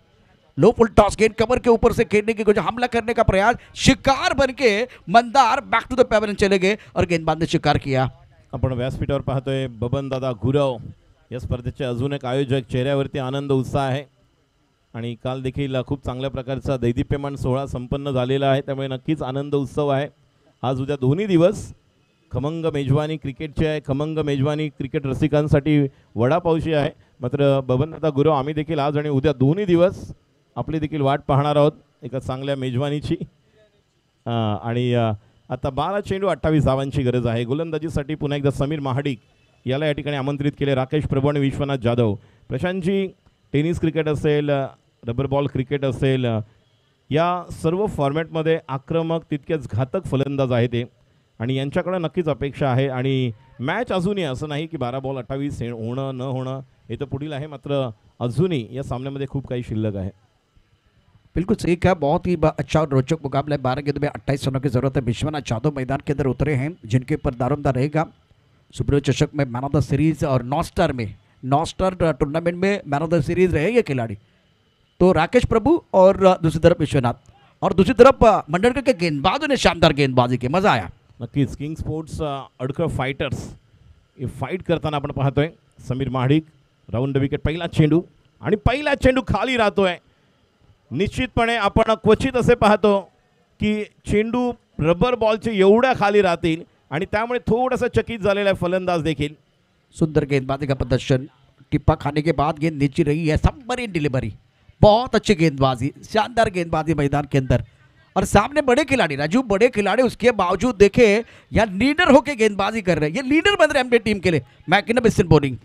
लो फुल टॉस गेंद कवर के ऊपर से खेलने की कोशिश, हमला करने का प्रयास, शिकार बनके Mandar back to the pavilion चले गए और गेंदबाज ने शिकार किया। आपण व्यासपीठावर पाहतोय बबनदादा गुरव या स्पर्धेचे अजून एक आयोजक, चेहऱ्यावरती आनंद उत्साह आहे आणि काल देखील खूप चांगल्या प्रकारचा दैदिप्यमान सोहळा संपन्न झालेला आहे, त्यामुळे नक्कीच आनंद उत्सव आहे। आज उद्या दोन्ही दिवस खमंग मेजवानी क्रिकेटची आहे, खमंग मेजवानी क्रिकेट रसिकांसाठी वडापावशी आहे। मात्र बबनदादा गुरव आम्ही देखील आज आणि उद्या दोन्ही दिवस आपली देखील वाट पाहणार आहोत एका चांगल्या मेजवानीची। आणि आता 12 चेंडू 28 धावांची गरज आहे। गोलंदाजीसाठी पुन्हा एकदा समीर महाडिक याला या ठिकाणी आमंत्रित केले, राकेश प्रभू आणि विश्वनाथ जाधव। प्रशांतजी, टेनिस क्रिकेट असेल, रबर बॉल क्रिकेट असेल, या सर्व फॉर्मॅटमध्ये आक्रमक तितकेच घातक फलंदाज आहेत ते आणि यांच्याकडे नक्कीच अपेक्षा आहे। आणि मॅच अजूनही असं नाही की 12 बॉल 28 होणं न होणं हे तर पुढील आहे, मात्र अजूनही या सामन्यामध्ये खूप काही शिल्लक आहे। बिल्कुल सही कहा, बहुत ही अच्छा और रोचक मुकाबला है। 12 गेंदों में 28 रनों की जरूरत है। विश्वनाथ जाधव मैदान के अंदर उतरे हैं, जिनके ऊपर दारोमदार रहेगा। सुब्रो चषक में मैन ऑफ द सीरीज और नॉस्टार टूर्नामेंट में मैन ऑफ द सीरीज रहे ये खिलाड़ी। तो राकेश प्रभु और दूसरी तरफ विश्वनाथ और दूसरी तरफ मंडलकर के गेंदबाजों ने शानदार गेंदबाजी की, मजा आया। नक्कीच किंग स्पोर्ट्स अडकर फायटर्स हे फाईट करताना आपण पाहतोय। समीर महाडिक राऊंड विकेट, पहिला चेंडू आणि पहिला चेंडू खाली राहतोय। निश्चितपणे आपण क्वचित असे पाहतो की चेंडू रबर बॉलचे एवढ्या खाली राहतील आणि त्यामुळे थोडासा चकित झालेला आहे फलंदाज देखील। सुंदर गेंदबाजी का प्रदर्शन, टिप्पा खाने के बाद गेंद नीचे रही है, सबमरीन डिलीवरी, बहुत अच्छी गेंदबाजी, शानदार गेंदबाजी मैदान के अंदर। और सामने बड़े खिलाड़ी राजू, बड़े खिलाड़ी, उसके बावजूद देखे यहाँ लीडर होके गेंदबाजी कर रहे हैं, ये लीडर बन रहे हैं अपनी टीम के लिए। मैकिनन बॉलिंग,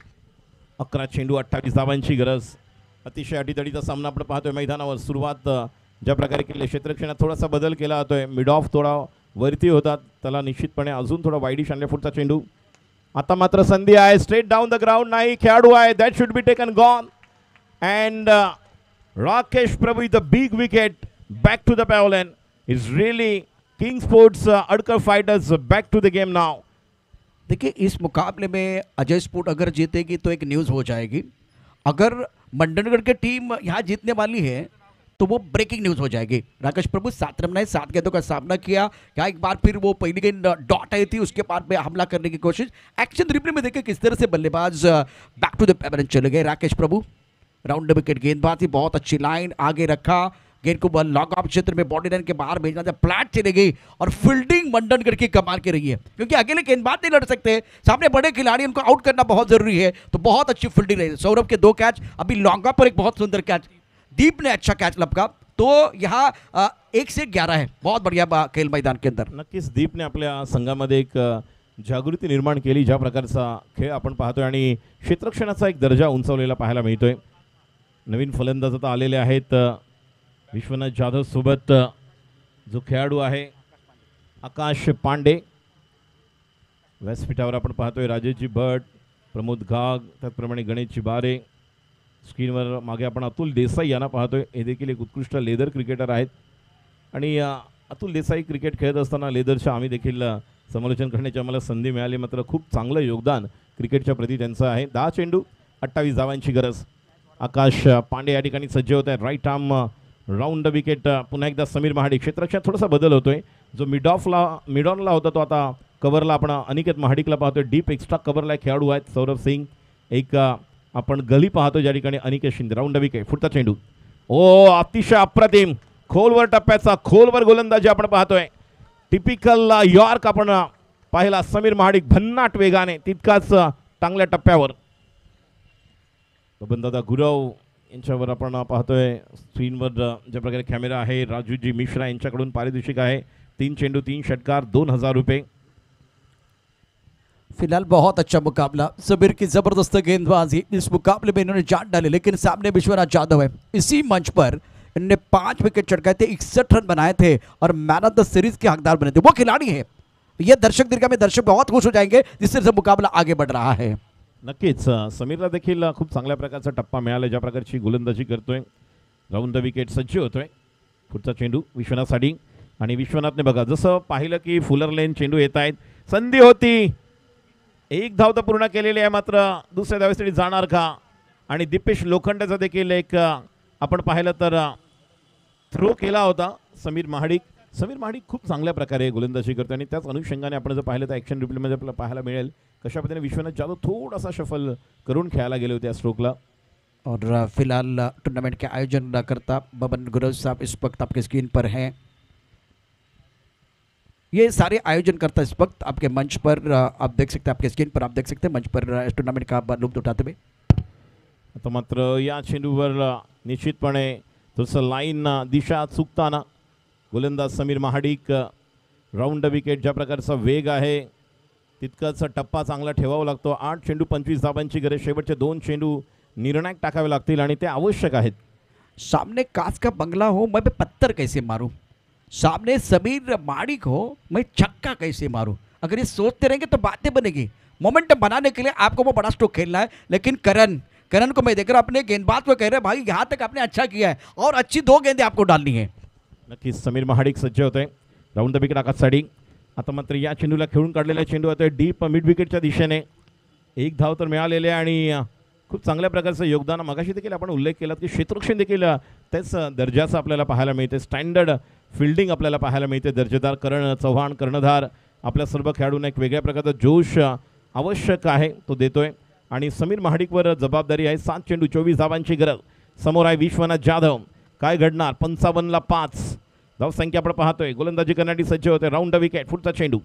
11 चेंडू 28 धावांची गरज। अतिशय अटीतडीचा सामना आपण पाहतोय मैदानावर। सुरुवात ज्या प्रकारे केली, क्षेत्ररक्षणात थोडासा बदल केला जातोय, मिड ऑफ थोडा वरती होता, त्याला निश्चितपणे अजून थोडा वाईडिश आणले। पुढचा चेंडू, आता मात्र संधी आहे, स्ट्रेट डाऊन द ग्राउंड नाही, खेळाडू आहे, that should be taken gone and Rakesh Prabhu with the big wicket back to the pavilion is really king sports Adkar fighters back to the game now. देखिए इस मुकाबले में अजय स्पोर्ट अगर जीतेगी तो एक न्यूज़ हो जाएगी, अगर मंडनगढ़ की टीम यहाँ जीतने वाली है तो वो ब्रेकिंग न्यूज़ हो जाएगी। राकेश प्रभु 7 रन बनाए, 7 गेंदों का सामना किया, यहाँ एक बार फिर वो पहली गेंद डॉट आई थी, उसके बाद में हमला करने की कोशिश। एक्शन रिप्ले में देखिए किस तरह से बल्लेबाज बैक टू द पेवेलियन चले गए। राकेश प्रभु राउंड विकेट गेंदबाजी, बहुत अच्छी लाइन, आगे रखा, गेंद को लॉग ऑफ क्षेत्र में बॉडी लाइन के बाहर भेजना था, फ्लैट चली गई और फील्डिंग मंडनगढ़ की कमाल की रही है, क्योंकि अकेले गेंदबाज नहीं लड़ सकते, सामने बड़े खिलाड़ी, उनको आउट करना बहुत जरूरी है। तो बहुत अच्छी फील्डिंग रही। सौरभ के 2 कैच, अभी लॉन्गा पर एक बहुत सुंदर कैच, दीप ने अच्छा कैच लपका। तो यहाँ 1 से 11 है, बहुत बढ़िया खेल मैदान के अंदर। नक्कीच दीपने आपल्या संघामध्ये एक जागृती निर्माण केली, ज्या प्रकारचा खेळ आपण पाहतोय आणि क्षेत्ररक्षणाचा एक दर्जा उंचावलेला पाहायला मिळतोय। नवीन फलंदाज आता आलेले आहेत, विश्वनाथ जाधव सोबत जो खेळाडू आहे आकाश पांडे। व्यासपीठावर आपण पाहतोय राजेशजी भट, प्रमोद घाग, त्याचप्रमाणे गणेश चिबारे। स्क्रीनवर मागे आपण अतुल देसाई यांना पाहतोय, हे देखील एक उत्कृष्ट लेदर क्रिकेटर आहेत आणि अतुल देसाई क्रिकेट खेळत असताना लेदरच्या आम्ही देखील समालोचन करण्याची आम्हाला संधी मिळाली, मात्र खूप चांगलं योगदान क्रिकेटच्या प्रती त्यांचं आहे। 10 चेंडू 28 धावांची गरज। आकाश पांडे या ठिकाणी सज्ज होत आहे, राईट आर्म राऊंड विकेट। पुन्हा एकदा समीर महाडिक, क्षेत्ररक्षणात थोडासा बदल होतोय, जो मिड ऑनला होता तो आता कव्हरला आपण अनिकेत महाडिकला पाहतोय। डीप एक्स्ट्रा कव्हरला खेळाडू आहेत सौरभ सिंग, एक आपण गली पाहतो ज्या ठिकाणी अनिकेत शिंदे। राऊंड विकेट, पुढचा चेंडू, ओ अतिशय अप्रतिम खोलवर टप्प्याचा खोलवर गोलंदाजी आपण पाहतोय। टिपिकल यॉर्क आपण पाहिला, समीर महाडिक भन्नाट वेगाने, तितकाच चांगल्या टप्प्यावर। बबनदादा गुरव यांच्यावर आपण पाहतोय स्क्रीनवर ज्या प्रकारे कॅमेरा आहे, राजूजी मिश्रा यांच्याकडून पारितोषिक आहे 3 चेंडू 3 षटकार 2000 रुपये। फिलहाल बहुत अच्छा मुकाबला, सबीर की जबरदस्त गेंदबाजी, इस मुकाबले में इन्होंने जान डाले, लेकिन सामने विश्वनाथ जाधव है। इसी मंच पर इन्होंने 5 विकेट चटकाए थे, 61 रन बनाए थे और मैन ऑफ द सीरीज के हकदार बने थे। वो खिलाड़ी है, ये दर्शक दीर्घा में दर्शक बहुत खुश हो जाएंगे जिससे मुकाबला आगे बढ़ रहा है। नक्कीच समीरला देखील खूप चांगल्या प्रकारचा टप्पा मिळाला, ज्या प्रकारची गोलंदाजी करतोय. राऊंड द विकेट सज्ज होतोय. पुढचा चेंडू विश्वनाथसाठी आणि विश्वनाथने बघा जसं पाहिलं की फुलर लेन चेंडू येत आहेत. संधी होती, एक धाव तर पूर्ण केलेली आहे, मात्र दुसऱ्या धावेसाठी जाणार का? आणि दीपेश लोखंडेचा देखील एक आपण पाहिलं तर थ्रो केला होता समीर महाडिक. समीर महाडिक खूप चांगल्या प्रकारे गोलंदाजी करतो आणि त्याच अनुषंगाने आपण जर पाहिलं तर ॲक्शन रिप्लेमध्ये आपल्याला पाहायला मिळेल कशा पद्धतीने विश्वनाथ जाधव थोडासा शफल करून खेळायला गेले होते या स्ट्रोकला. और फिलहाल टूर्नामेंट के आयोजन करता बबन गुरव साहब इस वक्त आपके स्क्रीन पर हैं. ये सारे आयोजन करता इस वक्त आपके मंच पर आप देख सकते हैं, आपके स्क्रीन पर आप देख सकते हैं मंच पर इस टूर्नामेंट का लुत्फ उठाते हुए. आता मात्र या चेंडूवर निश्चितपणे थोडंसं लाईन दिशा चुकताना गोलंदाज Sameer Mahadik round the wicket. ज्या प्रकारचा वेग आहे तितकाच टप्पा चांगला ठेवावा लागतो. 8 चेंडू 25 धाबांची गरज. शेवटचे 2 चेंडू निर्णायक टाकावे लागतील आणि ते आवश्यक आहेत. सामने कांच का बंगला हो, मैं पत्थर कैसे मारूं? सामने समीर माडिक हो, मैं छक्का कैसे मारूं? अगर ये सोचते रहेंगे तो बातें बनेगी. मोमेंटम बनाने के लिए आपको वो बड़ा स्ट्रोक खेलना है. लेकिन करण को मैं देख रहा हूं, अपने गेंदबाज को कह रहे भाई यहाँ तक आपने अच्छा किया है और अच्छी 2 गेंदें आपको डालनी है. नक्कीच समीर महाडिक सज्ज होते राऊंड द विकेट आकाशसाठी. आता मात्र या चेंडूला खेळून काढलेला चेंडू होतोय डीप मिड विकेटच्या दिशेने. एक धाव तर मिळालेले आणि खूप चांगल्या प्रकारचं योगदान. मगाशी देखील आपण उल्लेख केला की क्षेत्ररक्षण देखील तेच दर्जाचं आपल्याला पाहायला मिळते. स्टँडर्ड फिल्डिंग आपल्याला पाहायला मिळते. दर्जेदार करण चव्हाण कर्णधार आपल्या सर्व खेळाडूंना एक वेगळ्या प्रकारचा जोश आवश्यक आहे तो देतोय आणि समीर महाडिकवर जबाबदारी आहे. 7 चेंडू 24 धावांची गरज. समोर आहे विश्वनाथ जाधव. काय घडणार? 55ला 5 धावसंख्या आपण पाहतोय. गोलंदाजी करण्यासाठी सज्ज होते. Round the wicket. पुढचा चेंडू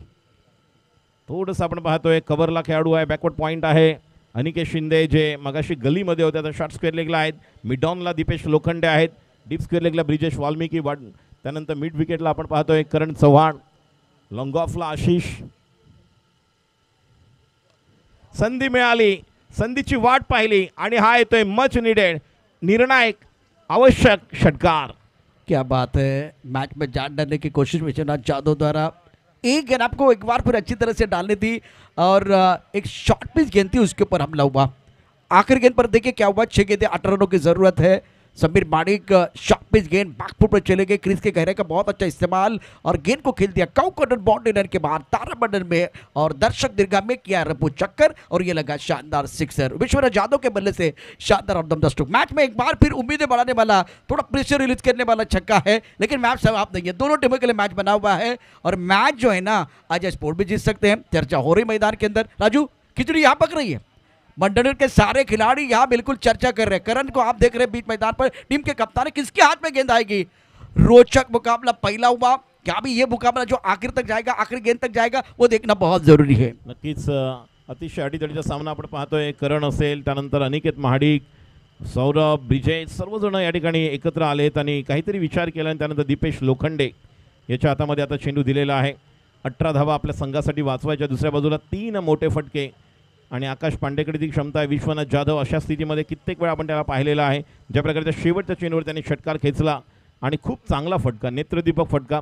थोडंसं आपण पाहतोय कव्हरला खेळाडू आहे. बॅकवर्ड पॉईंट आहे अनिकेत शिंदे जे मगाशी गलीमध्ये होते आता शॉर्ट स्क्वेअर लेगला आहेत. मिडॉनला दीपेश लोखंडे आहेत. डीप स्क्वेअर लेगला ब्रिजेश वाल्मिकी. त्यानंतर मिड विकेटला आपण पाहतोय करण चव्हाण. लॉंग ऑफला आशिष. संधी मिळाली, संधीची वाट पाहिली आणि हा येतोय मच निडेड निर्णायक आवश्यक षटकार. क्या बात है. मैच में जान डालने की कोशिश विश्वनाथ जाधव द्वारा. एक गेंद आपको एक बार फिर अच्छी तरह से डालनी थी और एक शॉर्ट पिच गेंद थी, उसके ऊपर हमला हुआ. आखिरी गेंद पर देखिए क्या हुआ. 6 गेंदें 8 रनों की ज़रूरत है. समीर माडिक शॉर्ट पिच गेंद बैकफुट पर चले गए. क्रीज के गहरे का बहुत अच्छा इस्तेमाल और गेंद को खेल दिया काउ कॉर्नर बाउंड्री लाइन के बाहर तारामंडल में और दर्शक दीर्घा में किया रफू चक्कर और ये लगा शानदार सिक्सर. विश्वनाथ जाधव के बल्ले से शानदार और दमदार स्ट्रोक. मैच में एक बार फिर उम्मीदें बढ़ाने वाला, थोड़ा प्रेशर रिलीज करने वाला छक्का है, लेकिन मैच समाप्त नहीं है. दोनों टीमों के लिए मैच बना हुआ है और मैच जो है ना आज स्पोर्ट भी जीत सकते हैं. चर्चा हो रही मैदान के अंदर. राजू खिचड़ी यहाँ पक रही है. मंडल के सारे खिलाड़ी यहाँ बिल्कुल चर्चा कर रहे हैं. करण को आप देख रहे हैं बीच मैदान पर. टीम के कप्तान है, किसके हाथ में गेंद आएगी? रोचक मुकाबला पहला हुआ. क्या भी ये मुकाबला जो आखिर तक जाएगा, आखिरी गेंद तक जाएगा, वो देखना बहुत जरूरी है. नक्कीच अतिशय अटीतटीचा सामना आपण पाहतोय. करण असेल, त्यानंतर अनिकेत महाडिक, सौरभ, ब्रिजेश सर्वजण या ठिकाणी एकत्र आलेत आणि काहीतरी विचार केला आणि त्यानंतर दीपेश लोखंडे याच्या हातामध्ये आता चेंडू दिलेला आहे. 18 धावा आपल्या संघासाठी वाचवायच्या. दुसऱ्या बाजूला 3 मोठे फटके आणि आकाश पांडेकडे ती क्षमता आहे. विश्वनाथ जाधव अशा स्थितीमध्ये कित्येक वेळा आपण त्याला पाहिलेला आहे. ज्या प्रकारच्या शेवटच्या चेंडूवर त्यांनी षटकार खेचला आणि खूप चांगला फटका, नेत्रदीपक फटका.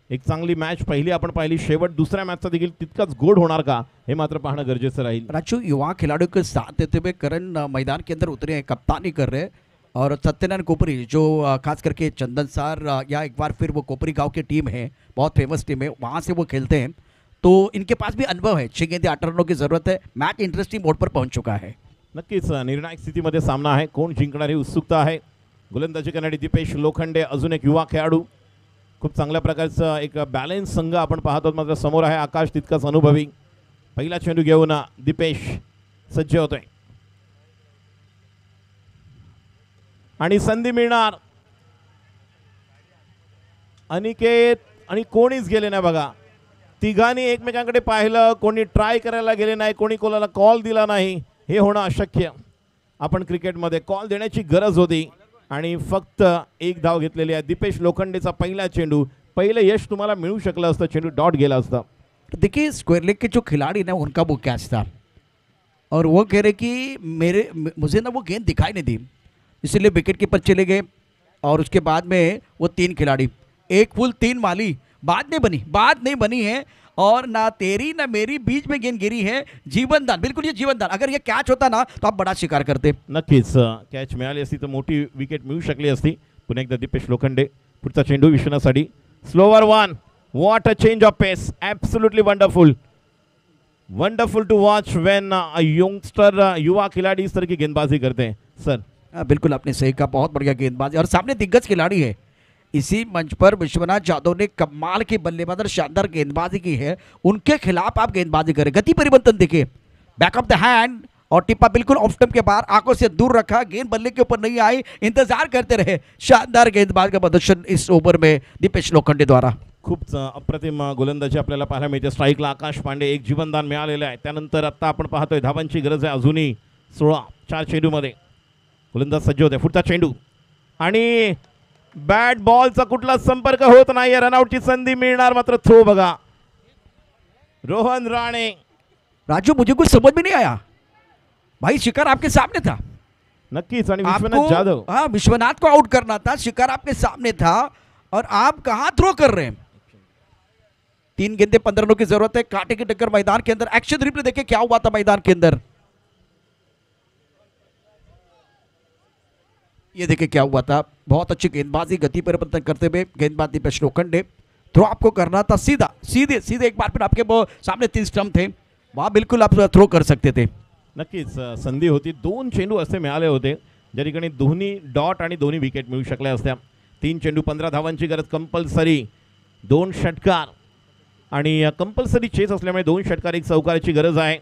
एक चांगली मॅच पहिली आपण पाहिली. शेवट दुसऱ्या मॅचचा देखील तितकाच गोड होणार का हे मात्र पाहणं गरजेचं राहील. राजू युवा खिलाड़ियों के साथ देते हुए करण मैदान के अंदर उतरे हैं, कप्तानी कर रहे हैं और सत्यनारायण कोपरी जो खास करके चंदन सार या एक बार फिर वो कोपरी गांव की टीम है, बहुत फेमस टीम है, वहाँ से वो खेलते हैं, तो इनके पास भी अनुभव है. 6 गेंदें 8 रनों की ज़रूरत है. मैच इंटरेस्टिंग मोड पर पहुंच चुका है. नक्कीच निर्णायक स्थितीमध्ये सामना आहे. कोण जिंकणार ही उत्सुकता आहे. गोलंदाजी करणारे दीपेश लोखंडे अजून एक युवा खेळाडू. खूप चांगल्या प्रकारचा एक बॅलन्स संघ आपण पाहतो. मात्र समोर आहे आकाश तितकाच अनुभवी. पहिला चेंडू घेऊन दीपेश सज्ज होतोय आणि संधी मिळणार. अनिकेत आणि कोणीच गेले नाही बघा. तिघांनी एकमेकांकडे पाहिलं. कोणी ट्राय करायला गेले नाही, कोणी कोणाला कॉल दिला नाही. हे होणं अशक्य. आपण क्रिकेटमध्ये कॉल देण्याची गरज होती आणि फक्त एक धाव घेतलेली आहे. दीपेश लोखंडेचा पहिला चेंडू. पहिलं यश तुम्हाला मिळू शकलं असतं. चेंडू डॉट गेला असता. देखिए स्क्वायर लेग के जो खिलाड़ी ना उनका वो कैच था और वो कह रहे कि मुझे ना वो गेंद दिखाई नहीं दी, इसलिए विकेट कीपर चले गए और उसके बाद में वो 3 खिलाड़ी, एक फुल 3 माली, बात नहीं बनी है और ना तेरी ना मेरी बीच में गेंद गिरी है. जीवनदान, बिल्कुल ये जीवनदान. अगर ये कॅच होता ना तो आप बडा शिकार करते. नक्कीच कॅच मिळाली असती तर मोठी विकेट मिळू शकली असती. पुन्हा एकदा दीपेश लोखंडे. पुढचा चेंडू विश्वनाथसाठी. Slower one. What a change of pace. Absolutely wonderful. Wonderful to watch when a youngster युवा खिलाड़ी इस तरह की गेंदबाजी करते हैं सर. बिल्कुल आपने सही कहा. बहुत बढ़िया गेंदबाजी और सामने दिग्गज खिलाड़ी है. इसी मंच पर विश्वनाथ जाधव ने कमाल की बल्लेबाजी और शानदार गेंदबाजी की है. उनके खिलाफ आप गेंदबाजी करें. गति परिवर्तन देखिए. बैक ऑफ द हैंड और टिप्पा बिल्कुल ऑफ स्टंप के बाहर, आंखों से दूर रखा. गेंद बल्ले के ऊपर नहीं आई. इंतजार करते रहे. शानदार गेंदबाज का प्रदर्शन इस ओवर में दीपेश लोखंडे द्वारा. खूप अप्रतिम गोलंदाजी आपल्याला पाहायला मिळते. स्ट्राईकला आकाश पांडे. एक जीवनदान मिळालेलं आहे. त्यानंतर आता आपण पाहतोय धावांची गरज आहे अजूनही. 16 4 चेंडूमध्ये गोलंदाज सज्ज होते. पुढचा चेंडू आणि बॅट बॉलचा कुठला संपर्क होत नाही. रनआउटची संधी मिळणार मात्र थ्रो बघा. रोहन राणे. राजू मुझे कुछ समझ में नहीं आया भाई. शिकार आपके सामने था. नक्कीच आणि विश्वनाथ जाधव. हाँ, विश्वनाथ को आउट करना था. शिकार आपके सामने था और आप कहाँ थ्रो कर रहे हैं. 3 गेंदे 15 रनों की जरूरत है. कांटे की टक्कर मैदान के अंदर. एक्शन रिप्ले देखिए क्या हुआ था मैदान के अंदर. ये देखिए क्या हुआ था. बहुत अच्छी गेंदबाजी, गति परिवर्तन करते हुए गेंदबाज दीपेश लोखंडे. थ्रो आपको करना था सीधा, सीधे सीधे. एक बार फिर आपके सामने 3 स्टंप थे. वहां बिल्कुल आप थ्रो कर सकते थे. नक्कीच संधी होती. 2 चेंडू असे मिळाले होते ज्या ठिकाणी दोन्ही डॉट आणि दोन्ही विकेट मिळू शकल्या असत्या. 3 चेंडू 15 धावांची गरज. कंपल्सरी 2 षटकार आणि कंपल्सरी चेस असल्यामुळे 2 षटकार 1 चौकाराची गरज आहे.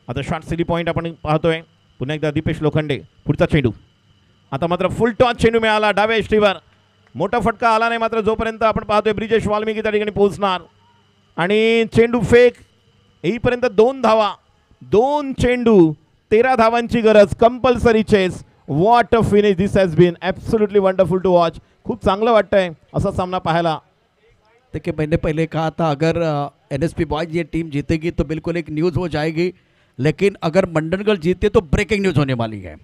आता शॉर्ट सिली पॉईंट आपण पाहतोय. पुन्हा एकदा दीपेश लोखंडे. पुढचा चेंडू. आता मात्र फुल टॉस चेंडू मिळाला डाव्या एष्टीवर. मोठा फटका आला नाही मात्र जोपर्यंत आपण पाहतोय ब्रिजेश वाल्मिकी त्या ठिकाणी पोहोचणार आणि चेंडू फेक येईपर्यंत 2 धावा. 2 चेंडू 13 धावांची गरज. Compulsory chase. What a finish this has been. Absolutely wonderful to watch. खूप चांगलं वाटतंय असा सामना पाहायला. देखिए मैंने पहले कहा था अगर एनएसपी बॉयज ये टीम जीतेगी तो बिल्कुल एक न्यूज़ हो जाएगी. लेकिन अगर मंडनगढ़ जीते तो ब्रेकिंग न्यूज़ होने वाली है.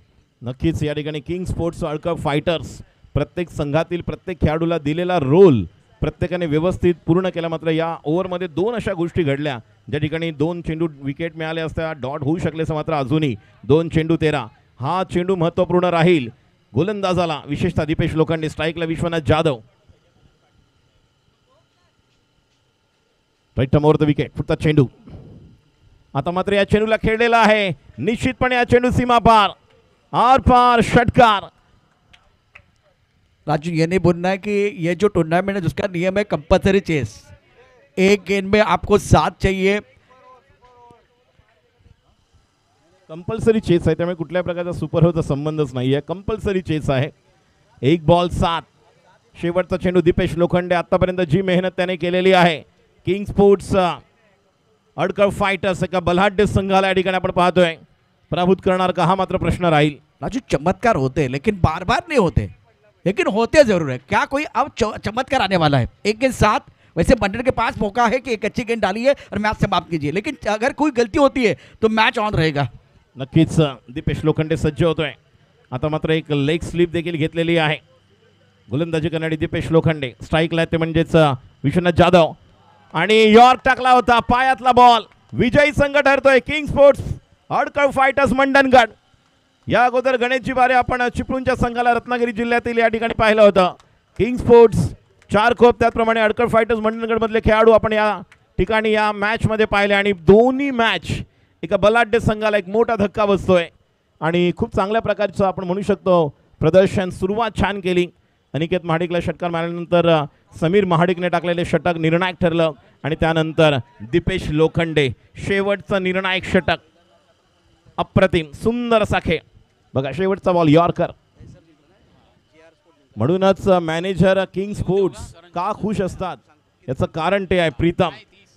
नक्कीच या ठिकाणी king sports world cup fighters प्रत्येक संघातील प्रत्येक खेळाडूला दिलेला रोल प्रत्येकाने व्यवस्थित पूर्ण केला. मात्र या ओव्हरमध्ये 2 अशा गोष्टी घडल्या ज्या ठिकाणी 2 चेंडू विकेट मिळाले असता डॉट होऊ शकले असं मात्र अजूनही 2 चेंडू 13. हा चेंडू महत्त्वपूर्ण राहील गोलंदाजाला विशेषतः दीपेश लोखंडे. स्ट्राईकला Vishwanath Jadhav. Right arm over the wicket. पुढचा चेंडू. आता मात्र या चेंडूला खेळलेला आहे. निश्चितपणे या चेंडू सीमा पार आर पार षटकार. राजू ये नहीं बोलना है कि ये जो टूर्नामेंट है जिसका नियम है कंपल्सरी चेस. एक गेंद में आपको 7 चाहिए. कंपल्सरी चेस आहे त्यामुळे कुठल्या प्रकारचा सुपर होचा संबंधच नाही आहे. कंपल्सरी चेस आहे. 1 बॉल 7. शेवटचा चेंडू दीपेश लोखंडे. आतापर्यंत जी मेहनत त्याने केलेली आहे. किंग स्पोर्ट्स अडकळ फायटर्स एका बलाढ्य संघाला या ठिकाणी आपण पाहतोय पराभूत करणार का हा मात्र प्रश्न राहील. राजू चमत्कार होते लेकिन बार बार नहीं होते. लेकिन होते जरूर है. क्या कोई अब चमत्कार आने वाला है. 1 गेंद 7. वैसे मंडन के पास मौका है कि एक अच्छी गेंद डाली है और मैच समाप्त कीजिए. लेकिन अगर कोई गलती होती है तो मैच ऑन रहेगा. नक्कीच दीपेश लोखंडे सज्ज होतोय. आता मात्र एक लेग स्लिप देखील घेतलेली आहे. गोलंदाजी करणारी दीपेश लोखंडे. स्ट्राईकला ते म्हणजेच विश्वनाथ जाधव आणि यॉर्क टाकला होता. पायातला बॉल. विजयी संघ ठरतोय king sports Adkal fighters Mandangad. या अगोदर गणेशजी बारे आपण चिपळूणच्या संघाला रत्नागिरी जिल्ह्यातील या ठिकाणी पाहिलं होतं. किंग स्पोर्ट्स 4 खोप त्याचप्रमाणे अडकळ फायटर्स मंडनगड मधले खेळाडू आपण या ठिकाणी या मॅच मध्ये पाहिले आणि दोन्ही मॅच एका बलाढ्य संघाला एक मोठा धक्का बसतोय आणि खूप चांगल्या प्रकारचं आपण म्हणू शकतो प्रदर्शन. सुरुवात छान केली. अनिकेत महाडिकला षटकार मारल्यानंतर समीर महाडिकने टाकलेले षटक निर्णायक ठरलं आणि त्यानंतर दीपेश लोखंडे शेवटचं निर्णायक षटक. अप्रतिम सुंदर असा खेळ बघा. शेवटचा बॉल यॉर्कर. म्हणूनच मॅनेजर किंग स्पोर्ट्स का खुश असतात याचं कारण ते आहे. प्रीतम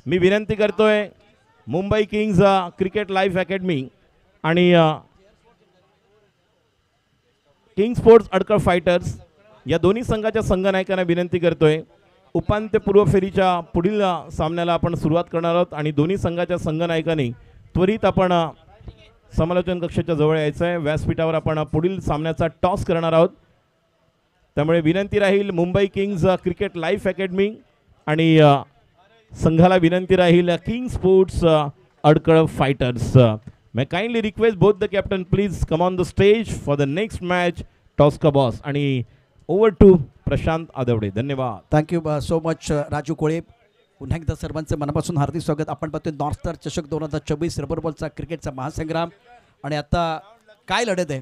मी विनंती करतोय Mumbai kings cricket live academy आणि किंग स्पोर्ट्स अडकळ फायटर्स या दोन्ही संघाच्या संघनायकांना विनंती करतोय उपांत्यपूर्व फेरीच्या पुढील सामन्याला आपण सुरुवात करणार आहोत आणि दोन्ही संघाच्या संघनायकांनी त्वरित आपण समालोचन कक्षाच्या जवळ यायचं आहे. व्यासपीठावर आपण पुढील सामन्याचा टॉस करणार आहोत. त्यामुळे विनंती राहील Mumbai kings cricket live academy आणि संघाला विनंती राहील king sports Adkal fighters. May kindly request both the captain please come on the stage for the next match toss का बॉस. आणि ओव्हर टू प्रशांत आदवडे. धन्यवाद. Thank you so much Raju Kole. पुन्हा एकदा सर्वांचं मनापासून हार्दिक स्वागत. आपण पाहतोय नॉर्थ स्टार चषक 2024 रबर बॉलचा क्रिकेटचा महासंग्राम. आणि आता काय लढत आहे.